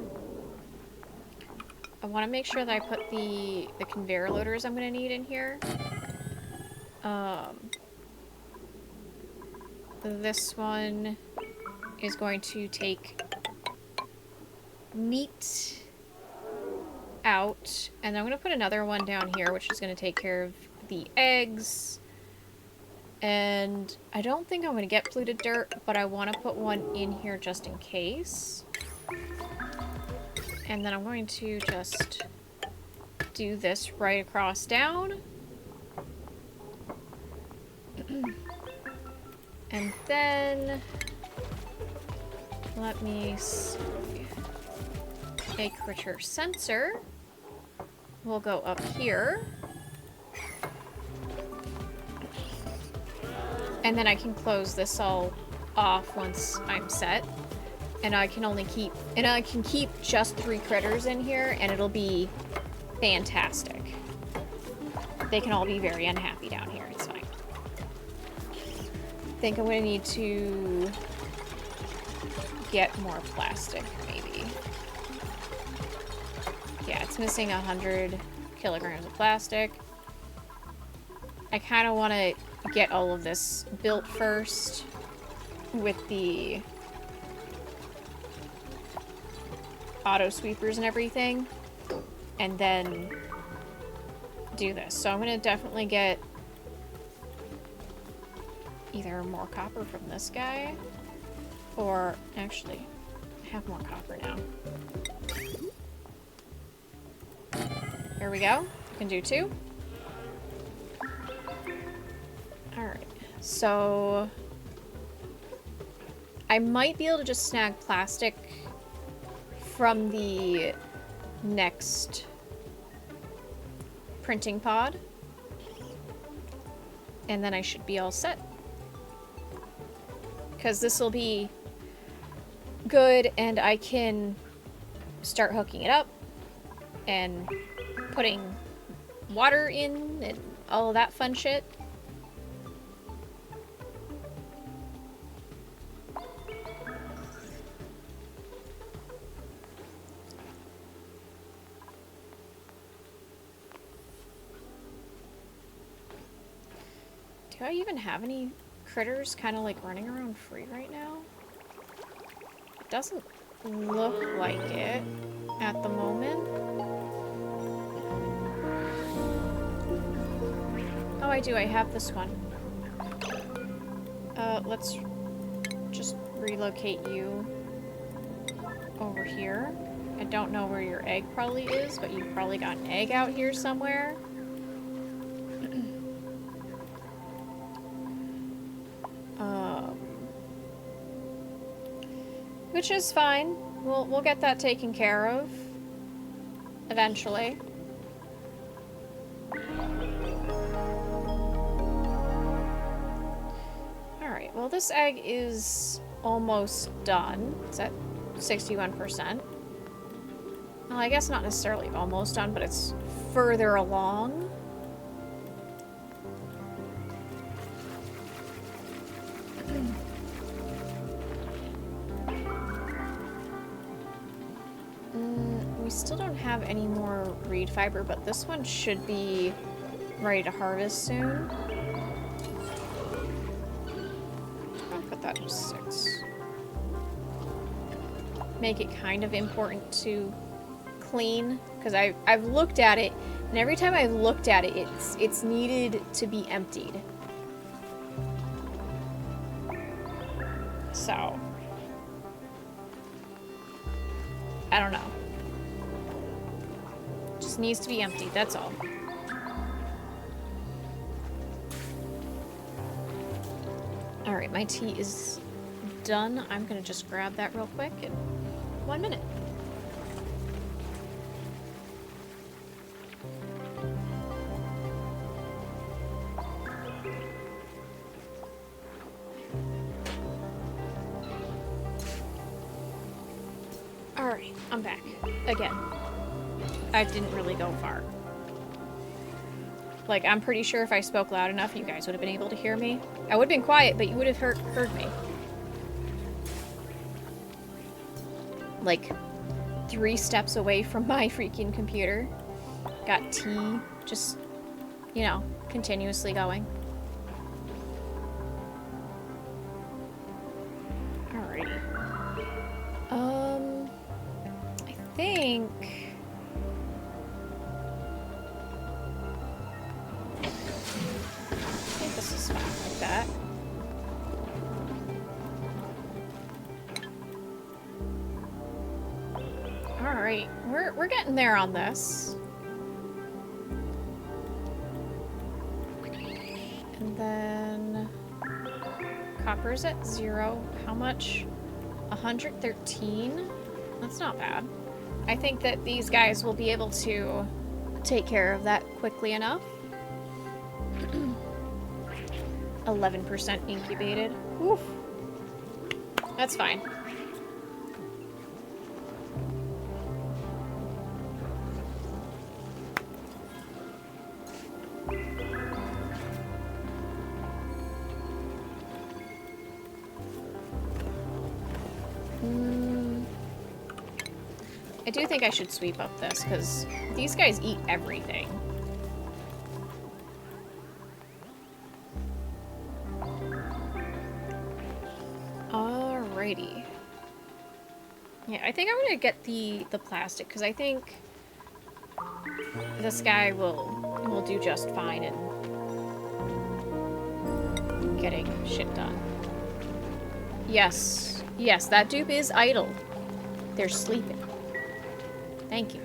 I want to make sure that I put the conveyor loaders I'm going to need in here. This one is going to take meat out, and I'm going to put another one down here, which is going to take care of the eggs. And I don't think I'm going to get fluted dirt, but I want to put one in here just in case. And then I'm going to just do this right across down. And then let me see. A critter sensor will go up here. And then I can close this all off once I'm set. And I can only keep, and I can keep just 3 critters in here, and it'll be fantastic. They can all be very unhappy down here. It's fine. I think I'm gonna need to get more plastic, maybe. Yeah, it's missing 100 kilograms of plastic. I kind of want to get all of this built first with the auto sweepers and everything, and then do this. So I'm gonna definitely get either more copper from this guy, or actually I have more copper now. There we go. I can do 2. Alright, so I might be able to just snag plastic from the next printing pod, and then I should be all set. Because this will be good, and I can start hooking it up and putting water in and all of that fun shit. Do I even have any critters kind of like running around free right now? It doesn't look like it at the moment. Oh, I do. I have this one. Let's just relocate you over here. I don't know where your egg probably is, but you've probably got an egg out here somewhere. Which is fine. We'll get that taken care of eventually. Well, this egg is almost done. It's at 61%. Well, I guess not necessarily almost done, but it's further along. We still don't have any more reed fiber, but this one should be ready to harvest soon. I'll put that to 6. Make it kind of important to clean, because I've looked at it, and every time I've looked at it, it's needed to be emptied. So I don't know. Just needs to be emptied, that's all. Alright, my tea is done. I'm gonna just grab that real quick in 1 minute. Alright, I'm back. Again. I didn't really go far. Like, I'm pretty sure if I spoke loud enough, you guys would have been able to hear me. I would have been quiet, but you would have heard me. Like, 3 steps away from my freaking computer. Got tea, just, you know, continuously going. Alrighty. I think... this is fine like that. Alright, we're getting there on this. And then copper's at 0. How much? 113? That's not bad. I think that these guys will be able to take care of that quickly enough. 11% incubated. Oof. That's fine. I do think I should sweep up this, because these guys eat everything. Alrighty. Yeah, I think I'm gonna get the plastic, because I think this guy will do just fine in getting shit done. Yes. Yes, that dupe is idle. They're sleeping. Thank you.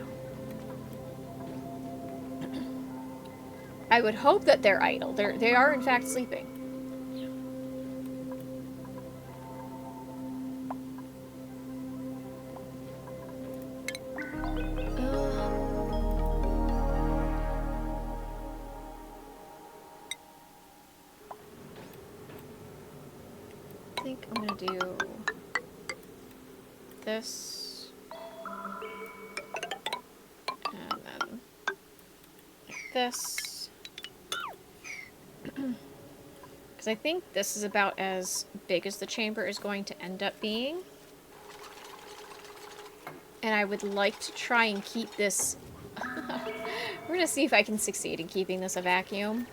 I would hope that they're idle. They are in fact sleeping. I think I'm gonna do this. And then like this. Because I think this is about as big as the chamber is going to end up being. And I would like to try and keep this... We're gonna see if I can succeed in keeping this a vacuum.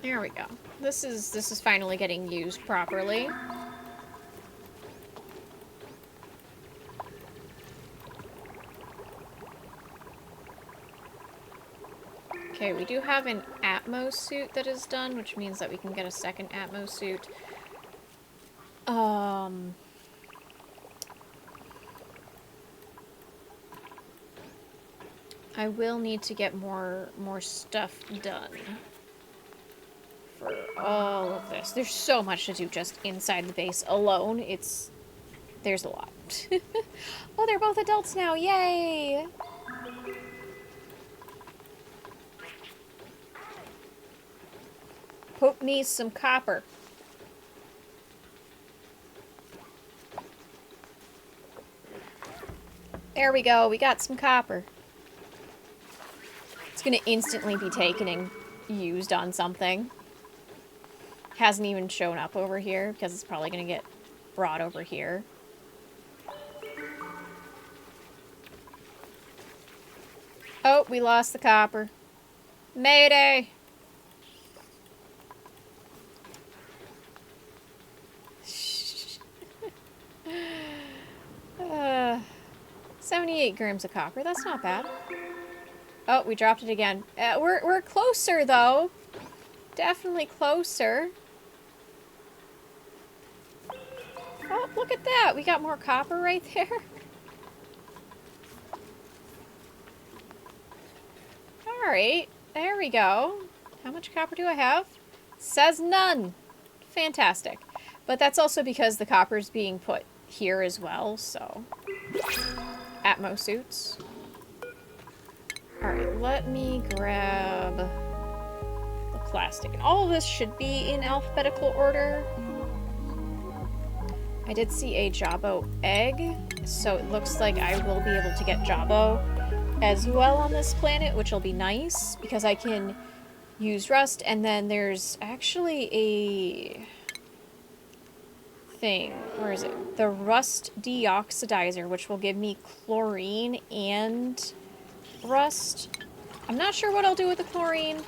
There we go. This is finally getting used properly. Okay, we do have an Atmos suit that is done, which means that we can get a second Atmos suit. I will need to get more stuff done for all of this. There's so much to do just inside the base alone. There's a lot. Oh, they're both adults now. Yay! Put me some copper. There we go. We got some copper. It's gonna instantly be taken and used on something. Hasn't even shown up over here because it's probably gonna get brought over here. Oh, we lost the copper. Mayday! 78 grams of copper. That's not bad. Oh, we dropped it again. We're closer, though. Definitely closer. Oh, look at that. We got more copper right there. Alright. There we go. How much copper do I have? Says none. Fantastic. But that's also because the copper's being put here as well, so... Atmo suits. Alright, let me grab the plastic. And all of this should be in alphabetical order. I did see a Jabbo egg, so it looks like I will be able to get Jabbo as well on this planet, which will be nice, because I can use rust, and then there's actually a thing. Where is it? The rust deoxidizer, which will give me chlorine and rust. I'm not sure what I'll do with the chlorine.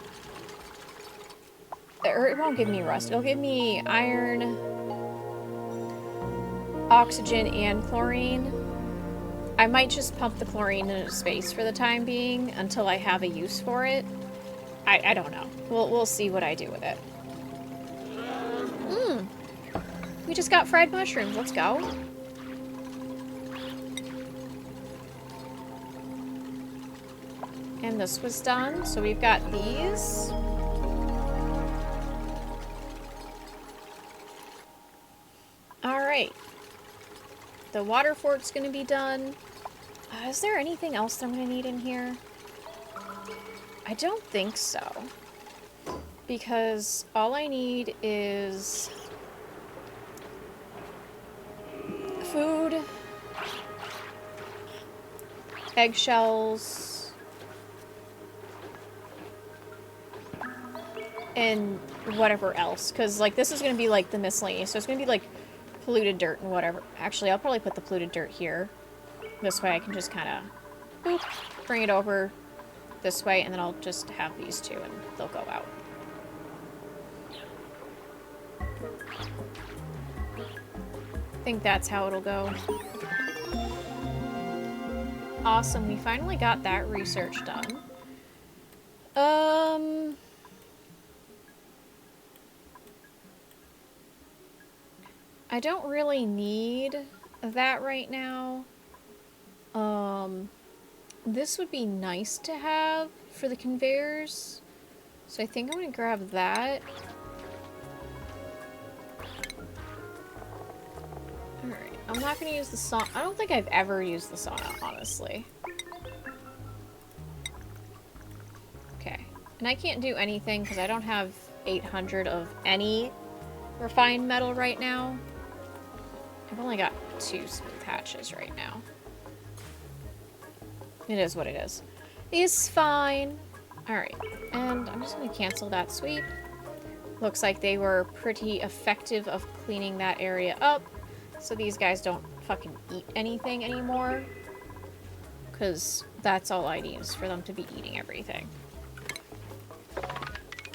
Or it won't give me rust. It'll give me iron, oxygen, and chlorine. I might just pump the chlorine into space for the time being until I have a use for it. I don't know. We'll see what I do with it. We just got fried mushrooms. Let's go. And this was done, so we've got these. Alright. The water fort's gonna be done. Is there anything else I'm gonna need in here? I don't think so. Because all I need is food, eggshells, and whatever else. Because, like, this is going to be, like, the miscellaneous. So it's going to be, like, polluted dirt and whatever. Actually, I'll probably put the polluted dirt here. This way I can just kind of bring it over this way, and then I'll just have these two, and they'll go out. I think that's how it'll go. Awesome, we finally got that research done. I don't really need that right now. This would be nice to have for the conveyors. So I think I'm gonna grab that. Alright, I'm not gonna use the sauna. I don't think I've ever used the sauna, honestly. Okay. And I can't do anything because I don't have 800 of any refined metal right now. I've only got 2 smooth hatches right now. It is what it is. It's fine. Alright, and I'm just gonna cancel that sweep. Looks like they were pretty effective of cleaning that area up. So these guys don't fucking eat anything anymore. Because that's all I need is for them to be eating everything.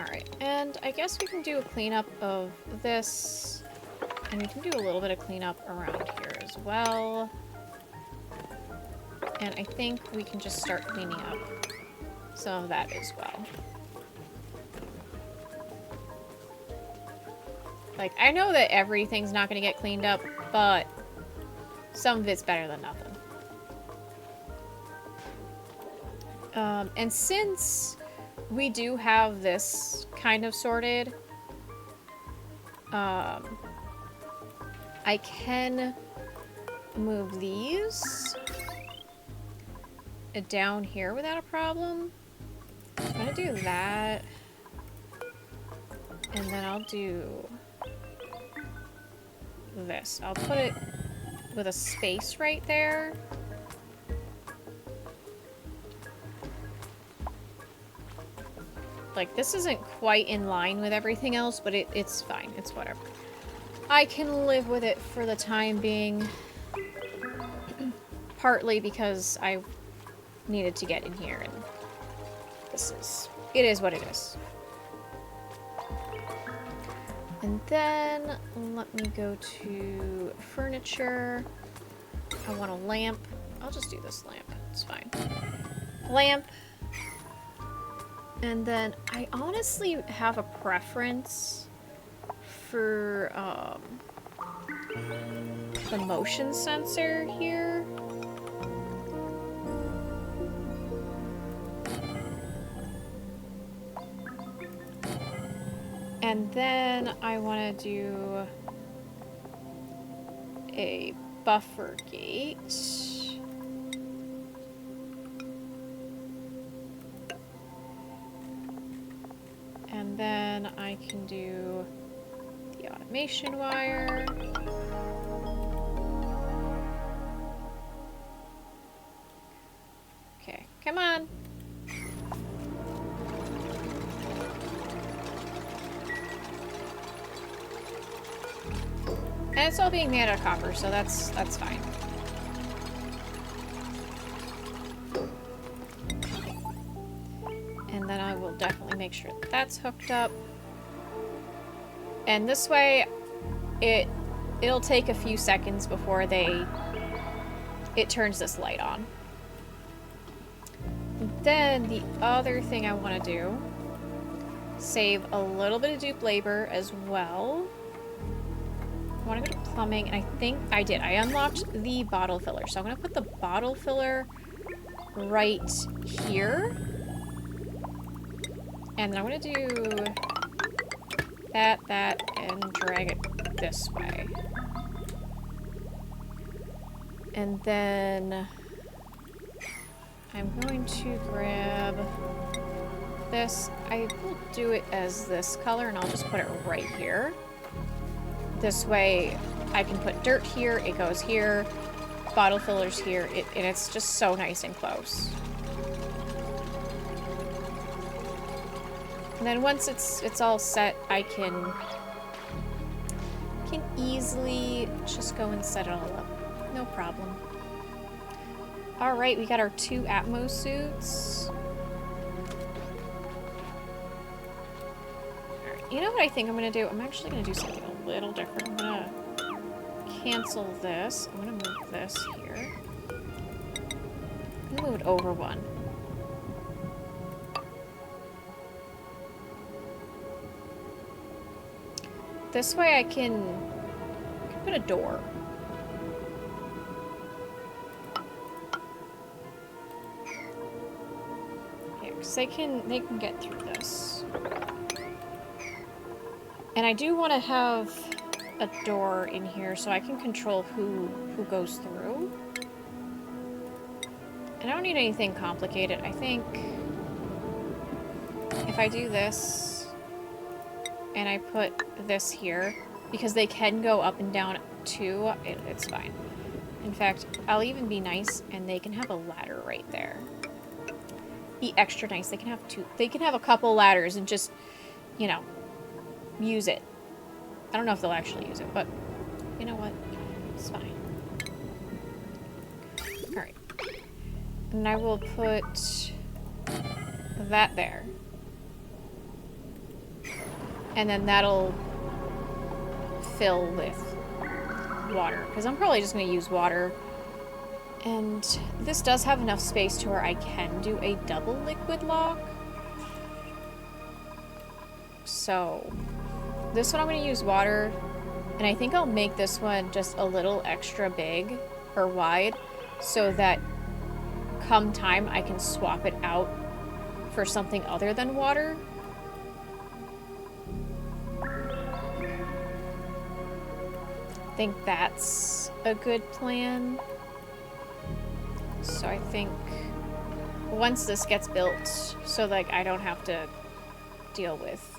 Alright, and I guess we can do a cleanup of this. And we can do a little bit of cleanup around here as well. And I think we can just start cleaning up some of that as well. Like, I know that everything's not going to get cleaned up, but some of it's better than nothing. And since we do have this kind of sorted, I can move these down here without a problem. I'm gonna do that. And then I'll do this. I'll put it with a space right there. Like, this isn't quite in line with everything else, but it's fine. It's whatever. I can live with it for the time being. Partly because I needed to get in here, and it is what it is. And then, let me go to furniture. I want a lamp. I'll just do this lamp. It's fine. Lamp. And then, I honestly have a preference for, the motion sensor here. And then I want to do a buffer gate. And then I can do the automation wire. Okay, come on. And it's all being made out of copper, so that's fine. And then I will definitely make sure that that's hooked up. And this way, it'll take a few seconds before it turns this light on. And then the other thing I want to do, save a little bit of dupe labor as well. I want to go to plumbing, and I think I did. I unlocked the bottle filler, so I'm going to put the bottle filler right here. And then I'm going to do that, and drag it this way. And then I'm going to grab this. I will do it as this color, and I'll just put it right here. This way, I can put dirt here, it goes here, bottle fillers here, and it's just so nice and close. And then once it's all set, I can easily just go and set it all up. No problem. Alright, we got our 2 Atmos suits. You know what I think I'm going to do? I'm actually going to do something a little different. I'm going to cancel this. I'm going to move this here. I'm going to move it over one. This way I can put a door. Yeah, because they can get through this. And I do want to have a door in here so I can control who goes through. And I don't need anything complicated. I think if I do this and I put this here, because they can go up and down too, it's fine. In fact, I'll even be nice and they can have a ladder right there. Be extra nice. They can have a couple ladders and just, you know, use it. I don't know if they'll actually use it, but you know what? It's fine. Alright. And I will put that there. And then that'll fill with water, because I'm probably just going to use water. And this does have enough space to where I can do a double liquid lock. So this one I'm going to use water, and I think I'll make this one just a little extra big or wide so that come time, I can swap it out for something other than water. I think that's a good plan. So I think once this gets built, so like I don't have to deal with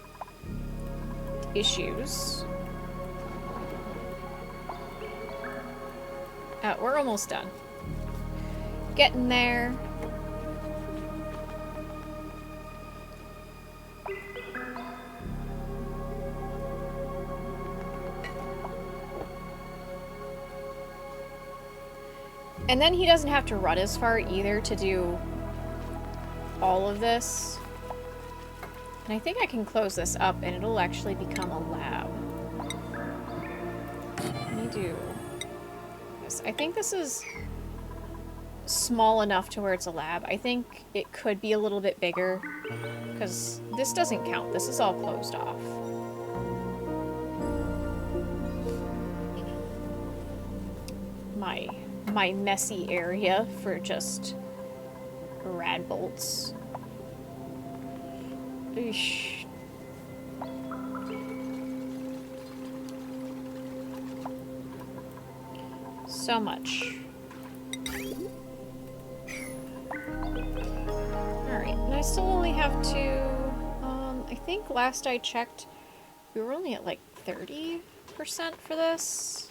issues. We're almost done. Getting there. And then he doesn't have to run as far either to do all of this. And I think I can close this up and it'll actually become a lab. Let me do this. I think this is small enough to where it's a lab. I think it could be a little bit bigger because this doesn't count. This is all closed off. My messy area for just rad bolts. Eesh. So much. Alright, and I still only have to, I think last I checked, we were only at like 30% for this.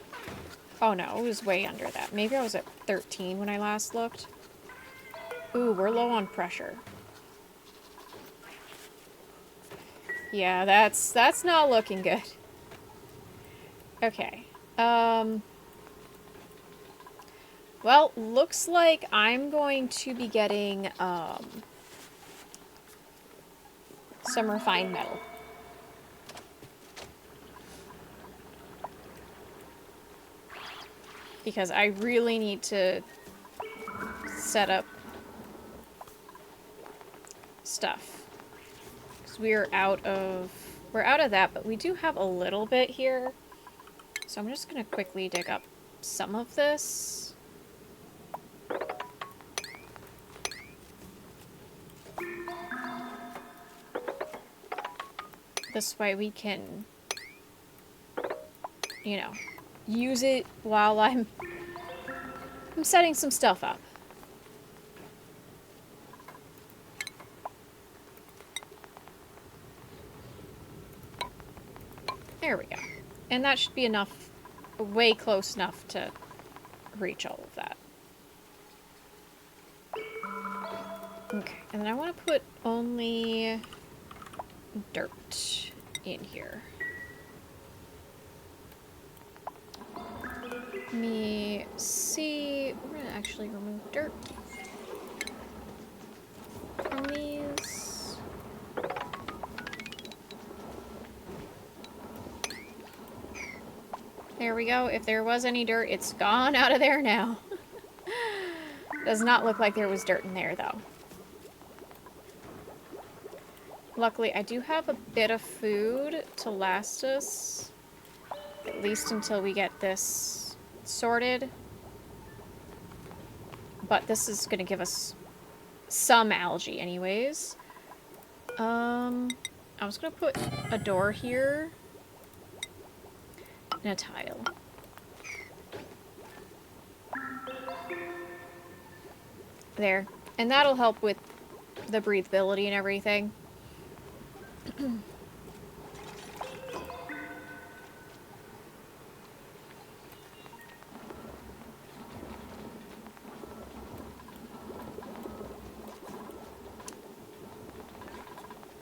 Oh no, it was way under that. Maybe I was at 13 when I last looked. Ooh, we're low on pressure. Yeah, that's not looking good. Okay. Well, looks like I'm going to be getting, some refined metal. Because I really need to set up stuff. Because we're out of that, but we do have a little bit here. So I'm just gonna quickly dig up some of this. This way we can, you know, use it while I'm setting some stuff up. There we go. And that should be enough, way close enough to reach all of that. Okay, and then I want to put only dirt in here. Let me see. We're gonna actually remove dirt from these. There we go. If there was any dirt, it's gone out of there now. Does not look like there was dirt in there, though. Luckily, I do have a bit of food to last us, at least until we get this sorted. But this is going to give us some algae anyways. I was going to put a door here and a tile. There. And that'll help with the breathability and everything.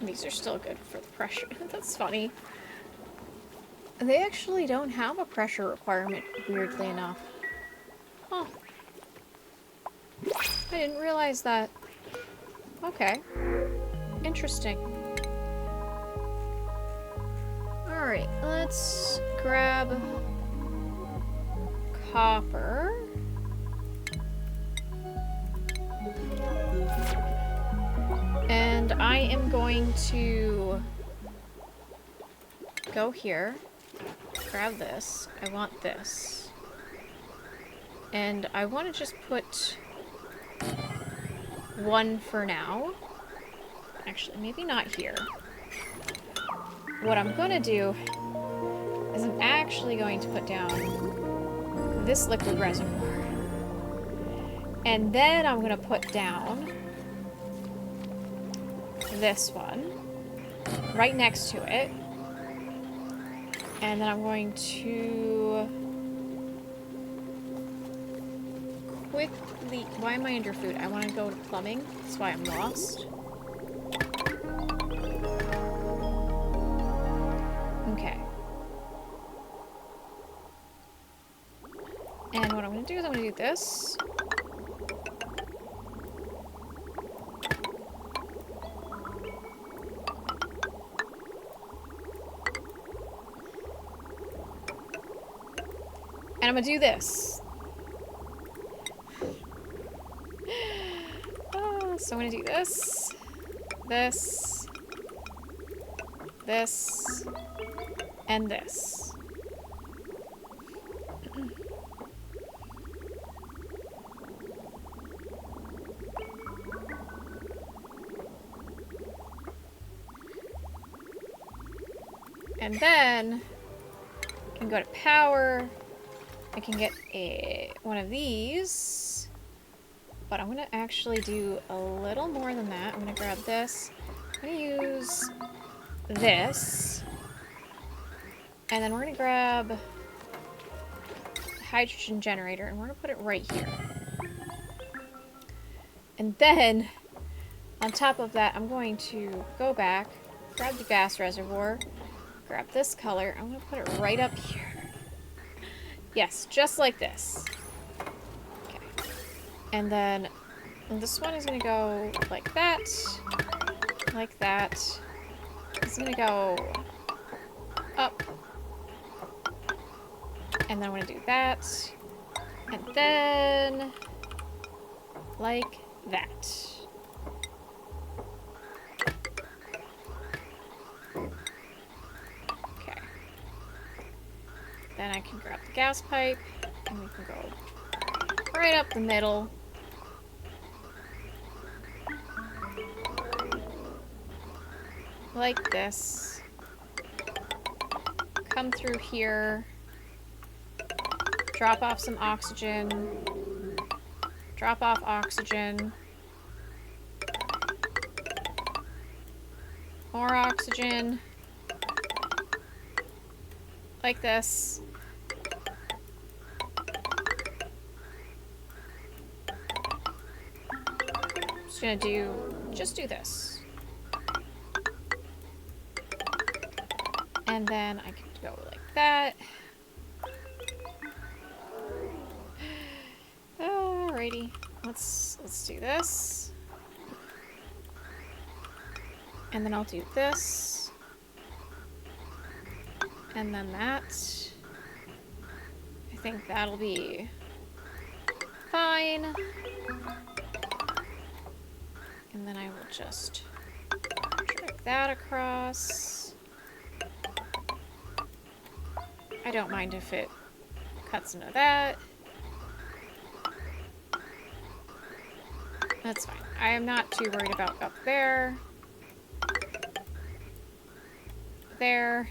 These are still good for the pressure. That's funny. They actually don't have a pressure requirement, weirdly enough. Huh. I didn't realize that. Okay. Interesting. Alright, let's grab copper. And I am going to go here, grab this. I want this. And I want to just put one for now. Actually, maybe not here. What I'm gonna do is I'm actually going to put down this liquid reservoir. And then I'm gonna put down this one right next to it. And then I'm going to quickly... Why am I under food? I want to go to plumbing. That's why I'm lost. Okay. And what I'm going to do is I'm going to do this. And I'm going to do this. So I'm going to do this, this, this, and this. And then I can go to power. I can get one of these. But I'm going to actually do a little more than that. I'm going to grab this. I'm going to use this. And then we're going to grab the hydrogen generator and we're going to put it right here. And then, on top of that, I'm going to go back, grab the gas reservoir, grab this color. I'm going to put it right up here. Yes, just like this. And then this one is going to go like that, like that. It's going to go up. And then I'm going to do that. And then like that. Okay. Then I can grab the gas pipe and we can go right up the middle. Like this. Come through here. Drop off some oxygen. Drop off oxygen. More oxygen. Like this. Just do this. And then I can go like that. Alrighty. Let's do this. And then I'll do this. And then that. I think that'll be fine. And then I will just drag that across. I don't mind if it cuts into that. That's fine. I am not too worried about up there. There.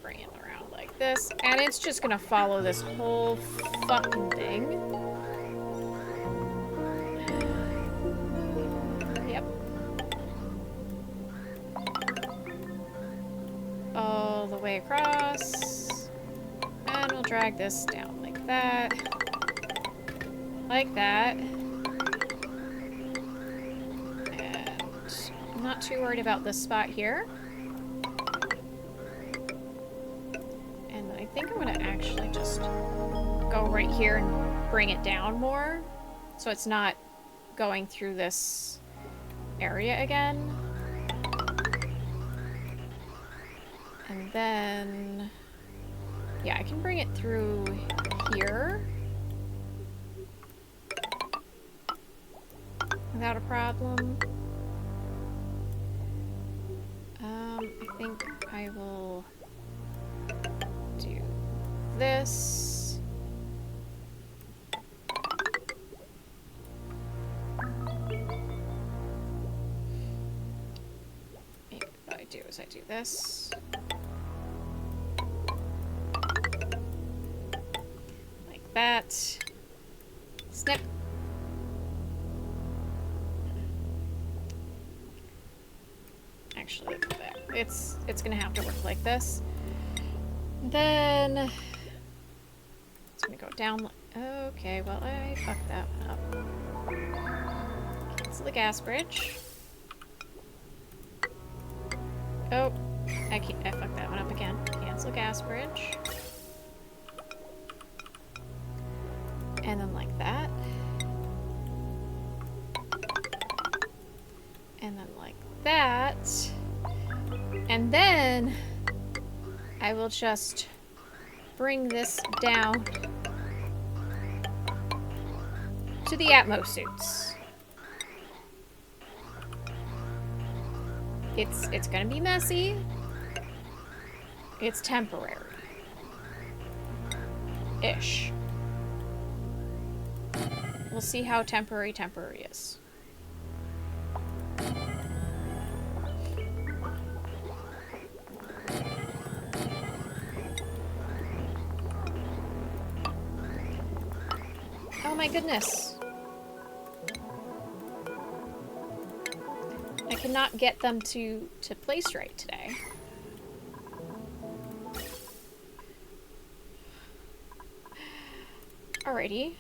Bring it around like this. And it's just gonna follow this whole fucking thing. Yep. All the way across. And we'll drag this down like that. Like that. And I'm not too worried about this spot here. And I think I'm going to actually just go right here and bring it down more. So it's not going through this area again. And then... yeah, I can bring it through here. Without a problem. I think I will do this. I do this. Like that. Snip. Actually, look at that. It's gonna have to work like this. Then it's gonna go down. Okay, well I fucked that one up. Cancel the gas bridge. Oh, I fucked that one up again. Cancel gas bridge. And then like that. And then like that. And then I will just bring this down to the Atmos suits. It's gonna be messy. It's temporary. Ish. We'll see how temporary is. Oh my goodness. I cannot get them to place right today. Alrighty.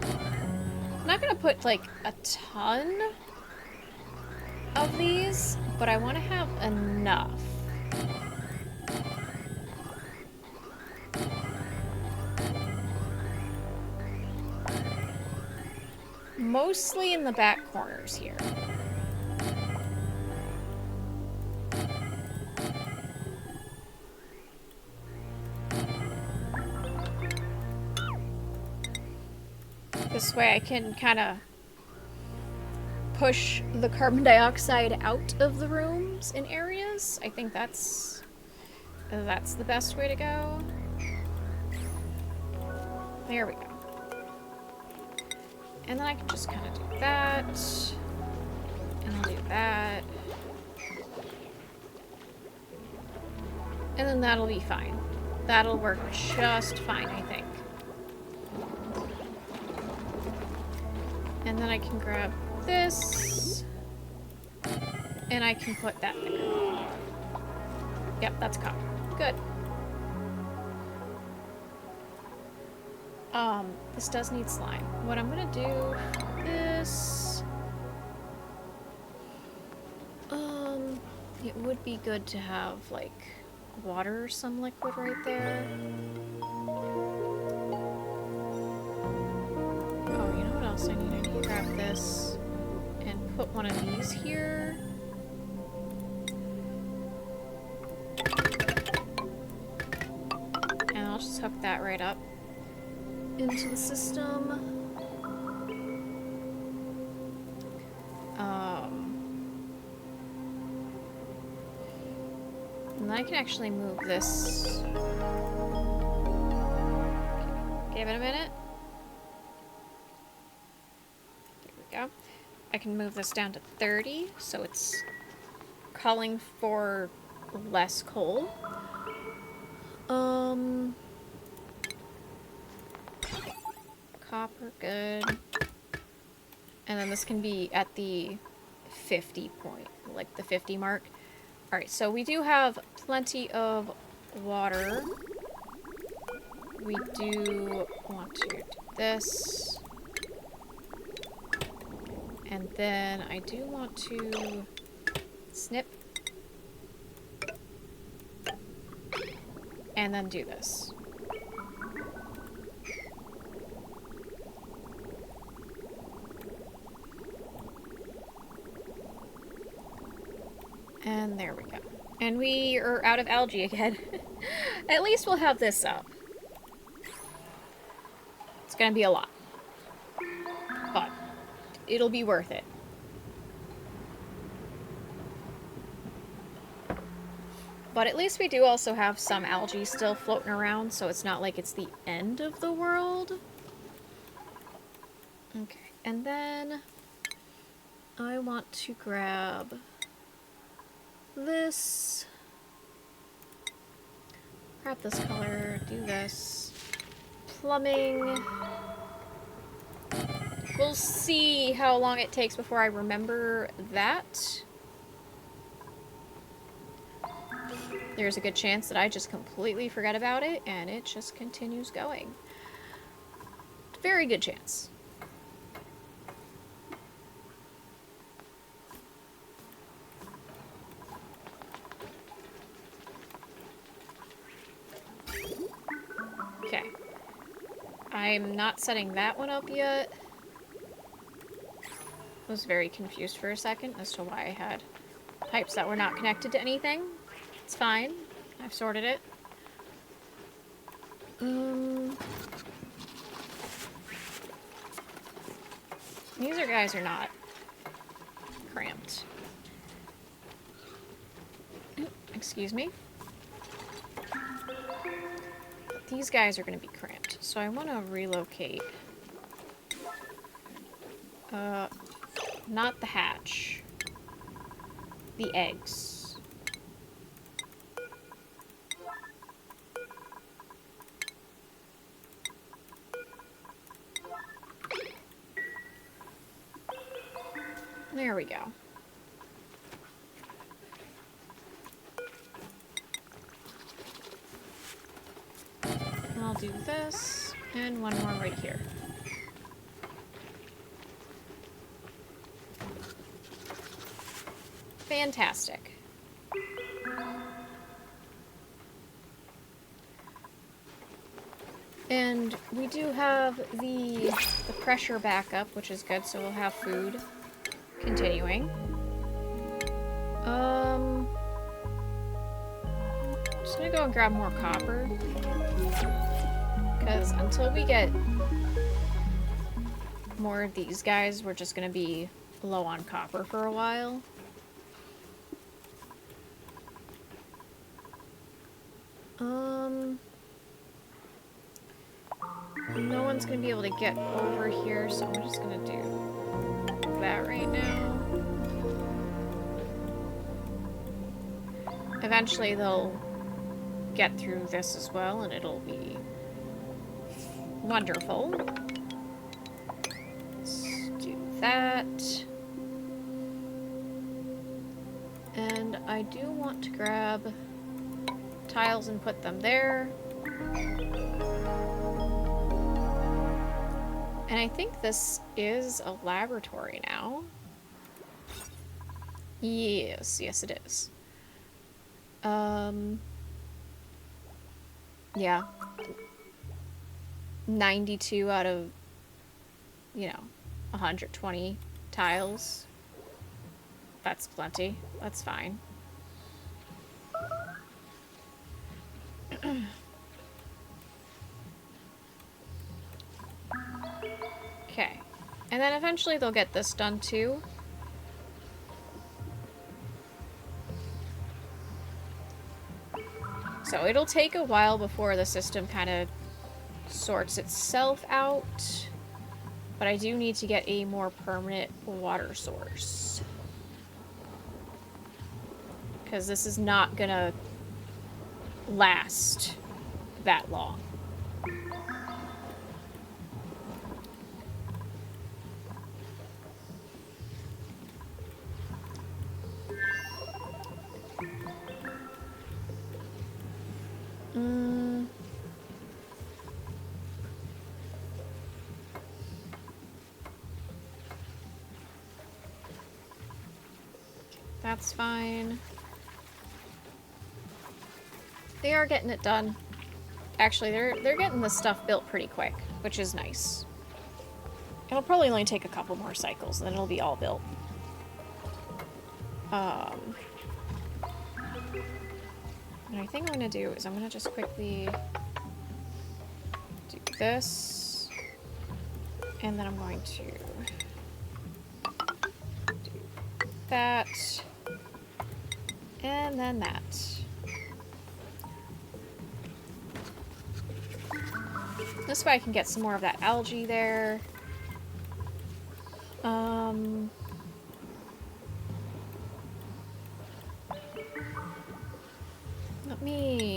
I'm not gonna put like a ton of these, but I want to have enough. Mostly in the back corners here. This way I can kind of push the carbon dioxide out of the rooms in areas. I think that's the best way to go. There we go. And then I can just kind of do that. And I'll do that. And then that'll be fine. That'll work just fine, I think. And then I can grab this. And I can put that there. Yep, that's copper. Good. This does need slime. What I'm gonna do is... it would be good to have, like, water or some liquid right there. Oh, you know what else I need? I need to grab this and put one of these here. And I'll just hook that right up into the system. And I can actually move this. Okay, give it a minute. There we go. I can move this down to 30, so it's calling for less coal. Copper, good. And then this can be at the 50 point, like the 50 mark. Alright, so we do have plenty of water. We do want to do this. And then I do want to snip. And then do this. And there we go. And we are out of algae again. At least we'll have this up. It's gonna be a lot. But it'll be worth it. But at least we do also have some algae still floating around, so it's not like it's the end of the world. Okay, and then... I want to grab this. Grab this color, do this. Plumbing. We'll see how long it takes before I remember that. There's a good chance that I just completely forget about it and it just continues going. Very good chance. Okay. I'm not setting that one up yet. I was very confused for a second as to why I had pipes that were not connected to anything. It's fine. I've sorted it. These guys are not cramped. Excuse me. These guys are going to be cramped, so I want to relocate. Not the hatch. The eggs. There we go. I'll do this, and one more right here. Fantastic. And we do have the pressure backup, which is good, so we'll have food continuing. Just gonna go and grab more copper. Because until we get more of these guys, we're just gonna be low on copper for a while. No one's gonna be able to get over here, so I'm just gonna do that right now. Eventually they'll get through this as well, and it'll be wonderful. Let's do that. And I do want to grab tiles and put them there. And I think this is a laboratory now. Yes, yes it is. Yeah. 92 out of, 120 tiles. That's plenty. That's fine. Okay. And then eventually they'll get this done too. So it'll take a while before the system kind of sorts itself out. But I do need to get a more permanent water source. Because this is not gonna last that long. That's fine. They are getting it done. Actually, they're getting this stuff built pretty quick, which is nice. It'll probably only take a couple more cycles, and then it'll be all built. And I think I'm gonna do is I'm gonna just quickly do this, and then I'm going to do that, and then that. This way I can get some more of that algae there.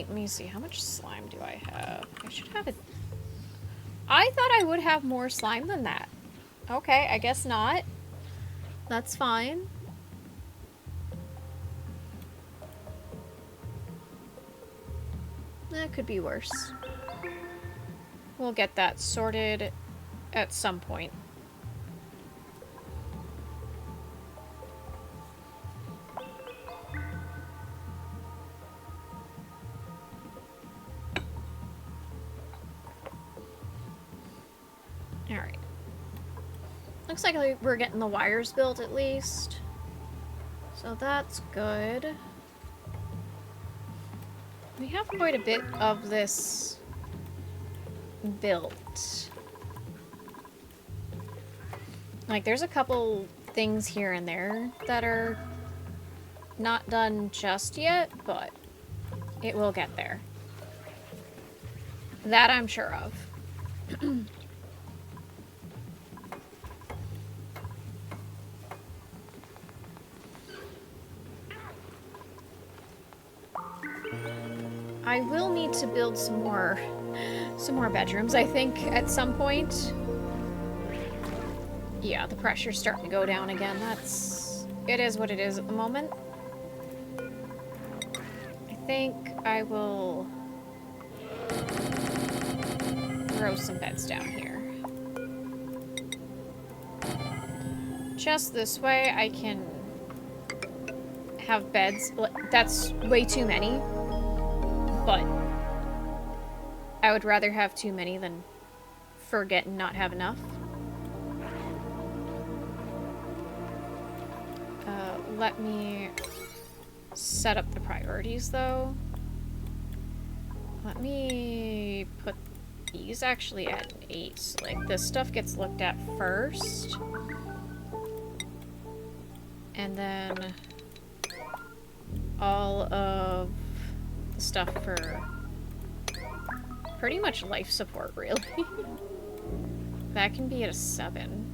let me see. How much slime do I have? I should have it. I thought I would have more slime than that. Okay, I guess not. That's fine. That could be worse. We'll get that sorted at some point. Alright. Looks like we're getting the wires built at least. So that's good. We have quite a bit of this built. Like, there's a couple things here and there that are not done just yet, but it will get there. That I'm sure of. I will need to build some more bedrooms, I think, at some point. Yeah, the pressure's starting to go down again. It is what it is at the moment. I think I will throw some beds down here. Just this way I can have beds. That's way too many. But I would rather have too many than forget and not have enough. Let me set up the priorities, though. Let me put these actually at 8. So, like, this stuff gets looked at first. And then all of the stuff for pretty much life support, really. That can be at a 7.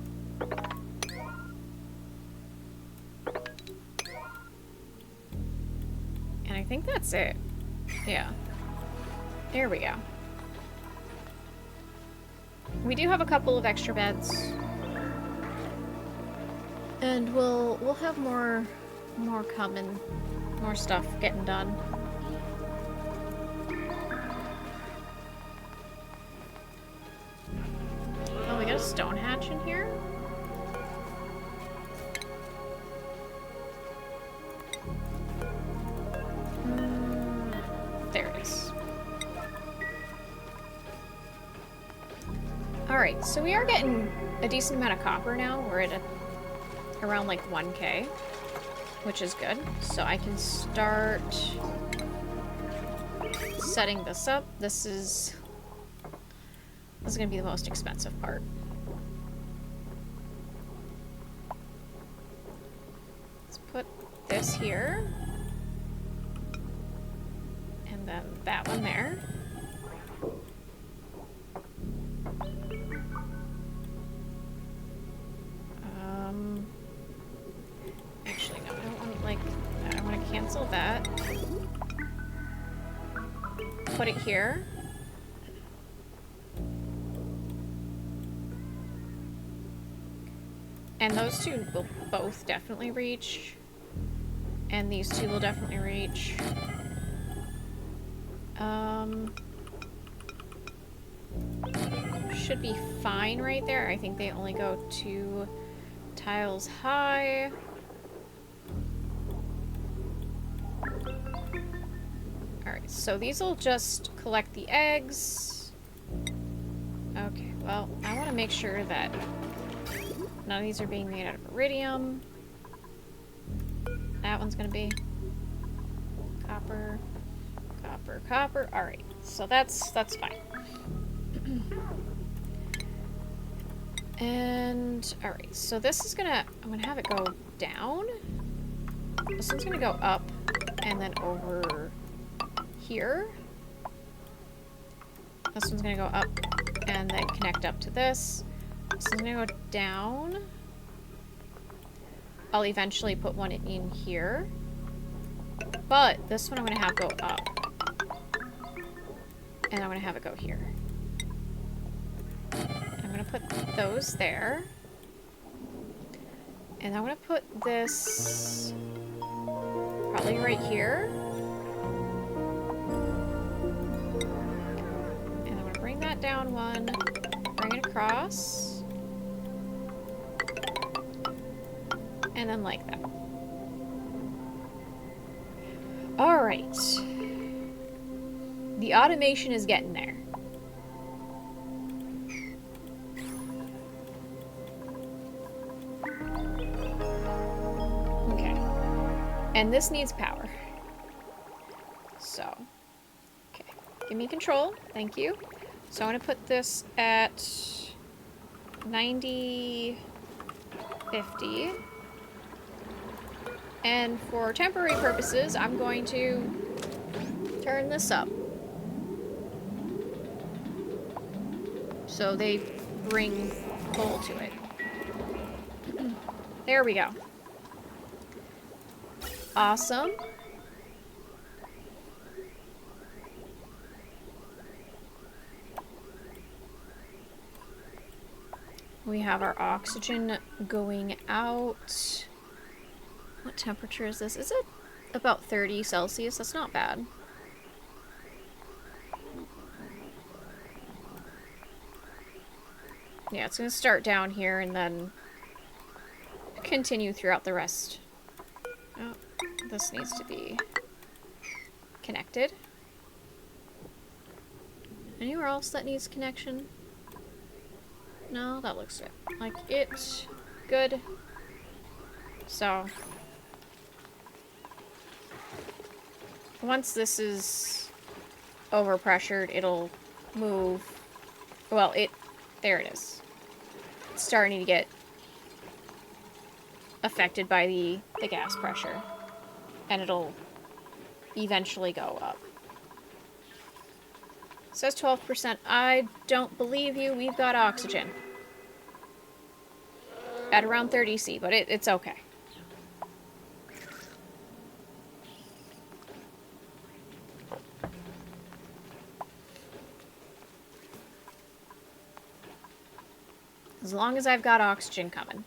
And I think that's it. Yeah. There we go. We do have a couple of extra beds. And we'll have more coming. More stuff getting done. Oh, we got a stone hatch in here? There it is. Alright, so we are getting a decent amount of copper now. We're at around like 1K, which is good. So I can start setting this up. This is gonna be the most expensive part. Let's put this here. And then that one there. Actually, no, I don't want, like, I want to cancel that. Put it here. And those two will both definitely reach. And these two will definitely reach. Should be fine right there. I think they only go 2 tiles high. Alright, so these will just collect the eggs. Okay, well, I want to make sure that none of these are being made out of iridium. That one's gonna be copper, copper, copper. Alright, so that's fine. And, alright, so this is I'm gonna have it go down. This one's gonna go up and then over here. This one's gonna go up and then connect up to this. This is gonna go down. I'll eventually put one in here. But this one I'm gonna have go up. And I'm gonna have it go here. I'm gonna put those there. And I'm gonna put this probably right here. And I'm gonna bring that down one, bring it across. And then like that. Alright. The automation is getting there. Okay. And this needs power. So. Okay. Give me control. Thank you. So I'm going to put this at 90, 50. And for temporary purposes, I'm going to turn this up. So they bring coal to it. There we go. Awesome. We have our oxygen going out. What temperature is this? Is it about 30 Celsius? That's not bad. Yeah, it's going to start down here and then continue throughout the rest. Oh, this needs to be connected. Anywhere else that needs connection? No, that looks good. Like, it's good. So, once this is overpressured, it'll move. Well, there it is. It's starting to get affected by the gas pressure. And it'll eventually go up. It says 12%. I don't believe you. We've got oxygen. At around 30 C, but it's okay. As long as I've got oxygen coming.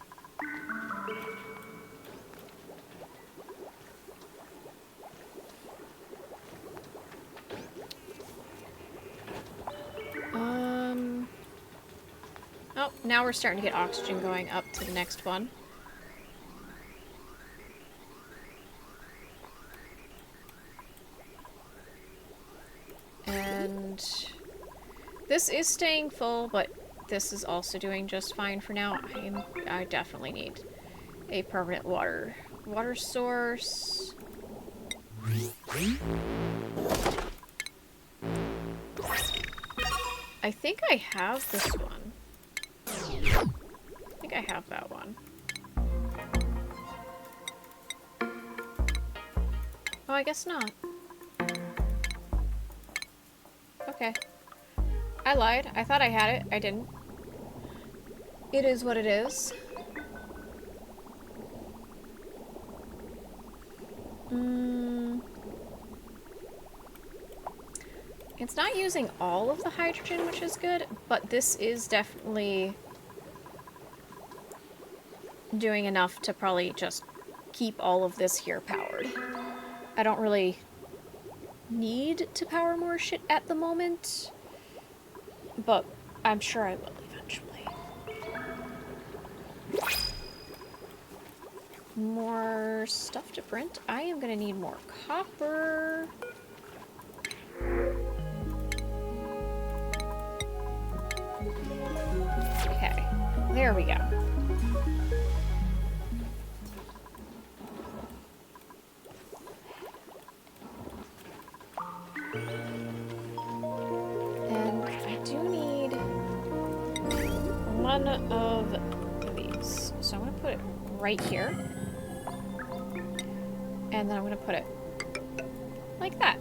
Oh, now we're starting to get oxygen going up to the next one. And this is staying full, but this is also doing just fine for now. I definitely need a permanent water source. I think I have this one. I think I have that one. Oh, I guess not. Okay. I lied. I thought I had it. I didn't. It is what it is. It's not using all of the hydrogen, which is good, but this is definitely doing enough to probably just keep all of this here powered. I don't really need to power more shit at the moment, but I'm sure I will eventually. More stuff to print. I am gonna need more copper. Okay, there we go. And I do need one of these. So I'm going to put it right here. And then I'm going to put it like that.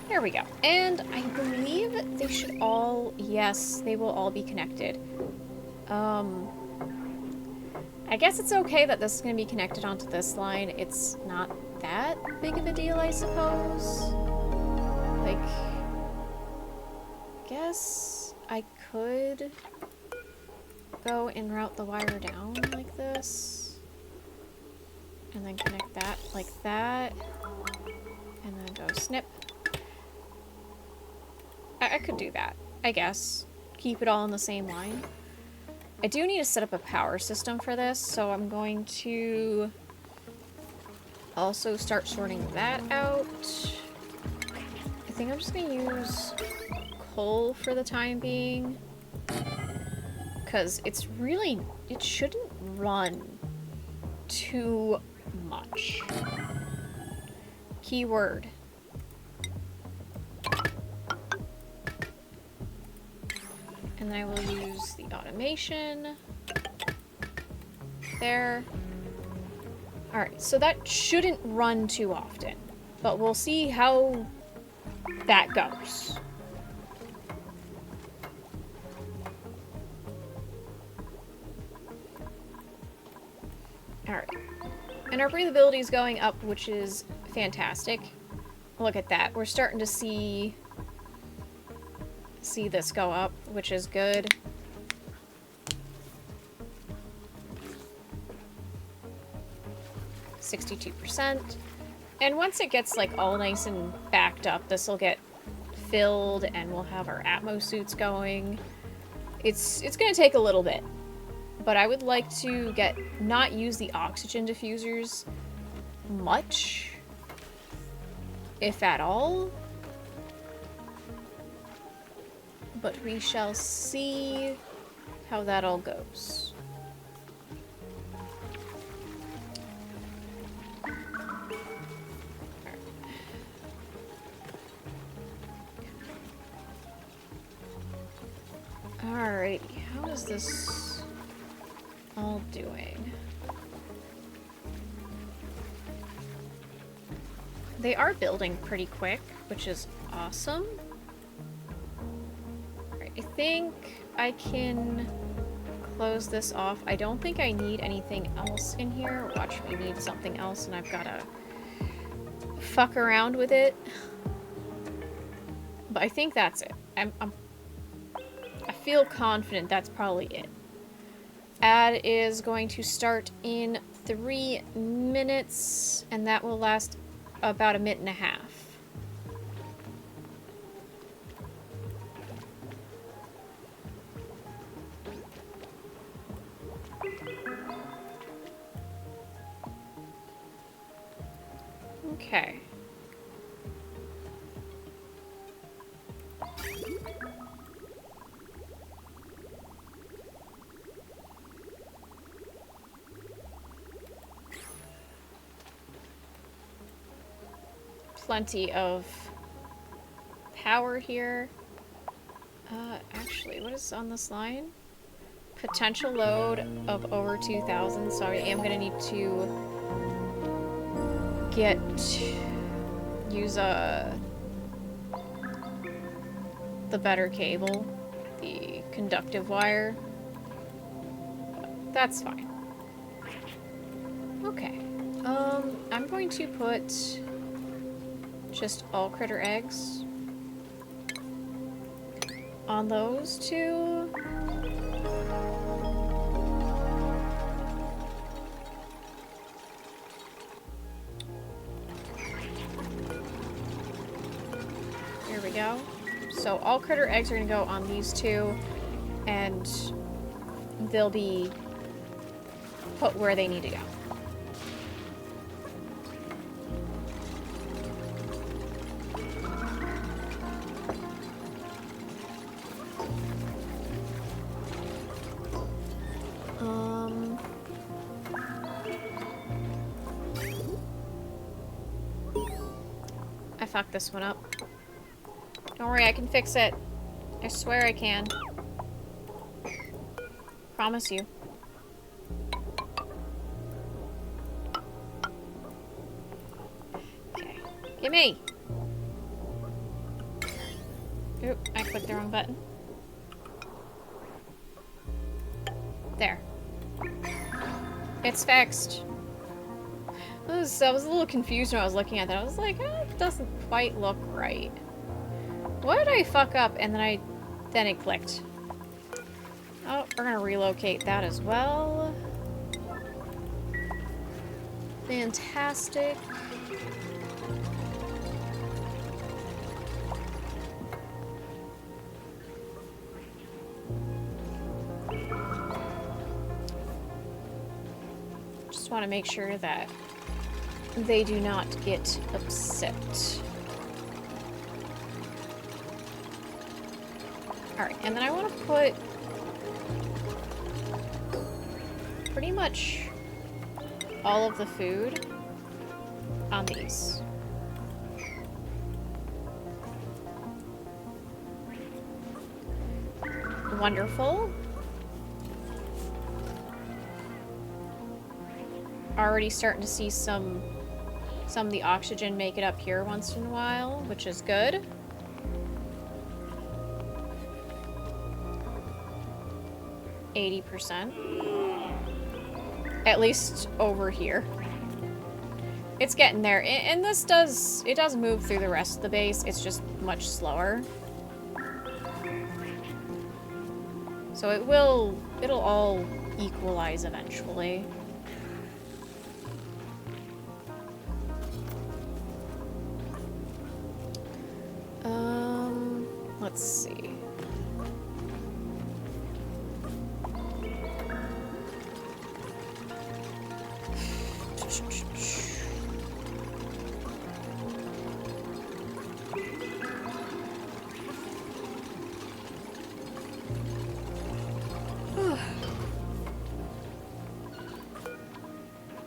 There we go. And I believe they should all, yes, they will all be connected. I guess it's okay that this is going to be connected onto this line. It's not that big of a deal, I suppose. like, guess I could go and route the wire down like this. And then connect that like that. And then go snip. I could do that, I guess. Keep it all in the same line. I do need to set up a power system for this, so I'm going to also start sorting that out. I think I'm just going to use coal for the time being. Because it's really... it shouldn't run too much. Keyword. And then I will use the automation. There. Alright, so that shouldn't run too often. But we'll see how that goes. Alright. And our breathability is going up, which is fantastic. Look at that. We're starting to see this go up, which is good. %. And once it gets like all nice and backed up, this will get filled and we'll have our Atmos suits going. It's gonna take a little bit, but I would like to not use the oxygen diffusers much, if at all. But we shall see how that all goes. Alrighty, how is this all doing? They are building pretty quick, which is awesome. I think I can close this off. I don't think I need anything else in here. Watch me need something else and I've gotta fuck around with it. But I think that's it. I feel confident that's probably it. Ad is going to start in 3 minutes and that will last about 1.5 minutes. Okay. Plenty of power here. Actually, what is on this line? Potential load of over 2,000, so I am gonna need to use the better cable, the conductive wire. That's fine. Okay. I'm going to put just all critter eggs on those two. There we go. So all critter eggs are gonna go on these two, and they'll be put where they need to go. I fucked this one up. Don't worry, I can fix it. I swear I can. Promise you. Okay. Gimme! Oop, I clicked the wrong button. There. It's fixed. I was a little confused when I was looking at that. I was like, oh, it doesn't quite look right. What did I fuck up and then it clicked? Oh, we're gonna relocate that as well. Fantastic. Just want to make sure that they do not get upset. Alright, and then I want to put pretty much all of the food on these. Wonderful. Already starting to see some of the oxygen make it up here once in a while, which is good. %. At least over here. It's getting there. And this does move through the rest of the base. It's just much slower. So it'll all equalize eventually. Let's see.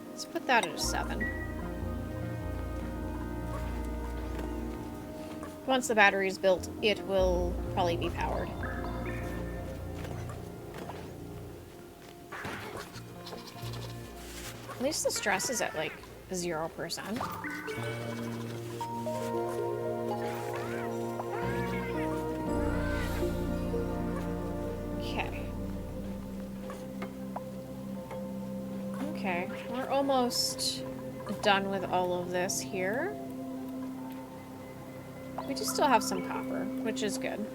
Let's put that at a 7. Once the battery is built, it will probably be powered. At least the stress is at like 0%. Okay. Okay, we're almost done with all of this here. We do still have some copper, which is good.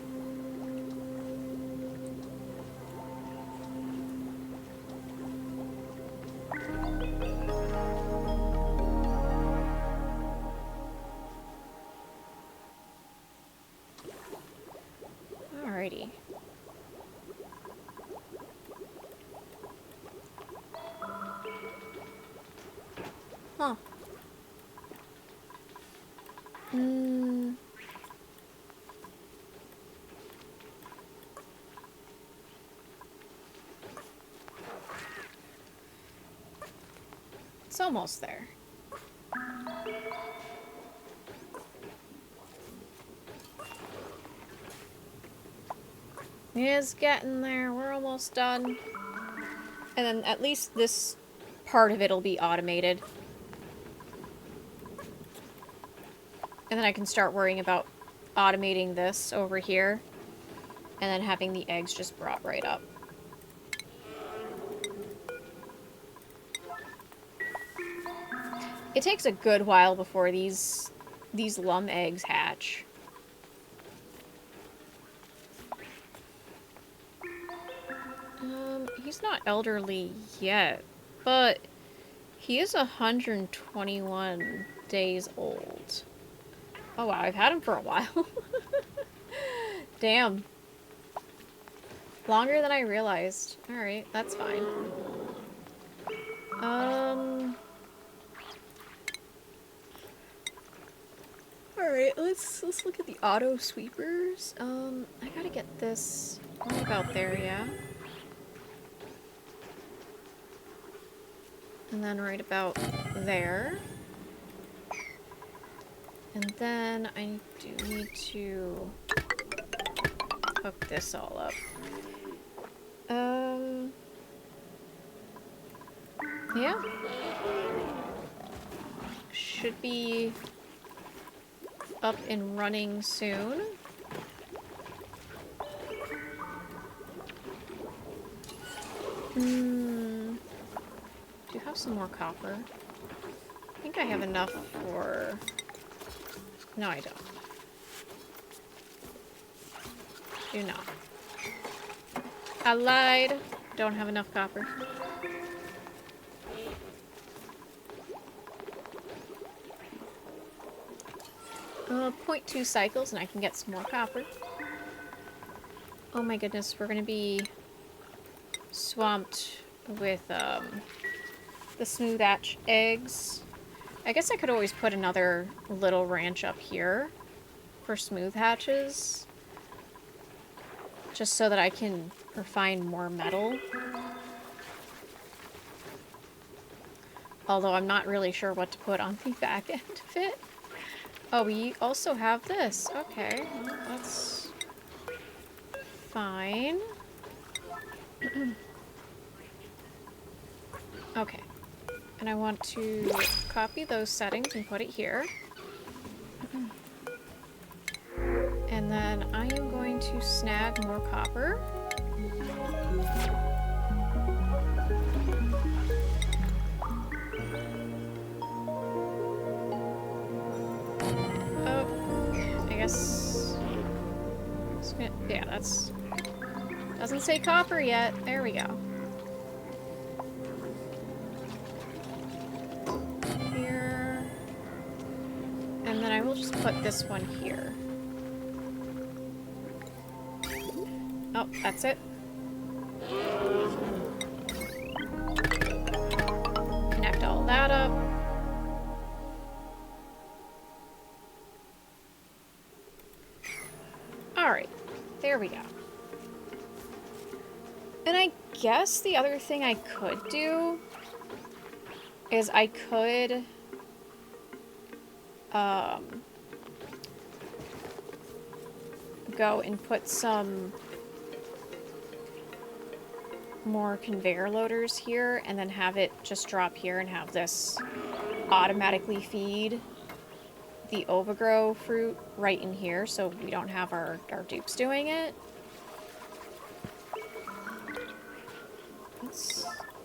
Alrighty. Huh. It's almost there. It's getting there. We're almost done. And then at least this part of it will be automated. And then I can start worrying about automating this over here. And then having the eggs just brought right up. It takes a good while before these lum eggs hatch. He's not elderly yet, but he is 121 days old. Oh wow, I've had him for a while. Damn. Longer than I realized. Alright, that's fine. Alright, let's look at the auto sweepers. I gotta get this right about there, yeah. And then right about there. And then I do need to hook this all up. Yeah. Should be up and running soon. Do you have some more copper? I think I have enough for... No, I don't. do not. I lied. Don't have enough copper. 0.2 cycles and I can get some more copper. Oh my goodness, we're gonna be swamped with the smooth hatch eggs. I guess I could always put another little ranch up here for smooth hatches. Just so that I can refine more metal. Although I'm not really sure what to put on the back end of it. Oh, we also have this. Okay, well, that's fine. Okay. And I want to copy those settings and put it here. And then I am going to snag more copper. Oh, I guess... yeah, that's... doesn't say copper yet. There we go. Here. And then I will just put this one here. Oh, that's it. Connect all that up. Alright, there we go. And I guess the other thing I could do is I could go and put some more conveyor loaders here and then have it just drop here and have this automatically feed the overgrow fruit right in here so we don't have our dupes doing it.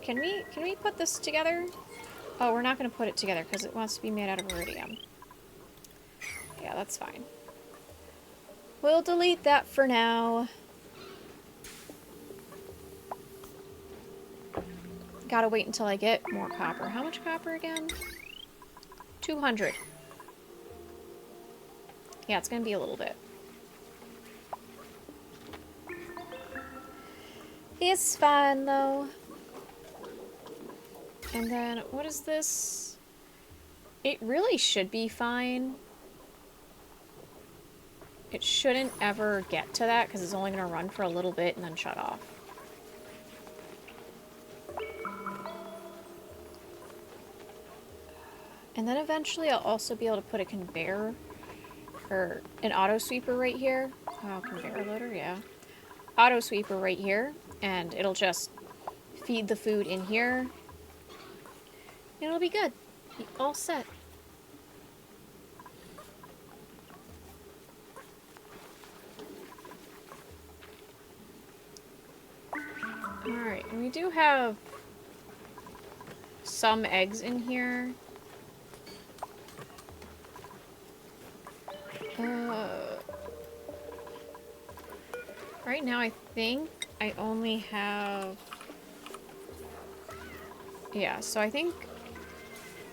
Can we put this together? Oh, we're not going to put it together because it wants to be made out of iridium. Yeah, that's fine. We'll delete that for now. Gotta wait until I get more copper. How much copper again? 200. Yeah, it's gonna be a little bit. It's fine, though. And then, what is this? It really should be fine. It shouldn't ever get to that, because it's only gonna run for a little bit and then shut off. And then eventually I'll also be able to put a conveyor, or an auto sweeper right here. Oh, conveyor loader, yeah. Auto sweeper right here, and it'll just feed the food in here. And it'll be good. Be all set. Alright, and we do have some eggs in here. Right now I think I only have... yeah, so I think...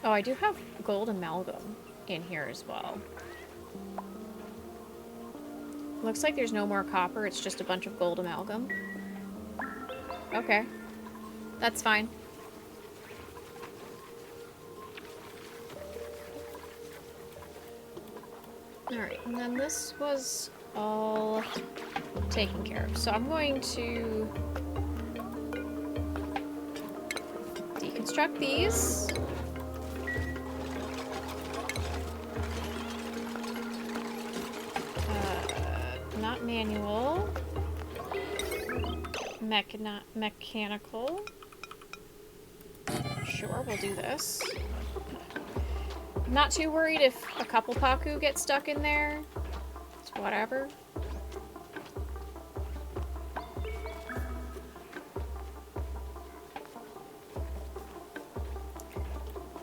oh, I do have gold amalgam in here as well. Looks like there's no more copper, it's just a bunch of gold amalgam. Okay. That's fine. Alright, and then this was all taken care of. So I'm going to deconstruct these. Not manual. Mechanical. Sure, we'll do this. I'm not too worried if a couple Paku get stuck in there. It's whatever.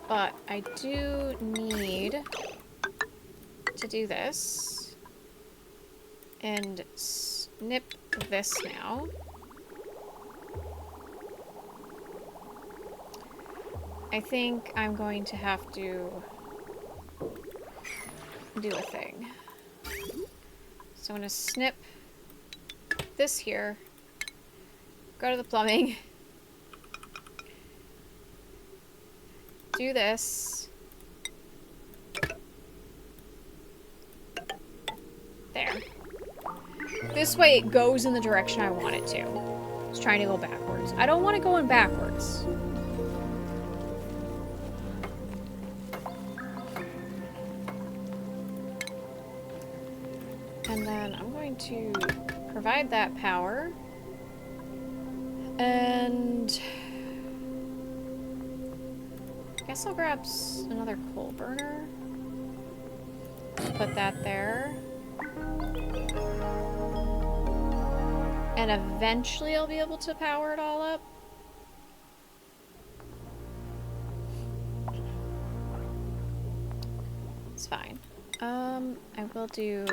But I do need to do this. And snip this now. I think I'm going to have to do a thing. So I'm gonna snip this here, go to the plumbing, do this, there. This way it goes in the direction I want it to. It's trying to go backwards. I don't want it going backwards. And then I'm going to provide that power. And I guess I'll grab another coal burner. Put that there. And eventually I'll be able to power it all up. It's fine. I will do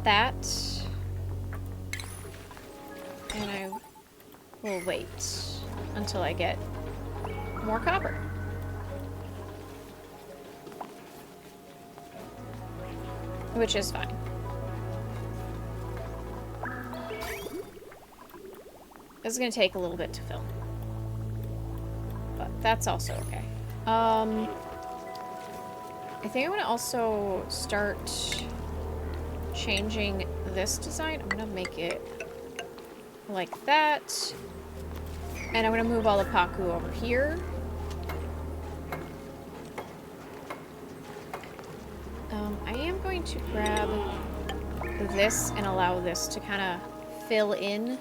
that. And I will wait until I get more copper. Which is fine. This is gonna take a little bit to fill. But that's also okay. I think I'm gonna also start changing this design. I'm gonna make it like that. And I'm gonna move all the Paku over here. I am going to grab this and allow this to kind of fill in.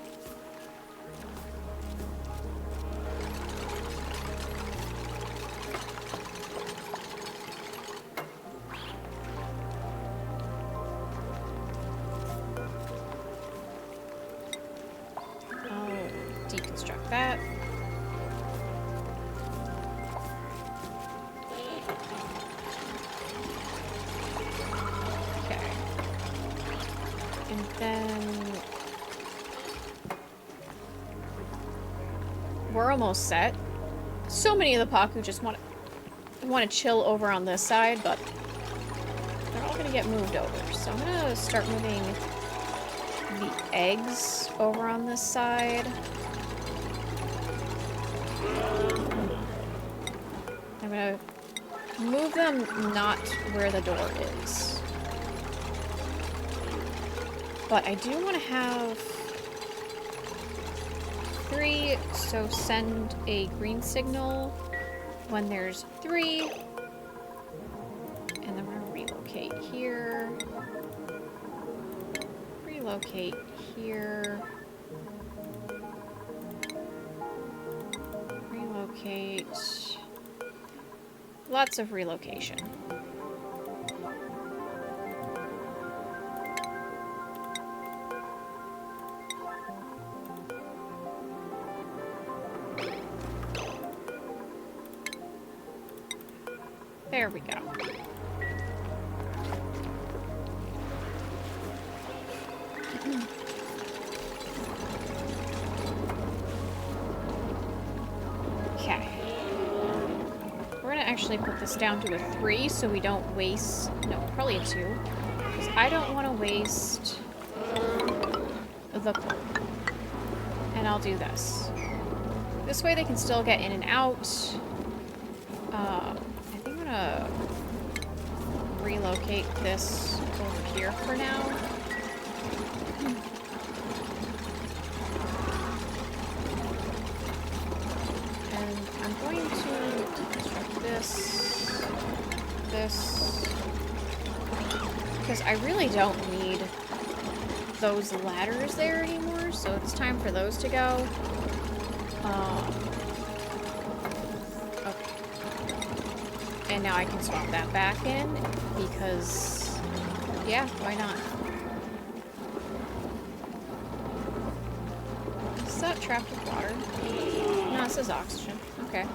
That. Okay. And then we're almost set. So many of the Paku just want to chill over on this side, but they're all gonna get moved over. So I'm gonna start moving the eggs over on this side. I'm gonna move them not where the door is. But I do want to have 3, so send a green signal when there's 3. And then we're gonna relocate here. Relocate here. Relocate. Lots of relocation. There we go. Okay. We're gonna actually put this down to a 3 so we don't waste... No, probably a 2. Because I don't want to waste the coal. And I'll do this. This way they can still get in and out. I think I'm gonna relocate this over here for now. And I'm going to deconstruct this, because I really don't need those ladders there anymore, so it's time for those to go. Okay. And now I can swap that back in, because, yeah, why not? Is that trapped with water? No, this is oxygen. Okay.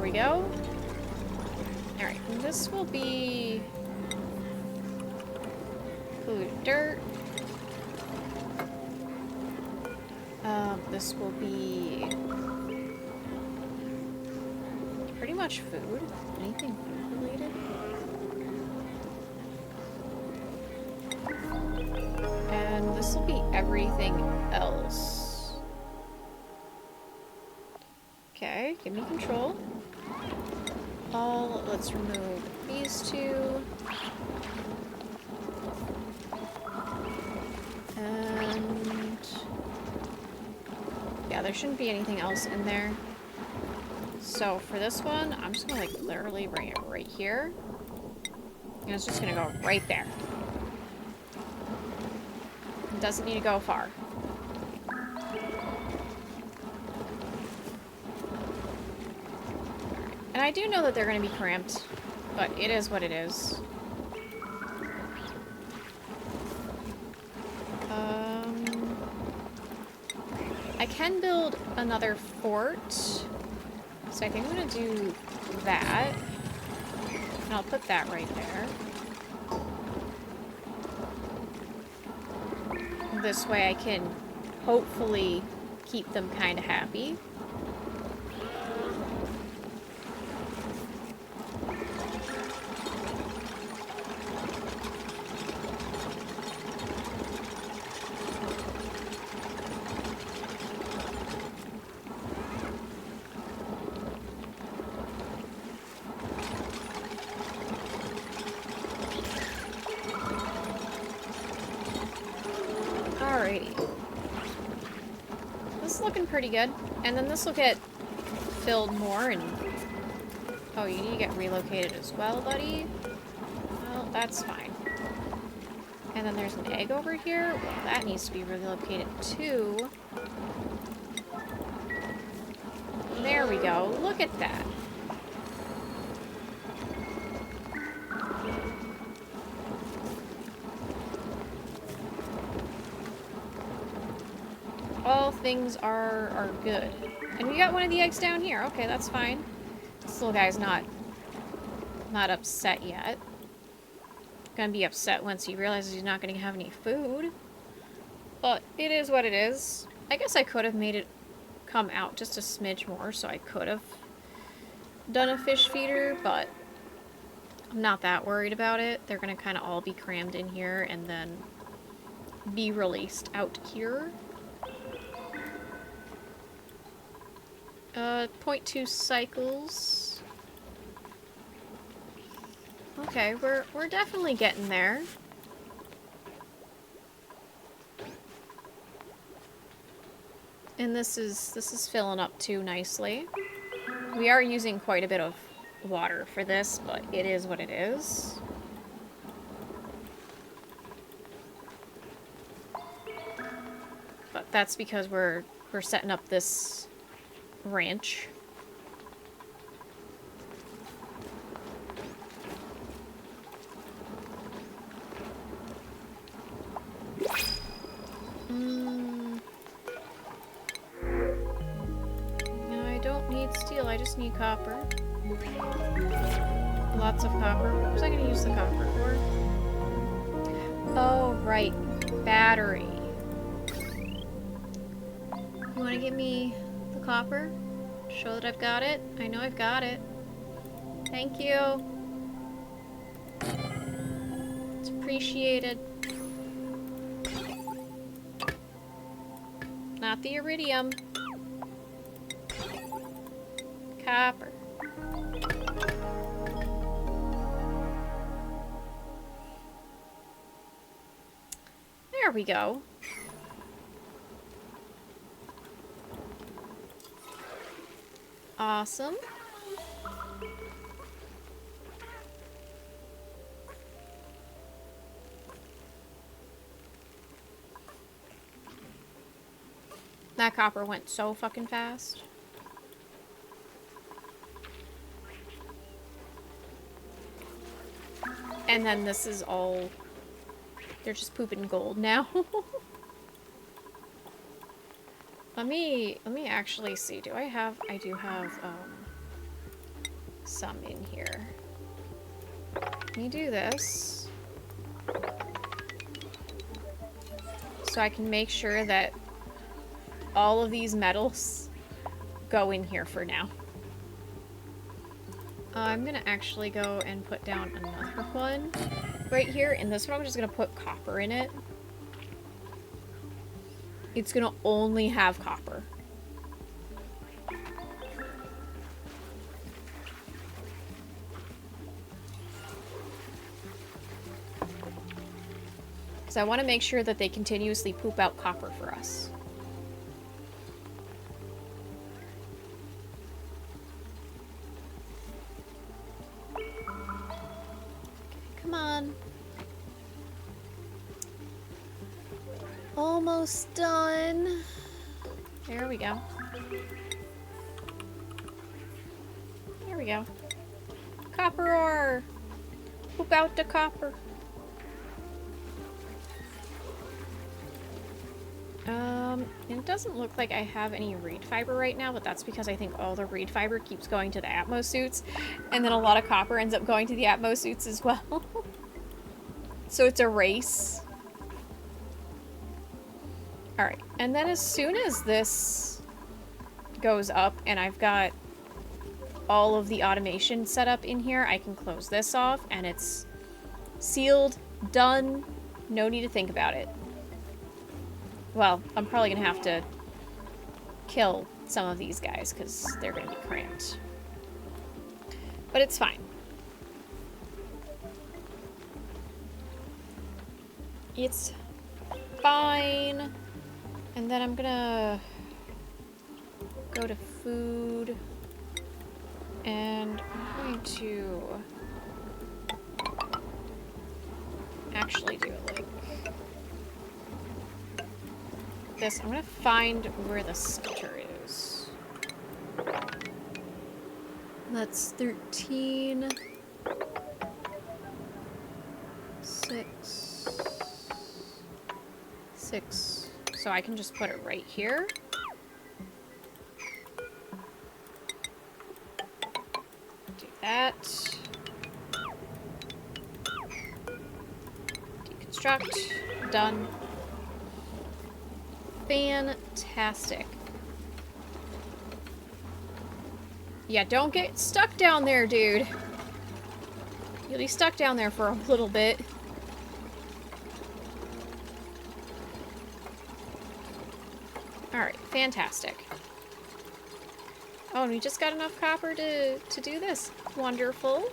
we go. Alright, and this will be food, dirt. This will be pretty much food. Anything food related? And this will be everything else. Okay, give me control. Let's remove these two. And yeah, there shouldn't be anything else in there. So for this one, I'm just gonna like literally bring it right here. And it's just gonna go right there. It doesn't need to go far. And I do know that they're gonna be cramped, but it is what it is. I can build another fort. So I think I'm gonna do that. And I'll put that right there. This way I can hopefully keep them kind of happy. Alrighty. This is looking pretty good. And then this will get filled more and... Oh, you need to get relocated as well, buddy? Well, that's fine. And then there's an egg over here. Well, that needs to be relocated too. There we go. Look at that. All things are good. And we got one of the eggs down here. Okay, that's fine. This little guy's not upset yet. Gonna be upset once he realizes he's not gonna have any food. But it is what it is. I guess I could have made it come out just a smidge more, so I could have done a fish feeder, but I'm not that worried about it. They're gonna kind of all be crammed in here and then be released out here. 0.2 cycles. Okay, we're definitely getting there. And this is filling up too nicely. We are using quite a bit of water for this, but it is what it is. But that's because we're setting up this ranch. No, I don't need steel, I just need copper. Lots of copper. What was I going to use the copper for? Oh, right. Battery. You want to give me the copper? Show that I've got it? I know I've got it. Thank you. It's appreciated. Not the iridium. Copper. There we go. Awesome. That copper went so fucking fast. And then this is all... They're just pooping gold now. Let me actually see. I do have some in here. Let me do this. So I can make sure that all of these metals go in here for now. I'm gonna actually go and put down another one right here, and this one I'm just gonna put copper in it. It's gonna only have copper. Because I want to make sure that they continuously poop out copper for us. Come on. Almost done. There we go. There we go. Copper ore. Poop out the copper. And it doesn't look like I have any reed fiber right now, but that's because I think all the reed fiber keeps going to the Atmos suits, and then a lot of copper ends up going to the Atmos suits as well. So it's a race. Alright, and then as soon as this goes up and I've got all of the automation set up in here, I can close this off and it's sealed, done, no need to think about it. Well, I'm probably gonna have to kill some of these guys because they're gonna be cramped. But it's fine. It's fine. And then I'm gonna go to food. And I'm going to actually do it like this. I'm gonna find where the splitter is. That's 13. 6. 6. So I can just put it right here. Do that. Deconstruct. Done. Fantastic. Yeah, don't get stuck down there, dude. You'll be stuck down there for a little bit. Alright, fantastic. Oh, and we just got enough copper to do this. Wonderful.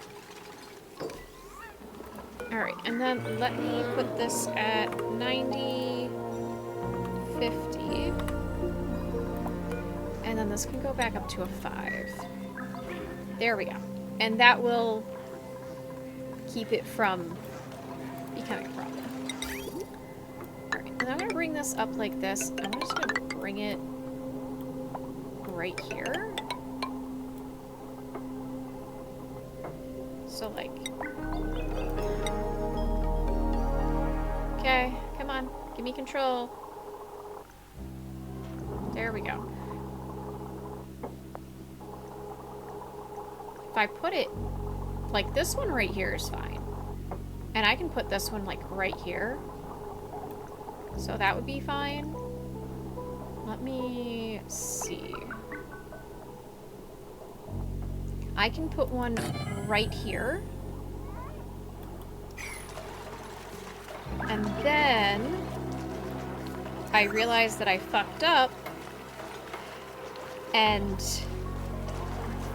Alright, and then let me put this at 90, 50. And then this can go back up to a 5. There we go. And that will keep it from becoming a problem. Alright, and I'm going to bring this up like this. I'm just going to bring it right here. So, like... Okay, come on. Give me control. There we go. If I put it like this one right here is fine. And I can put this one like right here. So that would be fine. Let me see. I can put one right here. And then I realized that I fucked up and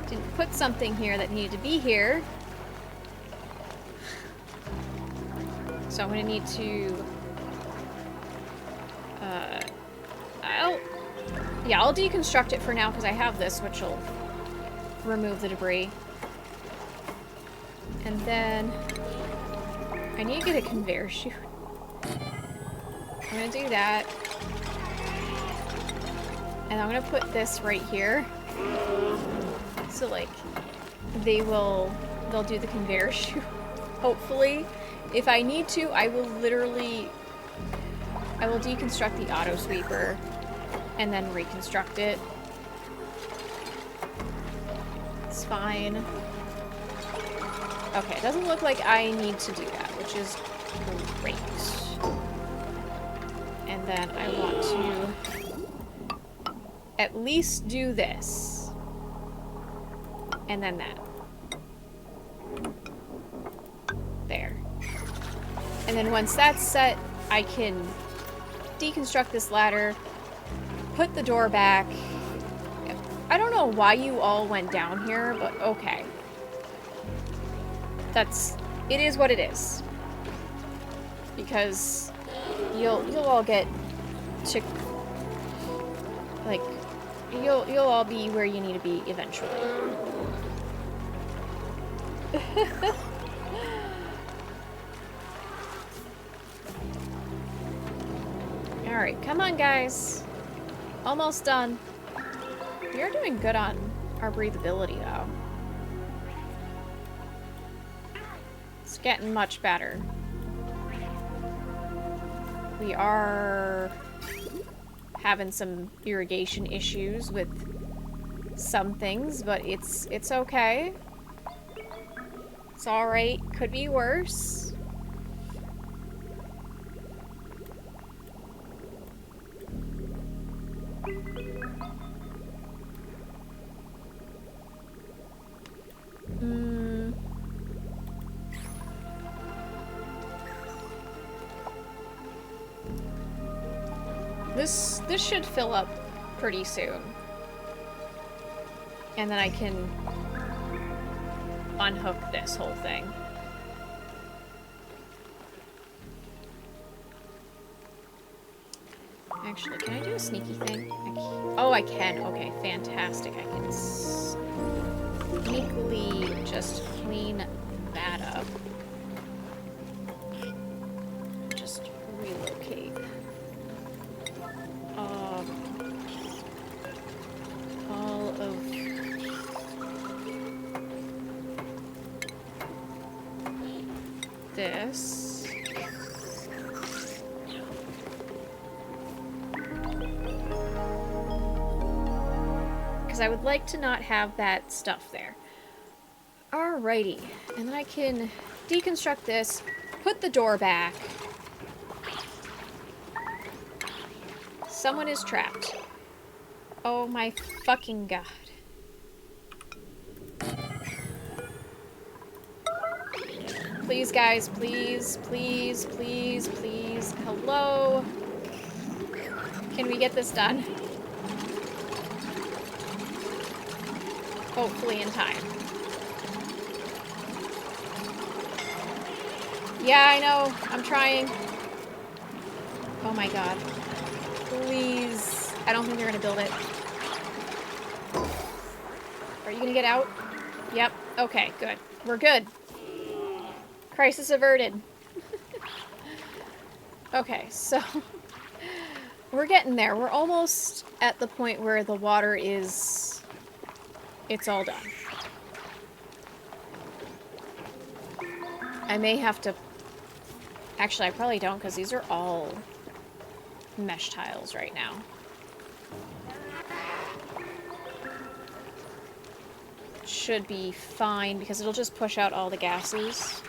didn't put something here that needed to be here. So I'm gonna need to I'll deconstruct it for now because I have this, which will remove the debris. And then I need to get a conveyor chute. I'm gonna do that. And I'm gonna put this right here. So like they'll do the conveyor chute, hopefully. If I need to, I will deconstruct the auto sweeper and then reconstruct it. It's fine. Okay, it doesn't look like I need to do that, which is great. And then I want to at least do this. And then that. There. And then once that's set, I can deconstruct this ladder, put the door back. I don't know why you all went down here, but okay. It is what it is. Because you'll all get to, like, you'll all be where you need to be eventually. Alright, come on guys. Almost done. We are doing good on our breathability though. It's getting much better. We are having some irrigation issues with some things, but it's okay. It's alright. Could be worse. This should fill up pretty soon. And then I can unhook this whole thing. Actually, can I do a sneaky thing? Oh, I can. Okay, fantastic. I can sneakily just clean that up. Just relocate. All of this. Because I would like to not have that stuff there. Alrighty. And then I can deconstruct this, put the door back. Someone is trapped. Oh my fucking god. Please, guys, please, please, please, please. Hello? Can we get this done? Hopefully in time. Yeah, I know. I'm trying. Oh my god. Please. I don't think they're gonna build it. Are you gonna get out? Yep. Okay, good. We're good. Crisis averted. Okay, so we're getting there. We're almost at the point where the water is... It's all done. I may have to... Actually, I probably don't, because these are all mesh tiles right now. Should be fine, because it'll just push out all the gases.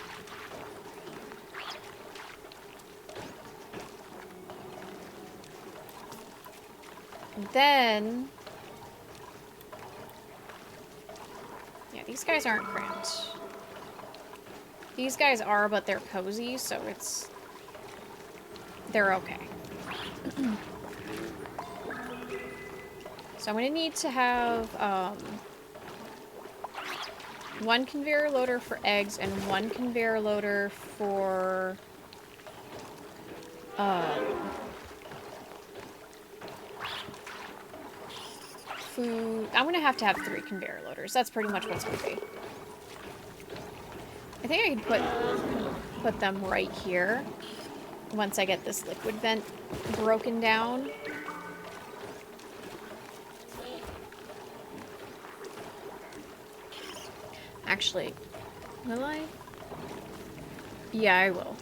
And then... Yeah, these guys aren't cramped. These guys are, but they're cozy, so it's... They're okay. So I'm gonna need to have, one conveyor loader for eggs and one conveyor loader for, food. I'm gonna have to have 3 conveyor loaders. That's pretty much what's gonna be. I think I can put them right here once I get this liquid vent broken down. Actually, will I? Yeah, I will.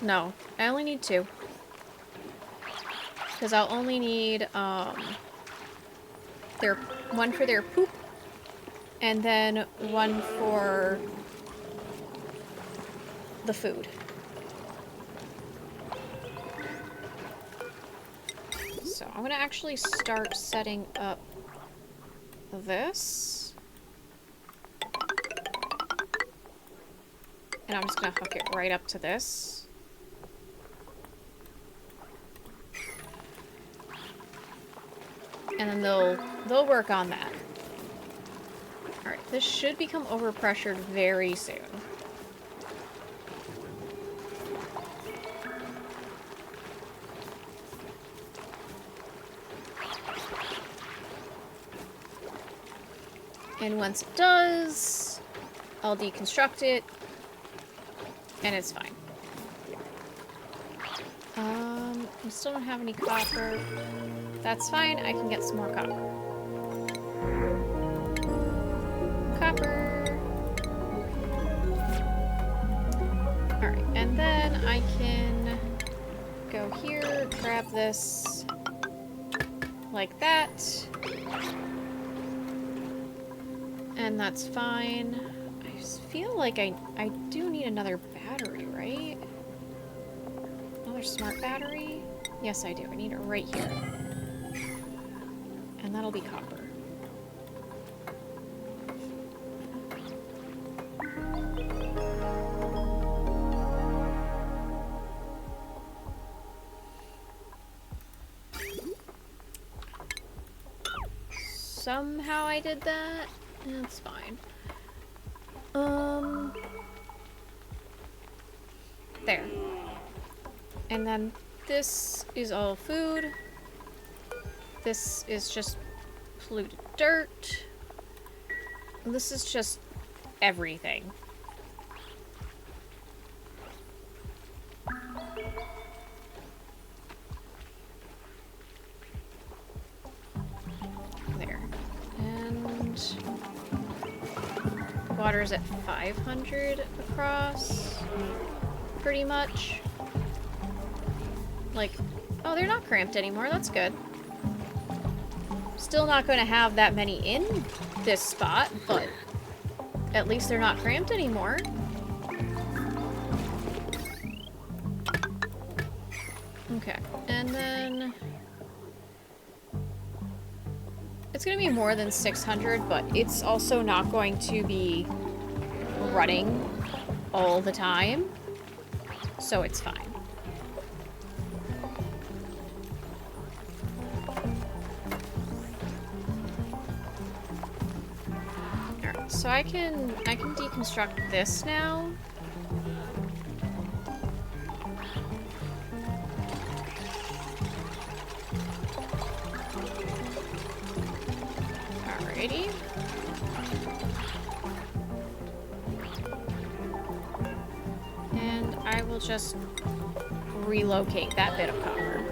No, I only need 2. Because I'll only need, one for their poop, and then one for the food. So I'm gonna actually start setting up this. And I'm just gonna hook it right up to this. And then they'll work on that. Alright, this should become overpressured very soon. And once it does, I'll deconstruct it, and it's fine. I still don't have any copper. That's fine, I can get some more copper. Copper. Alright, and then I can go here, grab this like that. And that's fine. I just feel like I do need another battery, right? Another smart battery? Yes, I do. I need it right here. And that'll be copper. Somehow I did that. That's fine. There. And then this is all food. This is just polluted dirt. And this is just everything. There. And water's at 500 across. Pretty much. Like, oh, they're not cramped anymore. That's good. Still not going to have that many in this spot, but at least they're not cramped anymore. Okay, and then it's going to be more than 600, but it's also not going to be running all the time, so it's fine. Alright, so I can deconstruct this now. Alrighty. And I will just relocate that bit of copper.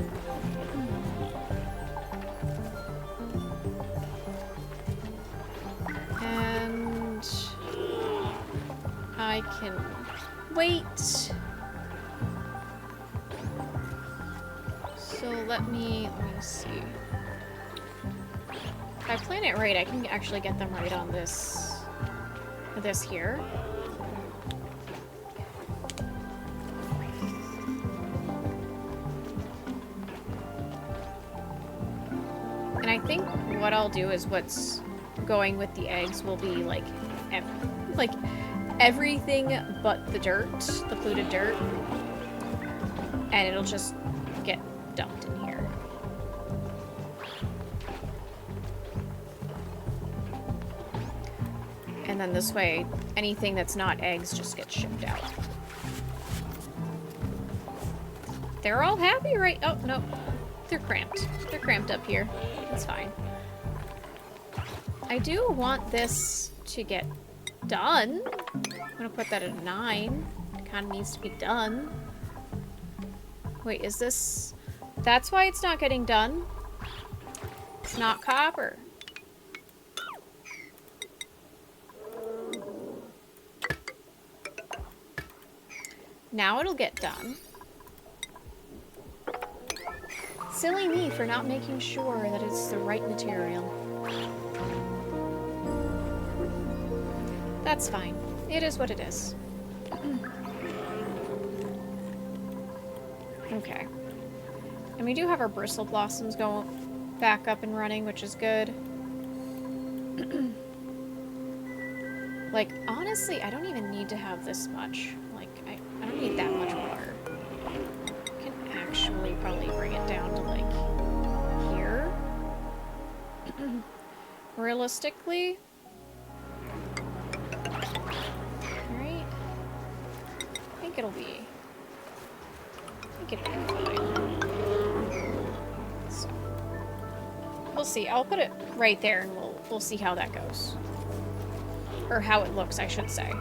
And I can wait. So let me see. If I plan it right, I can actually get them right on this here. And I think what I'll do is what's going with the eggs will be like everything but the dirt, the polluted dirt, and it'll just get dumped in here. And then this way, anything that's not eggs just gets shipped out. They're all happy, right? Oh, no. They're cramped. They're cramped up here. It's fine. I do want this to get done. I'm gonna put that at 9. It kind of needs to be done. Wait, is this... That's why it's not getting done? It's not copper. Now it'll get done. Silly me for not making sure that it's the right material. That's fine. It is what it is. Okay. And we do have our bristle blossoms going back up and running, which is good. Like, honestly, I don't even need to have this much. Like, I don't need that much water. I can actually probably bring it down to, like, here. Realistically. Alright. I think it'll be fine. So, we'll see. I'll put it right there and we'll see how that goes. Or how it looks, I should say.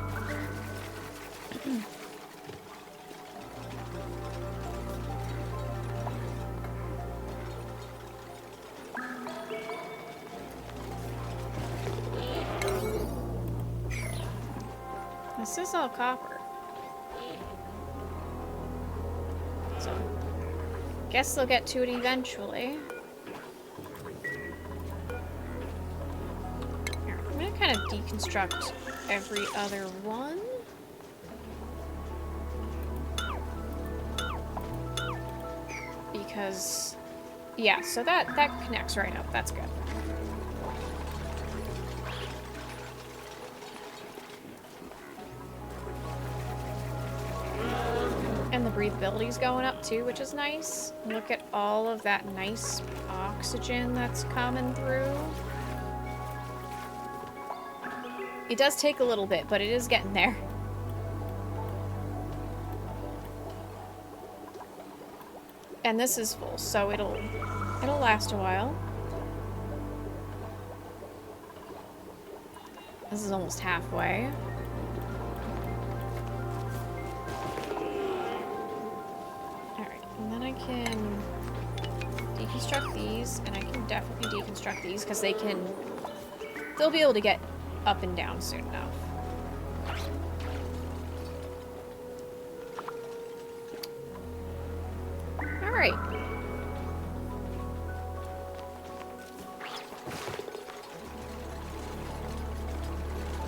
This is all copper. So, guess they'll get to it eventually. Here, I'm gonna kind of deconstruct every other one. Because, yeah, so that connects right up. That's good. And the breathability's going up too, which is nice. Look at all of that nice oxygen that's coming through. It does take a little bit, but it is getting there. And this is full, so it'll last a while. This is almost halfway. And then I can deconstruct these, and I can definitely deconstruct these because they'll be able to get up and down soon enough. Alright.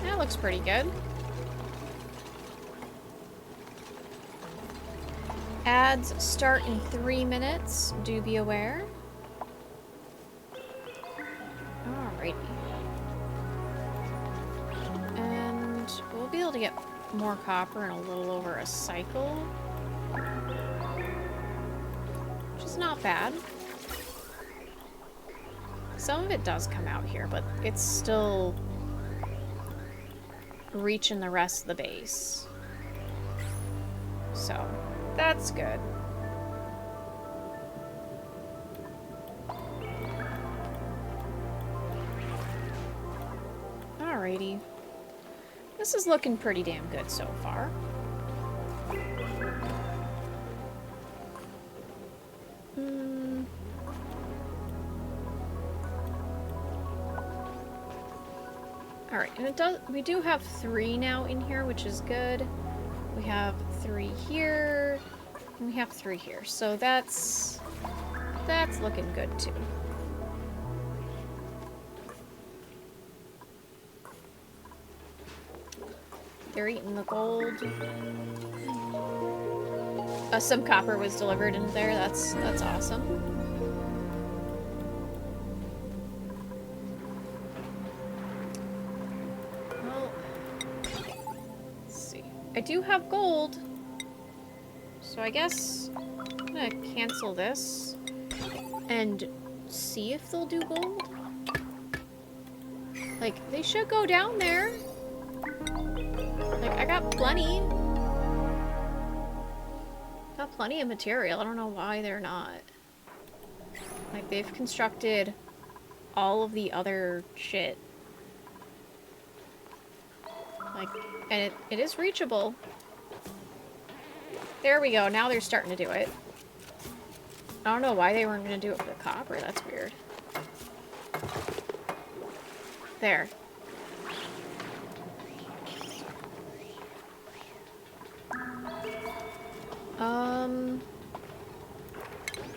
That looks pretty good. Ads start in 3 minutes. Do be aware. Alrighty. And we'll be able to get more copper in a little over a cycle. Which is not bad. Some of it does come out here, but it's still reaching the rest of the base. So that's good. Alrighty. This is looking pretty damn good so far. Alright, and we do have 3 now in here, which is good. We have 3 here, and we have 3 here. So that's looking good too. They're eating the gold. Some copper was delivered in there. That's awesome. Well, let's see. I do have gold, so I guess I'm gonna cancel this and see if they'll do gold. Like, they should go down there. Like, I got plenty. Got plenty of material. I don't know why they're not. Like, they've constructed all of the other shit. Like, and it is reachable. There we go. Now they're starting to do it. I don't know why they weren't going to do it with the copper. That's weird. There.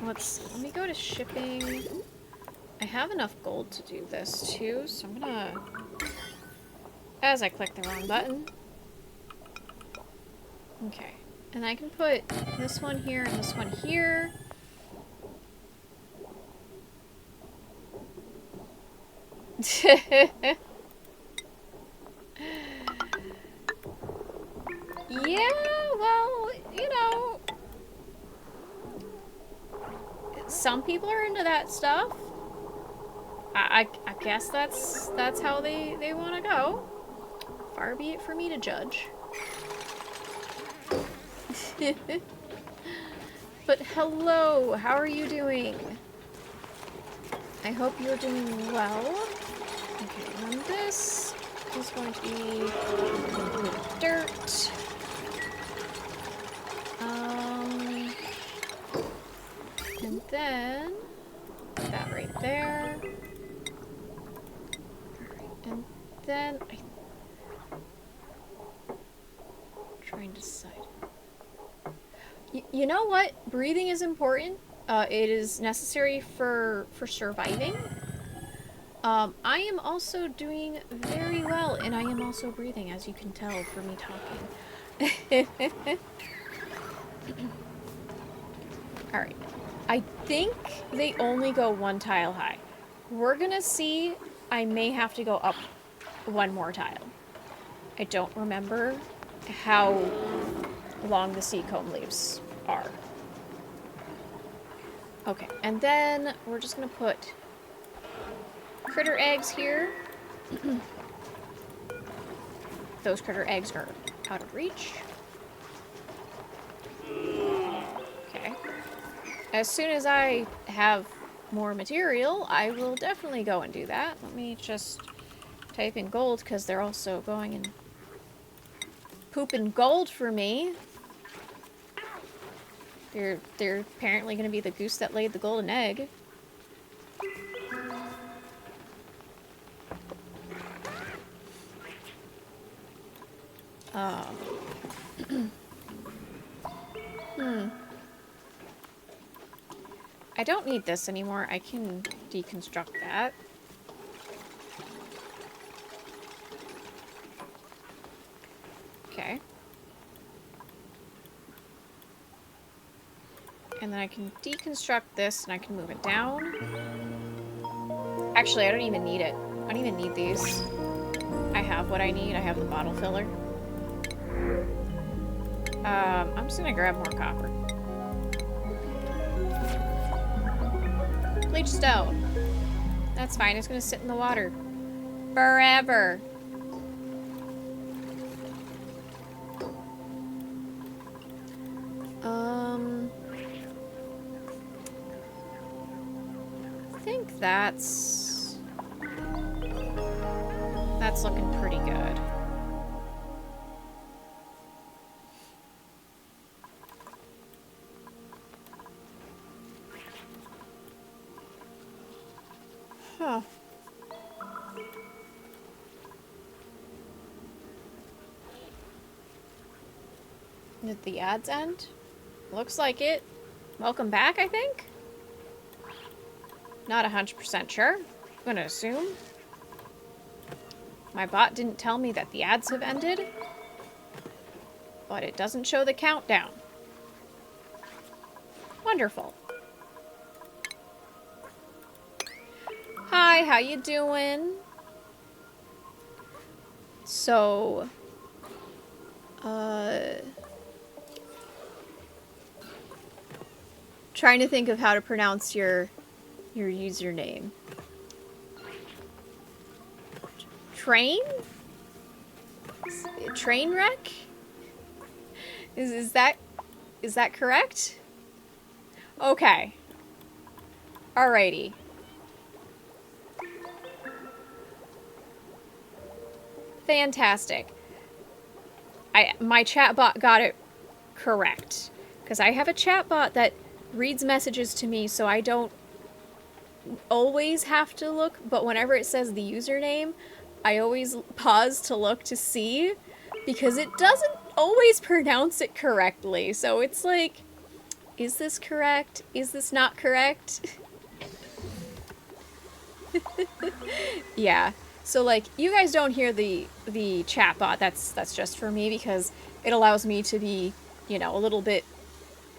Let me go to shipping. I have enough gold to do this too, so I'm gonna, as I click the wrong button. Okay. And I can put this one here and this one here. Yeah, well, you know, some people are into that stuff. I guess that's how they want to go. Far be it for me to judge. But hello, how are you doing? I hope you're doing well. Okay, and then this is going to be dirt. And then that right there. Alright, and then trying to decide. You know what? Breathing is important. It is necessary for surviving. I am also doing very well, and I am also breathing, as you can tell from me talking. Alright. I think they only go one tile high. We're gonna see. I may have to go up one more tile. I don't remember how long the seacomb leaves are. Okay, and then we're just gonna put critter eggs here. Those critter eggs are out of reach. Okay. As soon as I have more material, I will definitely go and do that. Let me just type in gold, because they're also going and pooping gold for me. They're apparently going to be the goose that laid the golden egg. I don't need this anymore. I can deconstruct that. Okay. And then I can deconstruct this and I can move it down. Actually, I don't even need it. I don't even need these. I have what I need. I have the bottle filler. I'm just gonna grab more copper. Bleach stone. That's fine. It's gonna sit in the water forever. I think that's looking pretty good. Huh. Did the ads end? Looks like it. Welcome back, I think? Not 100% sure. I'm gonna assume. My bot didn't tell me that the ads have ended, but it doesn't show the countdown. Wonderful. Hi, how you doing? So, trying to think of how to pronounce your username. Train? Train wreck? Is that correct? Okay. Alrighty. Fantastic. My chatbot got it correct. Because I have a chatbot that reads messages to me, so I don't always have to look, but whenever it says the username, I always pause to look to see, because it doesn't always pronounce it correctly. So it's like, is this correct? Is this not correct? Yeah. So like, you guys don't hear the chatbot. That's just for me, because it allows me to be, you know, a little bit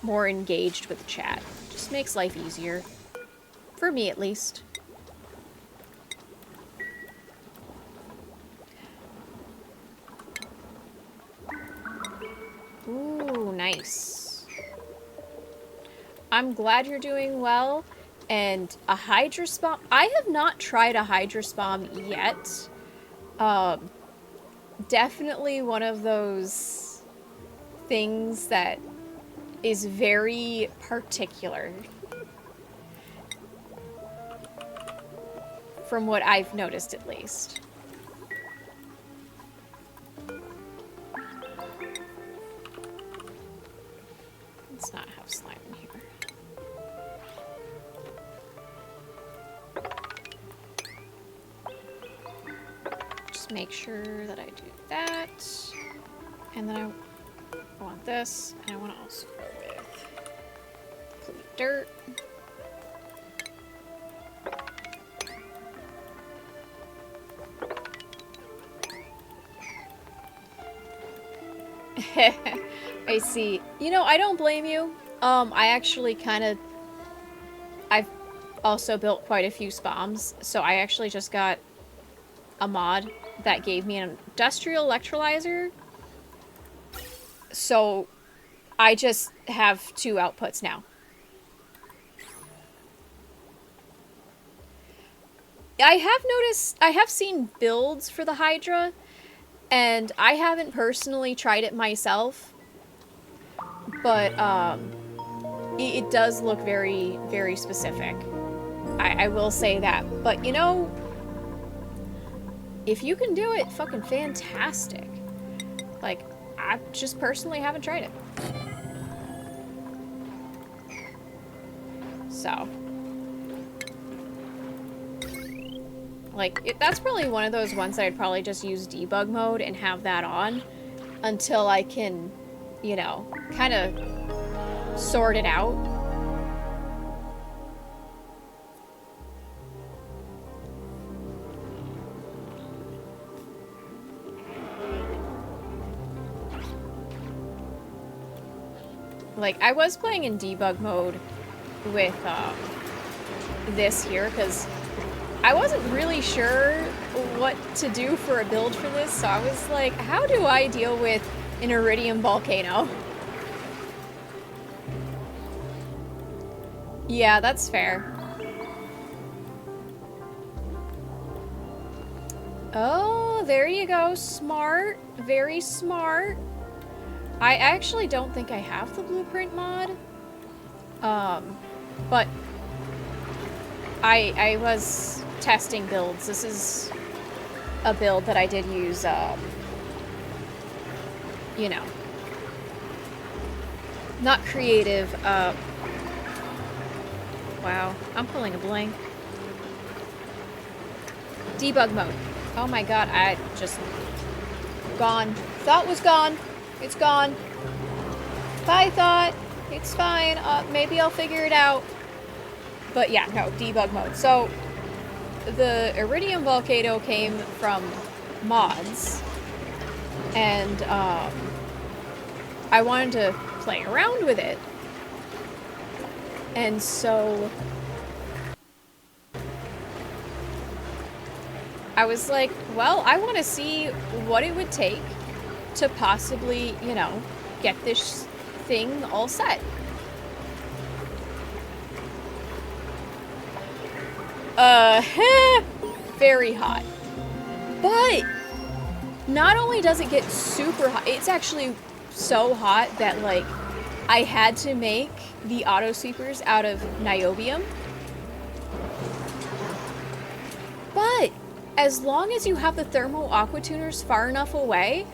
more engaged with the chat. Just makes life easier. For me, at least. Ooh, nice. I'm glad you're doing well. And a Hydrospom. I have not tried a Hydrospom yet. Definitely one of those things that is very particular. From what I've noticed, at least. Let's not have slime in here. Just make sure that I do that. And then I want this, and I want to also go with complete dirt. I see. You know, I don't blame you. I actually I've also built quite a few SPOMs, so I actually just got a mod that gave me an industrial electrolyzer. So I just have 2 outputs now. I have seen builds for the Hydra, and I haven't personally tried it myself, but it does look very, very specific. I will say that. But, you know, if you can do it, fucking fantastic. Like, I just personally haven't tried it. So. Like, that's probably one of those ones that I'd probably just use debug mode and have that on until I can, you know, kind of sort it out. Like, I was playing in debug mode with this here because I wasn't really sure what to do for a build for this, so I was like, how do I deal with an iridium volcano? Yeah, that's fair. Oh, there you go. Smart. Very smart. I actually don't think I have the blueprint mod. But I was testing builds. This is a build that I did use, you know, not creative, wow, I'm pulling a blank. Debug mode. Oh my god, I just... Gone. Thought was gone. It's gone. Bye, thought. It's fine. Maybe I'll figure it out. But yeah, no, debug mode. So, the Iridium Volcano came from mods. And, I wanted to play around with it. And so... I was like, well, I want to see what it would take to possibly, you know, get this thing all set. Very hot. But not only does it get super hot, it's actually so hot that, like, I had to make the auto sweepers out of niobium. But as long as you have the thermal aqua tuners far enough away,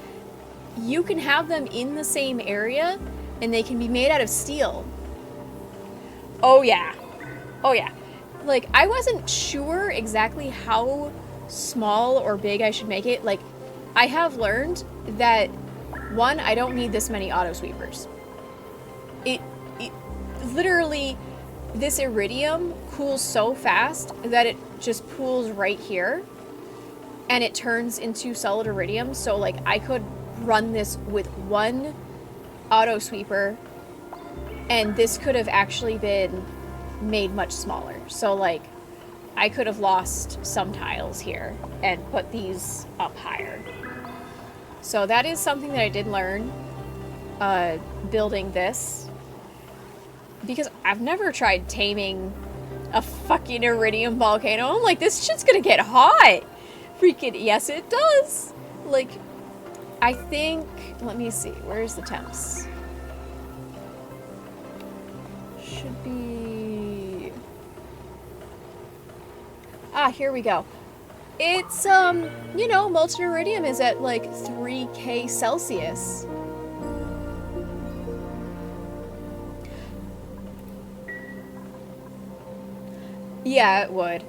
you can have them in the same area and they can be made out of steel. Oh yeah. Oh yeah. Like, I wasn't sure exactly how small or big I should make it. Like, I have learned that, one, I don't need this many auto sweepers. It literally, this iridium cools so fast that it just pools right here. And it turns into solid iridium, so, like, I could run this with one auto sweeper, and this could have actually been made much smaller. So like, I could have lost some tiles here and put these up higher. So that is something that I did learn building this, because I've never tried taming a fucking iridium volcano. I'm like, this shit's gonna get hot. Freaking yes, it does. Like, I think, let me see, where's the temps? Should be, here we go. It's, you know, molten iridium is at like 3K Celsius. Yeah, it would.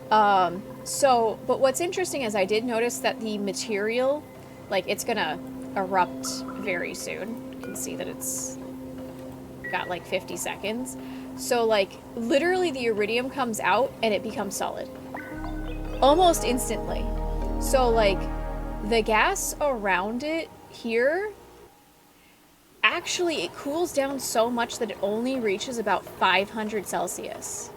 But what's interesting is I did notice that the material, like, it's gonna erupt very soon. You can see that it's got like 50 seconds. So, like, literally the iridium comes out and it becomes solid. Almost instantly. So, like, the gas around it here, actually, it cools down so much that it only reaches about 500 Celsius.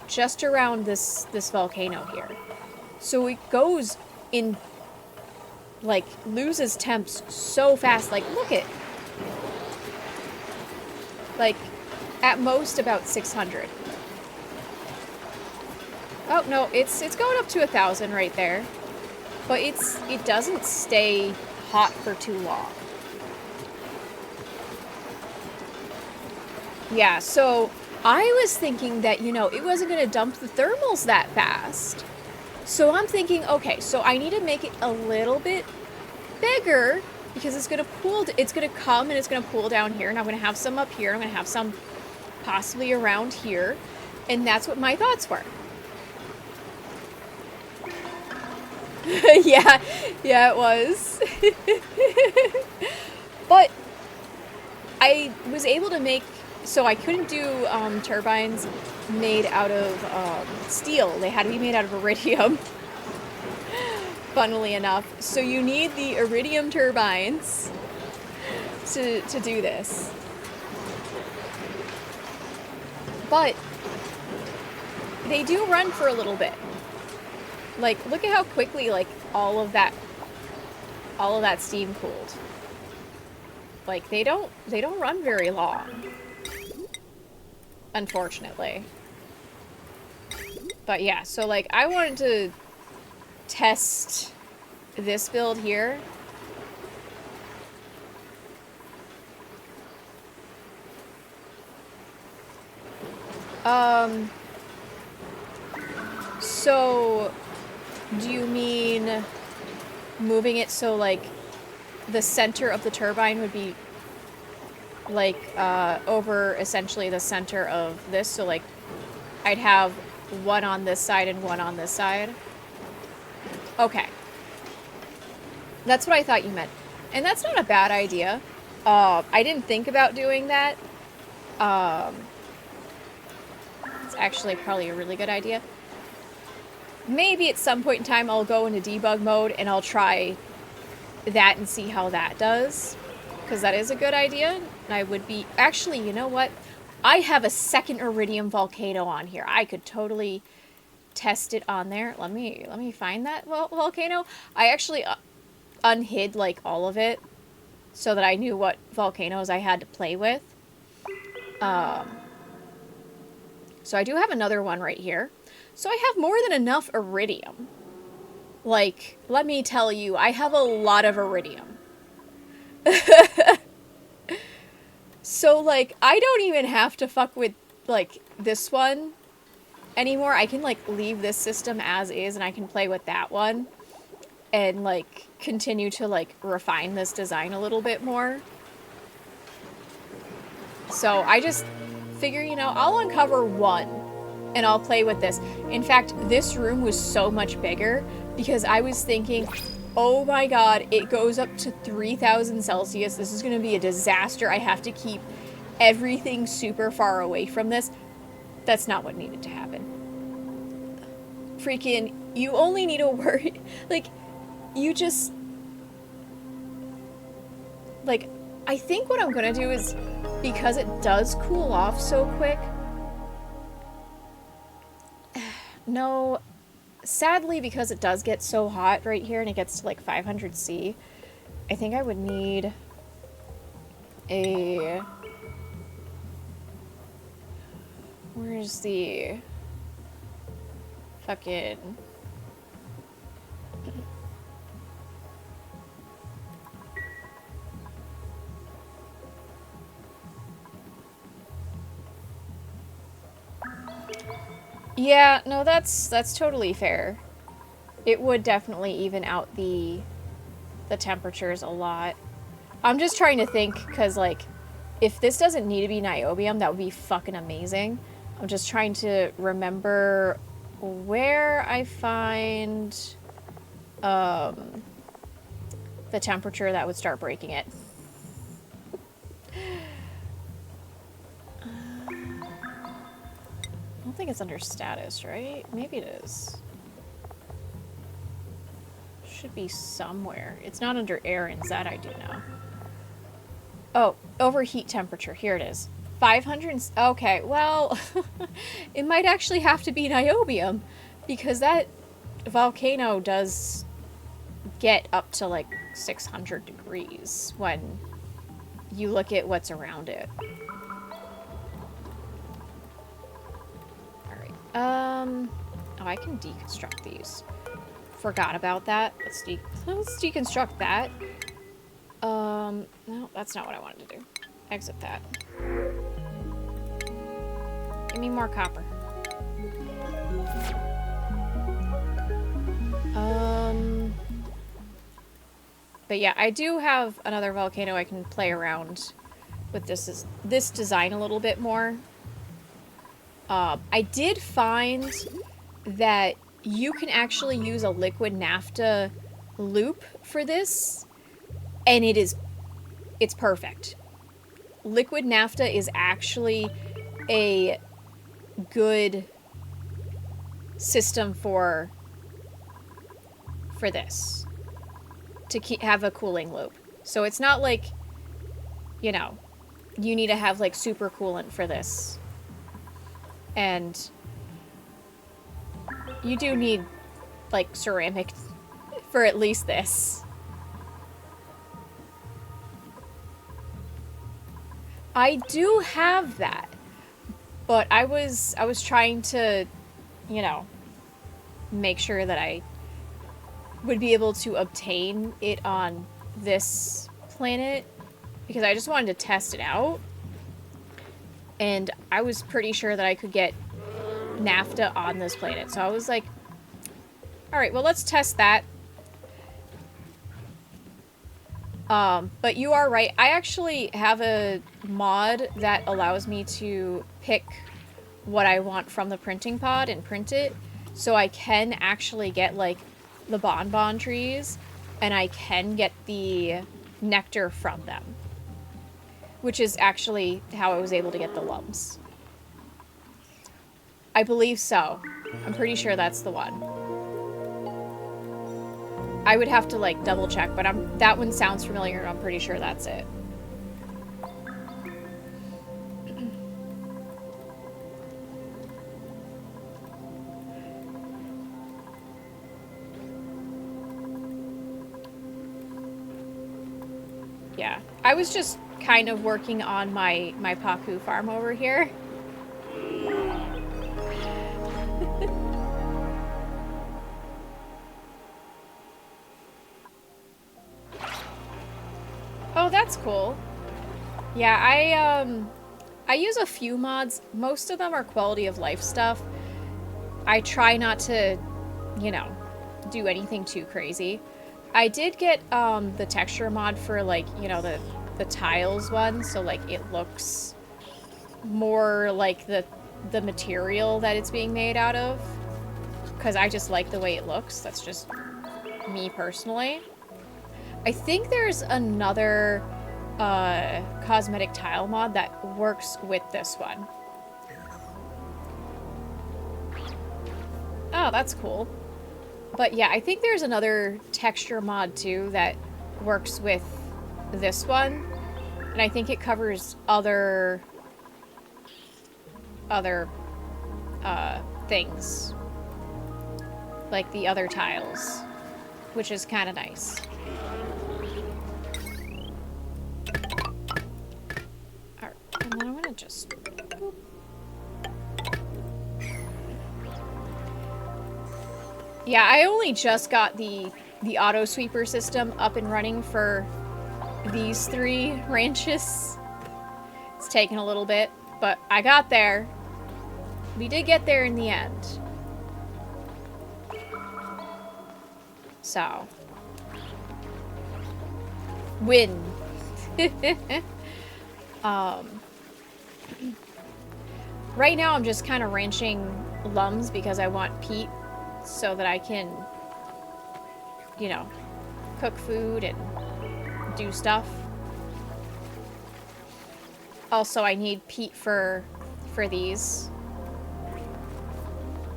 Just around this volcano here. So it goes in, like, loses temps so fast. Like, look at, like, at most about 600. Oh no, it's going up to 1,000 right there, but it doesn't stay hot for too long. Yeah, so I was thinking that, you know, it wasn't going to dump the thermals that fast. So I'm thinking, okay, so I need to make it a little bit bigger, because it's going to cool, it's going to come and it's going to cool down here, and I'm going to have some up here, I'm going to have some possibly around here, and that's what my thoughts were. yeah, it was. But I was able to make, so I couldn't do turbines made out of steel. They had to be made out of iridium, funnily enough. So you need the iridium turbines to do this. But they do run for a little bit. Like, look at how quickly, like, all of that steam cooled. Like, they don't run very long, unfortunately. But yeah, so like, I wanted to test this build here. So do you mean moving it so like the center of the turbine would be like over essentially the center of this? So like I'd have one on this side and one on this side? Okay. That's what I thought you meant. And that's not a bad idea. I didn't think about doing that. It's actually probably a really good idea. Maybe at some point in time I'll go into debug mode and I'll try that and see how that does. Because that is a good idea. And I would be... Actually, you know what? I have a second iridium volcano on here. I could totally test it on there. Let me find that volcano. I actually unhid like all of it so that I knew what volcanoes I had to play with. So I do have another one right here. So I have more than enough iridium. Like, let me tell you, I have a lot of iridium. So, like, I don't even have to fuck with, like, this one anymore. I can, like, leave this system as is, and I can play with that one. And, like, continue to, like, refine this design a little bit more. So, I just figure, you know, I'll uncover one, and I'll play with this. In fact, this room was so much bigger, because I was thinking... Oh my god, it goes up to 3,000 Celsius. This is going to be a disaster. I have to keep everything super far away from this. That's not what needed to happen. Freaking, you only need to worry. Like, you just... Like, I think what I'm gonna do is, because it does cool off so quick... No, sadly, because it does get so hot right here and it gets to like 500 C, I think I would need a... Where's the... fucking... Yeah, no, that's totally fair. It would definitely even out the temperatures a lot. I'm just trying to think, because, like, if this doesn't need to be niobium, that would be fucking amazing. I'm just trying to remember where I find the temperature that would start breaking it. I don't think it's under status, right? Maybe it is. Should be somewhere. It's not under errands, that I do know. Oh, overheat temperature. Here it is. 500. Okay, well, it might actually have to be niobium, because that volcano does get up to like 600 degrees when you look at what's around it. Oh, I can deconstruct these. Forgot about that. Let's deconstruct that. No, that's not what I wanted to do. Exit that. Give me more copper. But yeah, I do have another volcano I can play around with this design a little bit more. I did find that you can actually use a liquid naphtha loop for this, and it's perfect. Liquid naphtha is actually a good system for this, to have a cooling loop. So it's not like, you know, you need to have like super coolant for this. And you do need, like, ceramic for at least this. I do have that, but I was trying to, you know, make sure that I would be able to obtain it on this planet, because I just wanted to test it out. And I was pretty sure that I could get naphtha on this planet. So I was like, alright, well, let's test that. But you are right. I actually have a mod that allows me to pick what I want from the printing pod and print it. So I can actually get, like, the bonbon trees, and I can get the nectar from them. Which is actually how I was able to get the lumps. I believe so. I'm pretty sure that's the one. I would have to, like, double check, but that one sounds familiar, and I'm pretty sure that's it. Yeah, I was just kind of working on my Paku farm over here. Oh, that's cool. Yeah, I use a few mods. Most of them are quality of life stuff. I try not to, you know, do anything too crazy. I did get the texture mod for, like, you know, the tiles one, so, like, it looks more like the material that it's being made out of, because I just like the way it looks. That's just me personally. I think there's another cosmetic tile mod that works with this one. Oh, that's cool. But yeah, I think there's another texture mod too that works with this one. And I think it covers other things. Like the other tiles. Which is kind of nice. Alright, and then I'm gonna just... Boop. Yeah, I only just got the auto sweeper system up and running for these 3 ranches. It's taken a little bit, but I got there. We did get there in the end. So. Win. Right now I'm just kind of ranching Lums because I want Pete so that I can, you know, cook food and do stuff. Also, I need Pete for these.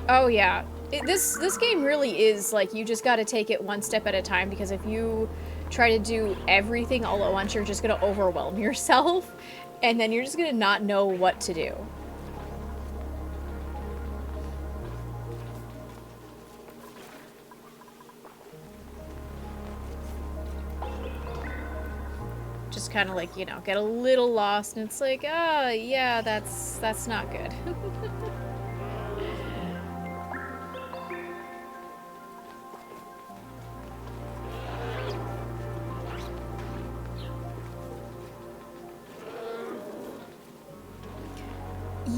Oh yeah, this game really is like you just got to take it one step at a time, because if you try to do everything all at once, you're just gonna overwhelm yourself, and then you're just gonna not know what to do. Just kind of like, you know, get a little lost, and it's like, oh, yeah, that's not good.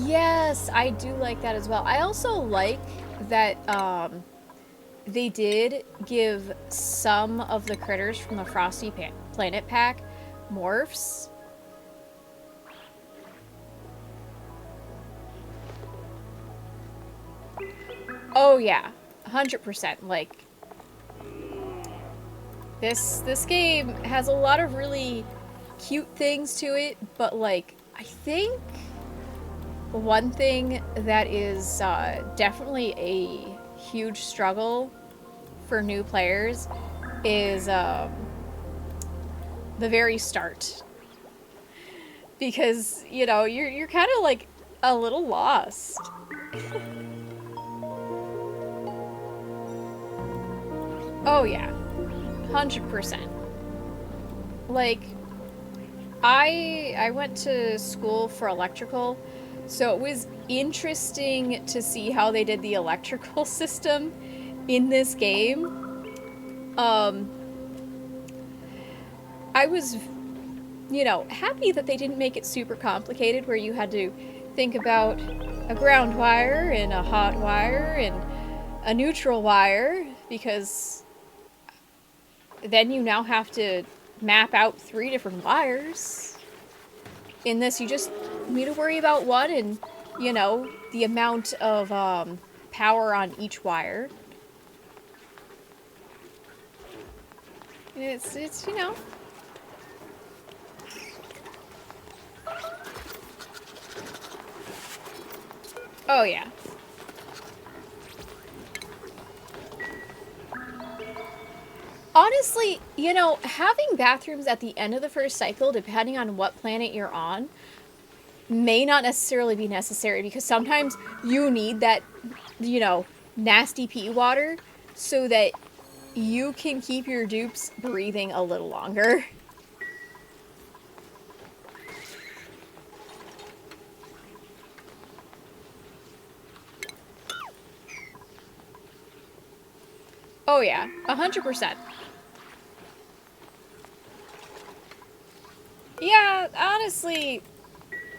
Yes, I do like that as well. I also like that they did give some of the critters from the Frosty Planet pack morphs. Oh yeah, 100%. Like, this game has a lot of really cute things to it, but like, I think one thing that is definitely a huge struggle for new players is the very start. Because, you know, you're kind of like a little lost. Oh yeah, 100%. Like, I went to school for electrical, so it was interesting to see how they did the electrical system in this game. I was, you know, happy that they didn't make it super complicated where you had to think about a ground wire and a hot wire and a neutral wire, because then you now have to map out 3 different wires. In this, you just need to worry about one and, you know, the amount of power on each wire. It's you know. Oh yeah. Honestly, you know, having bathrooms at the end of the first cycle, depending on what planet you're on, may not necessarily be necessary, because sometimes you need that, you know, nasty pee water so that you can keep your dupes breathing a little longer. Oh yeah, 100%. Yeah, honestly,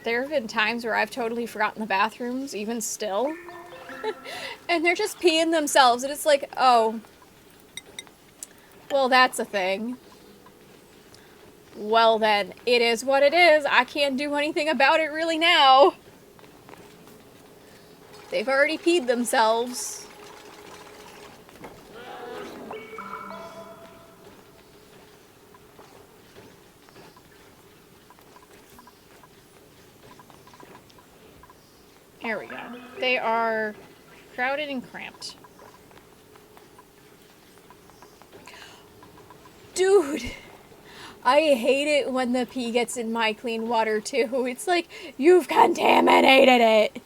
there have been times where I've totally forgotten the bathrooms, even still. And they're just peeing themselves, and it's like, oh. Well, that's a thing. Well then, it is what it is. I can't do anything about it really now. They've already peed themselves. There we go. They are crowded and cramped. Dude! I hate it when the pee gets in my clean water too. It's like, you've contaminated it.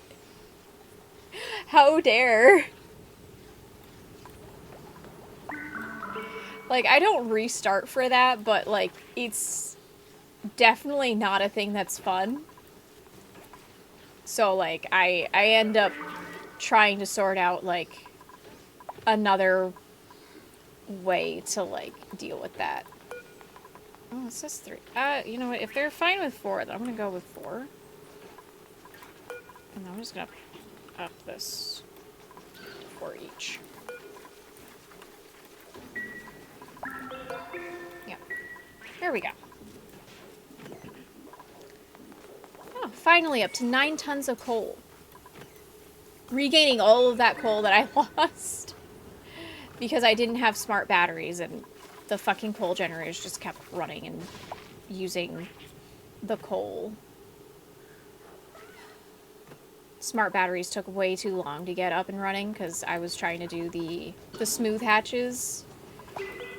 How dare. Like, I don't restart for that, but like, it's definitely not a thing that's fun. So like, I end up trying to sort out like another way to like deal with that. Oh, it says 3. You know what? If they're fine with 4, then I'm gonna go with 4. And I'm just gonna up this 4 each. Yeah. There we go. Oh, finally up to 9 tons of coal. Regaining all of that coal that I lost. Because I didn't have smart batteries and the fucking coal generators just kept running and using the coal. Smart batteries took way too long to get up and running because I was trying to do the smooth hatches.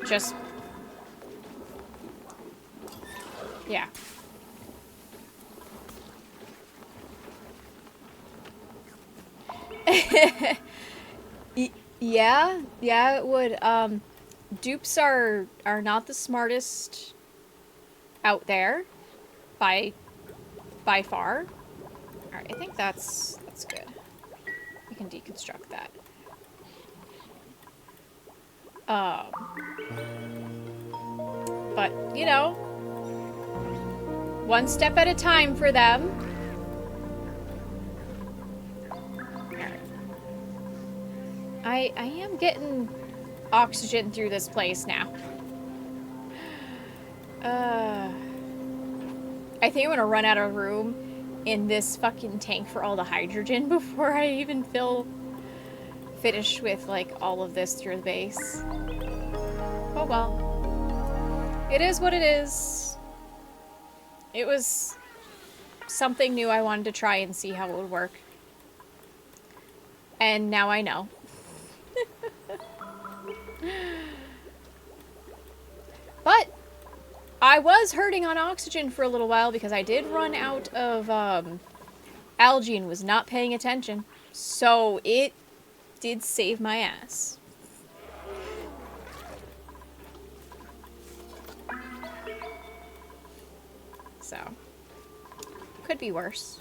Just... yeah. Yeah, it would. Dupes are not the smartest out there, by far. All right, I think that's good. We can deconstruct that. But you know, one step at a time for them. I am getting oxygen through this place now. I think I'm gonna run out of room in this fucking tank for all the hydrogen before I even finish with like all of this through the base. Oh well. It is what it is. It was something new I wanted to try and see how it would work. And now I know. But I was hurting on oxygen for a little while because I did run out of algae and was not paying attention. So it did save my ass. So, could be worse.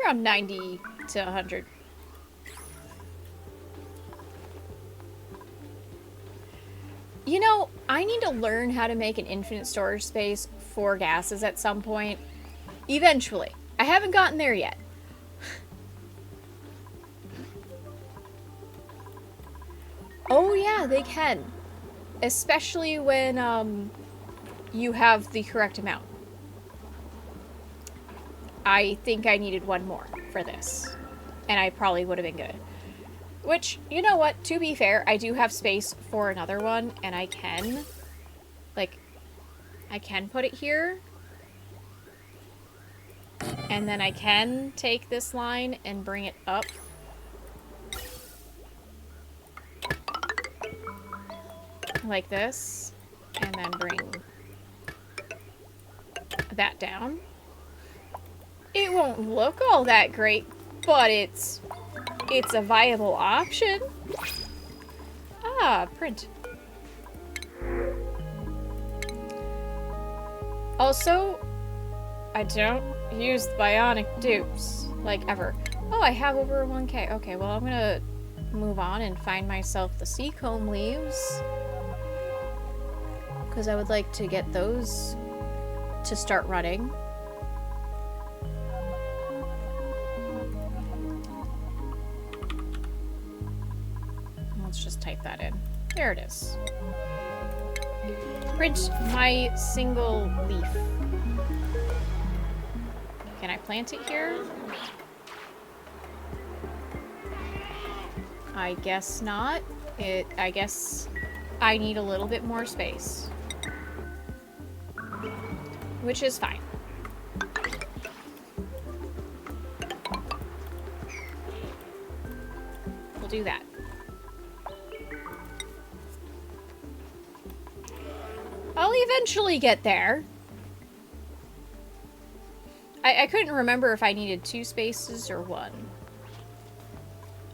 Around 90 to 100. You know, I need to learn how to make an infinite storage space for gases at some point. Eventually. I haven't gotten there yet. Oh yeah, they can. Especially when you have the correct amount. I think I needed one more for this. And I probably would have been good. Which, you know what? To be fair, I do have space for another one. And I can... like... I can put it here. And then I can take this line and bring it up. Like this. And then bring... that down. It won't look all that great, but it's a viable option. Ah, print. Also, I don't use bionic dupes, like, ever. Oh, I have over 1K. Okay, well, I'm gonna move on and find myself the seacomb leaves. Because I would like to get those to start running. Let's just type that in. There it is. Print my single leaf. Can I plant it here? I guess not. I guess I need a little bit more space. Which is fine. We'll do that. eventually get there. I couldn't remember if I needed 2 spaces or 1.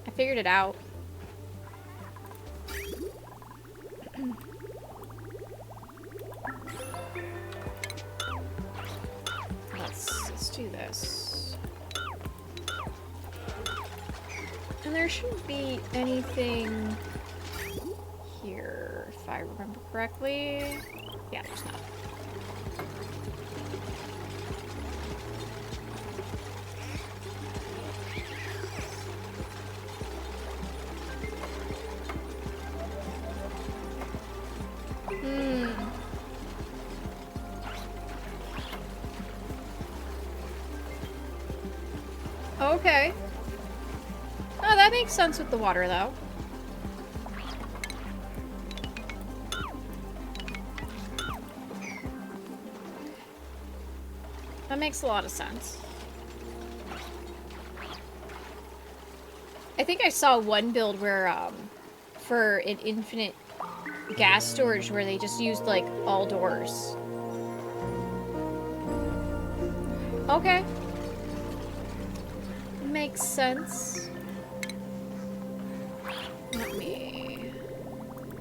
I figured it out. Let's do this. And there shouldn't be anything here, if I remember correctly. Yeah, there's not. Okay. Oh, that makes sense with the water, though. That makes a lot of sense. I think I saw one build where, for an infinite gas storage where they just used, like, all doors. Okay. Makes sense. Let me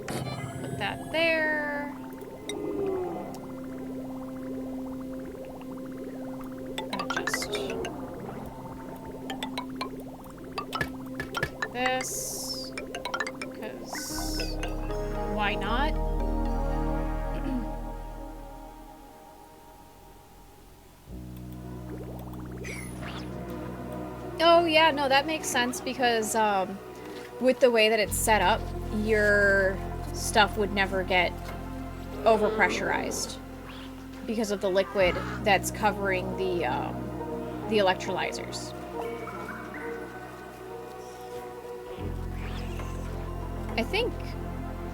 put that there. Just this, because why not? Oh yeah, no, that makes sense because with the way that it's set up, your stuff would never get overpressurized because of the liquid that's covering the electrolyzers. I think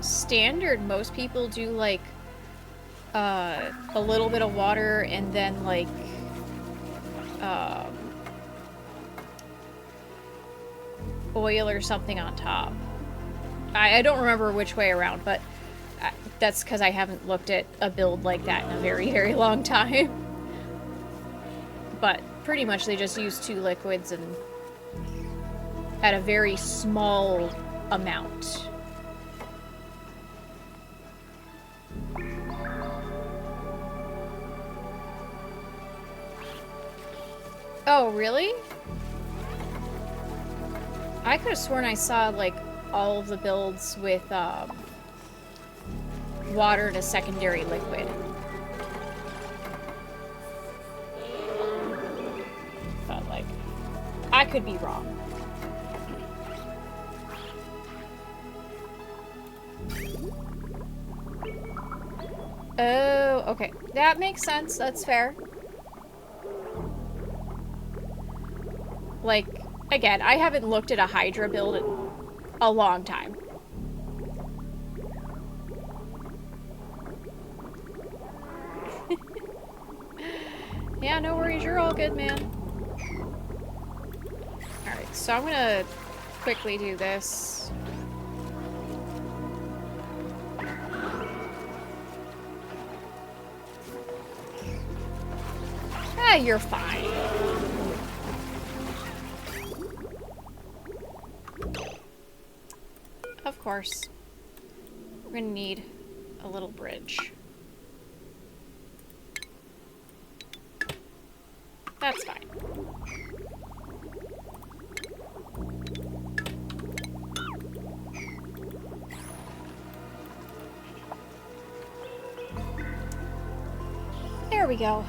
standard, most people do like a little bit of water and then like oil or something on top. I don't remember which way around, but that's because I haven't looked at a build like that in a very, very long time. But pretty much they just use 2 liquids and at a very small amount. Oh, really? I could have sworn I saw, like, all of the builds with, water to secondary liquid. But, like, I could be wrong. Oh, okay. That makes sense. That's fair. Like, again, I haven't looked at a Hydra build in a long time. Yeah, no worries. You're all good, man. Alright, so I'm gonna quickly do this. Ah, you're fine. Of course. We're gonna need a little bridge. That's fine. There we go.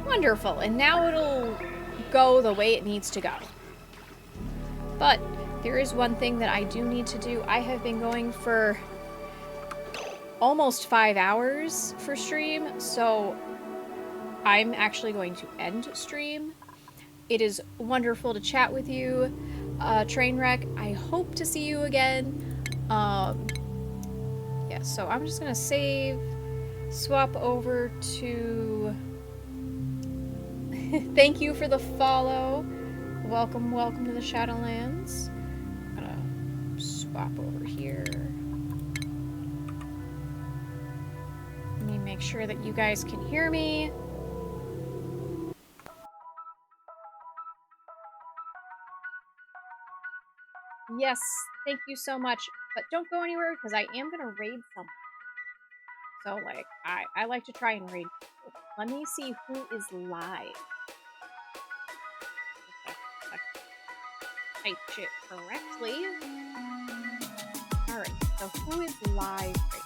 Wonderful, and now it'll go the way it needs to go. But there is one thing that I do need to do. I have been going for almost 5 hours for stream, so I'm actually going to end stream. It is wonderful to chat with you, Trainwreck. I hope to see you again. Yeah, so I'm just gonna save, swap over to... Thank you for the follow. Welcome, welcome to the Shadowlands. I'm gonna swap over here. Let me make sure that you guys can hear me. Yes, thank you so much. But don't go anywhere because I am gonna raid someone. So like I like to try and raid people. Let me see who is live. Type shit correctly. Alright, so who is live right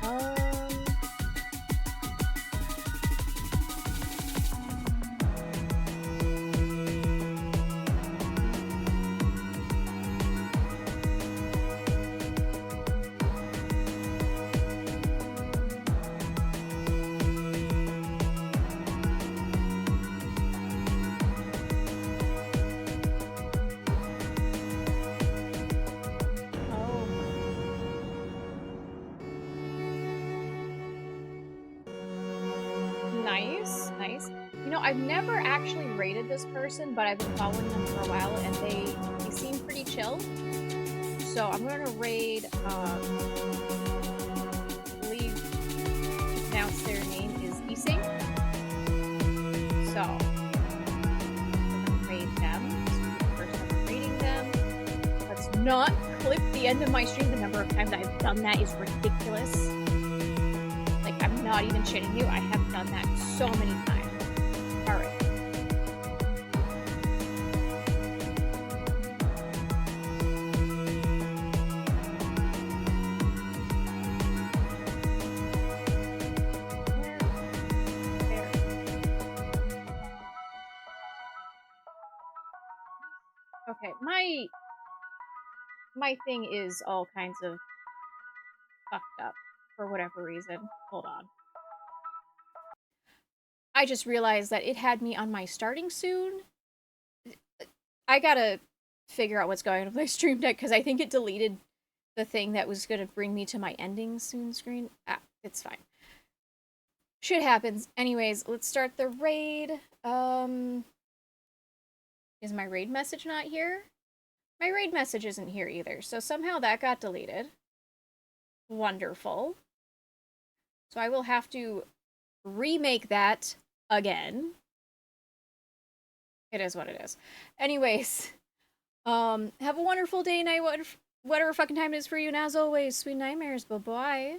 now? Nice, nice. You know, I've never actually rated this person, but I've been following them for a while, and they seem pretty chill. So I'm gonna raid, I believe to pronounce their name is Ising. So we're gonna raid them. This is the first time I'm raiding them. Let's not clip the end of my stream. The number of times I've done that is ridiculous. Like, I'm not even shitting you. I have done that so many times. Alright. There. Okay, my thing is all kinds of fucked up for whatever reason. Hold on. I just realized that it had me on my starting soon. I gotta figure out what's going on with my Stream Deck because I think it deleted the thing that was gonna bring me to my ending soon screen. Ah, it's fine. Shit happens. Anyways, let's start the raid. Is my raid message not here? My raid message isn't here either, so somehow that got deleted. Wonderful. So I will have to remake that again. It is what it is. Anyways, have a wonderful day, night, whatever fucking time it is for you, and as always, sweet nightmares. Bye-bye.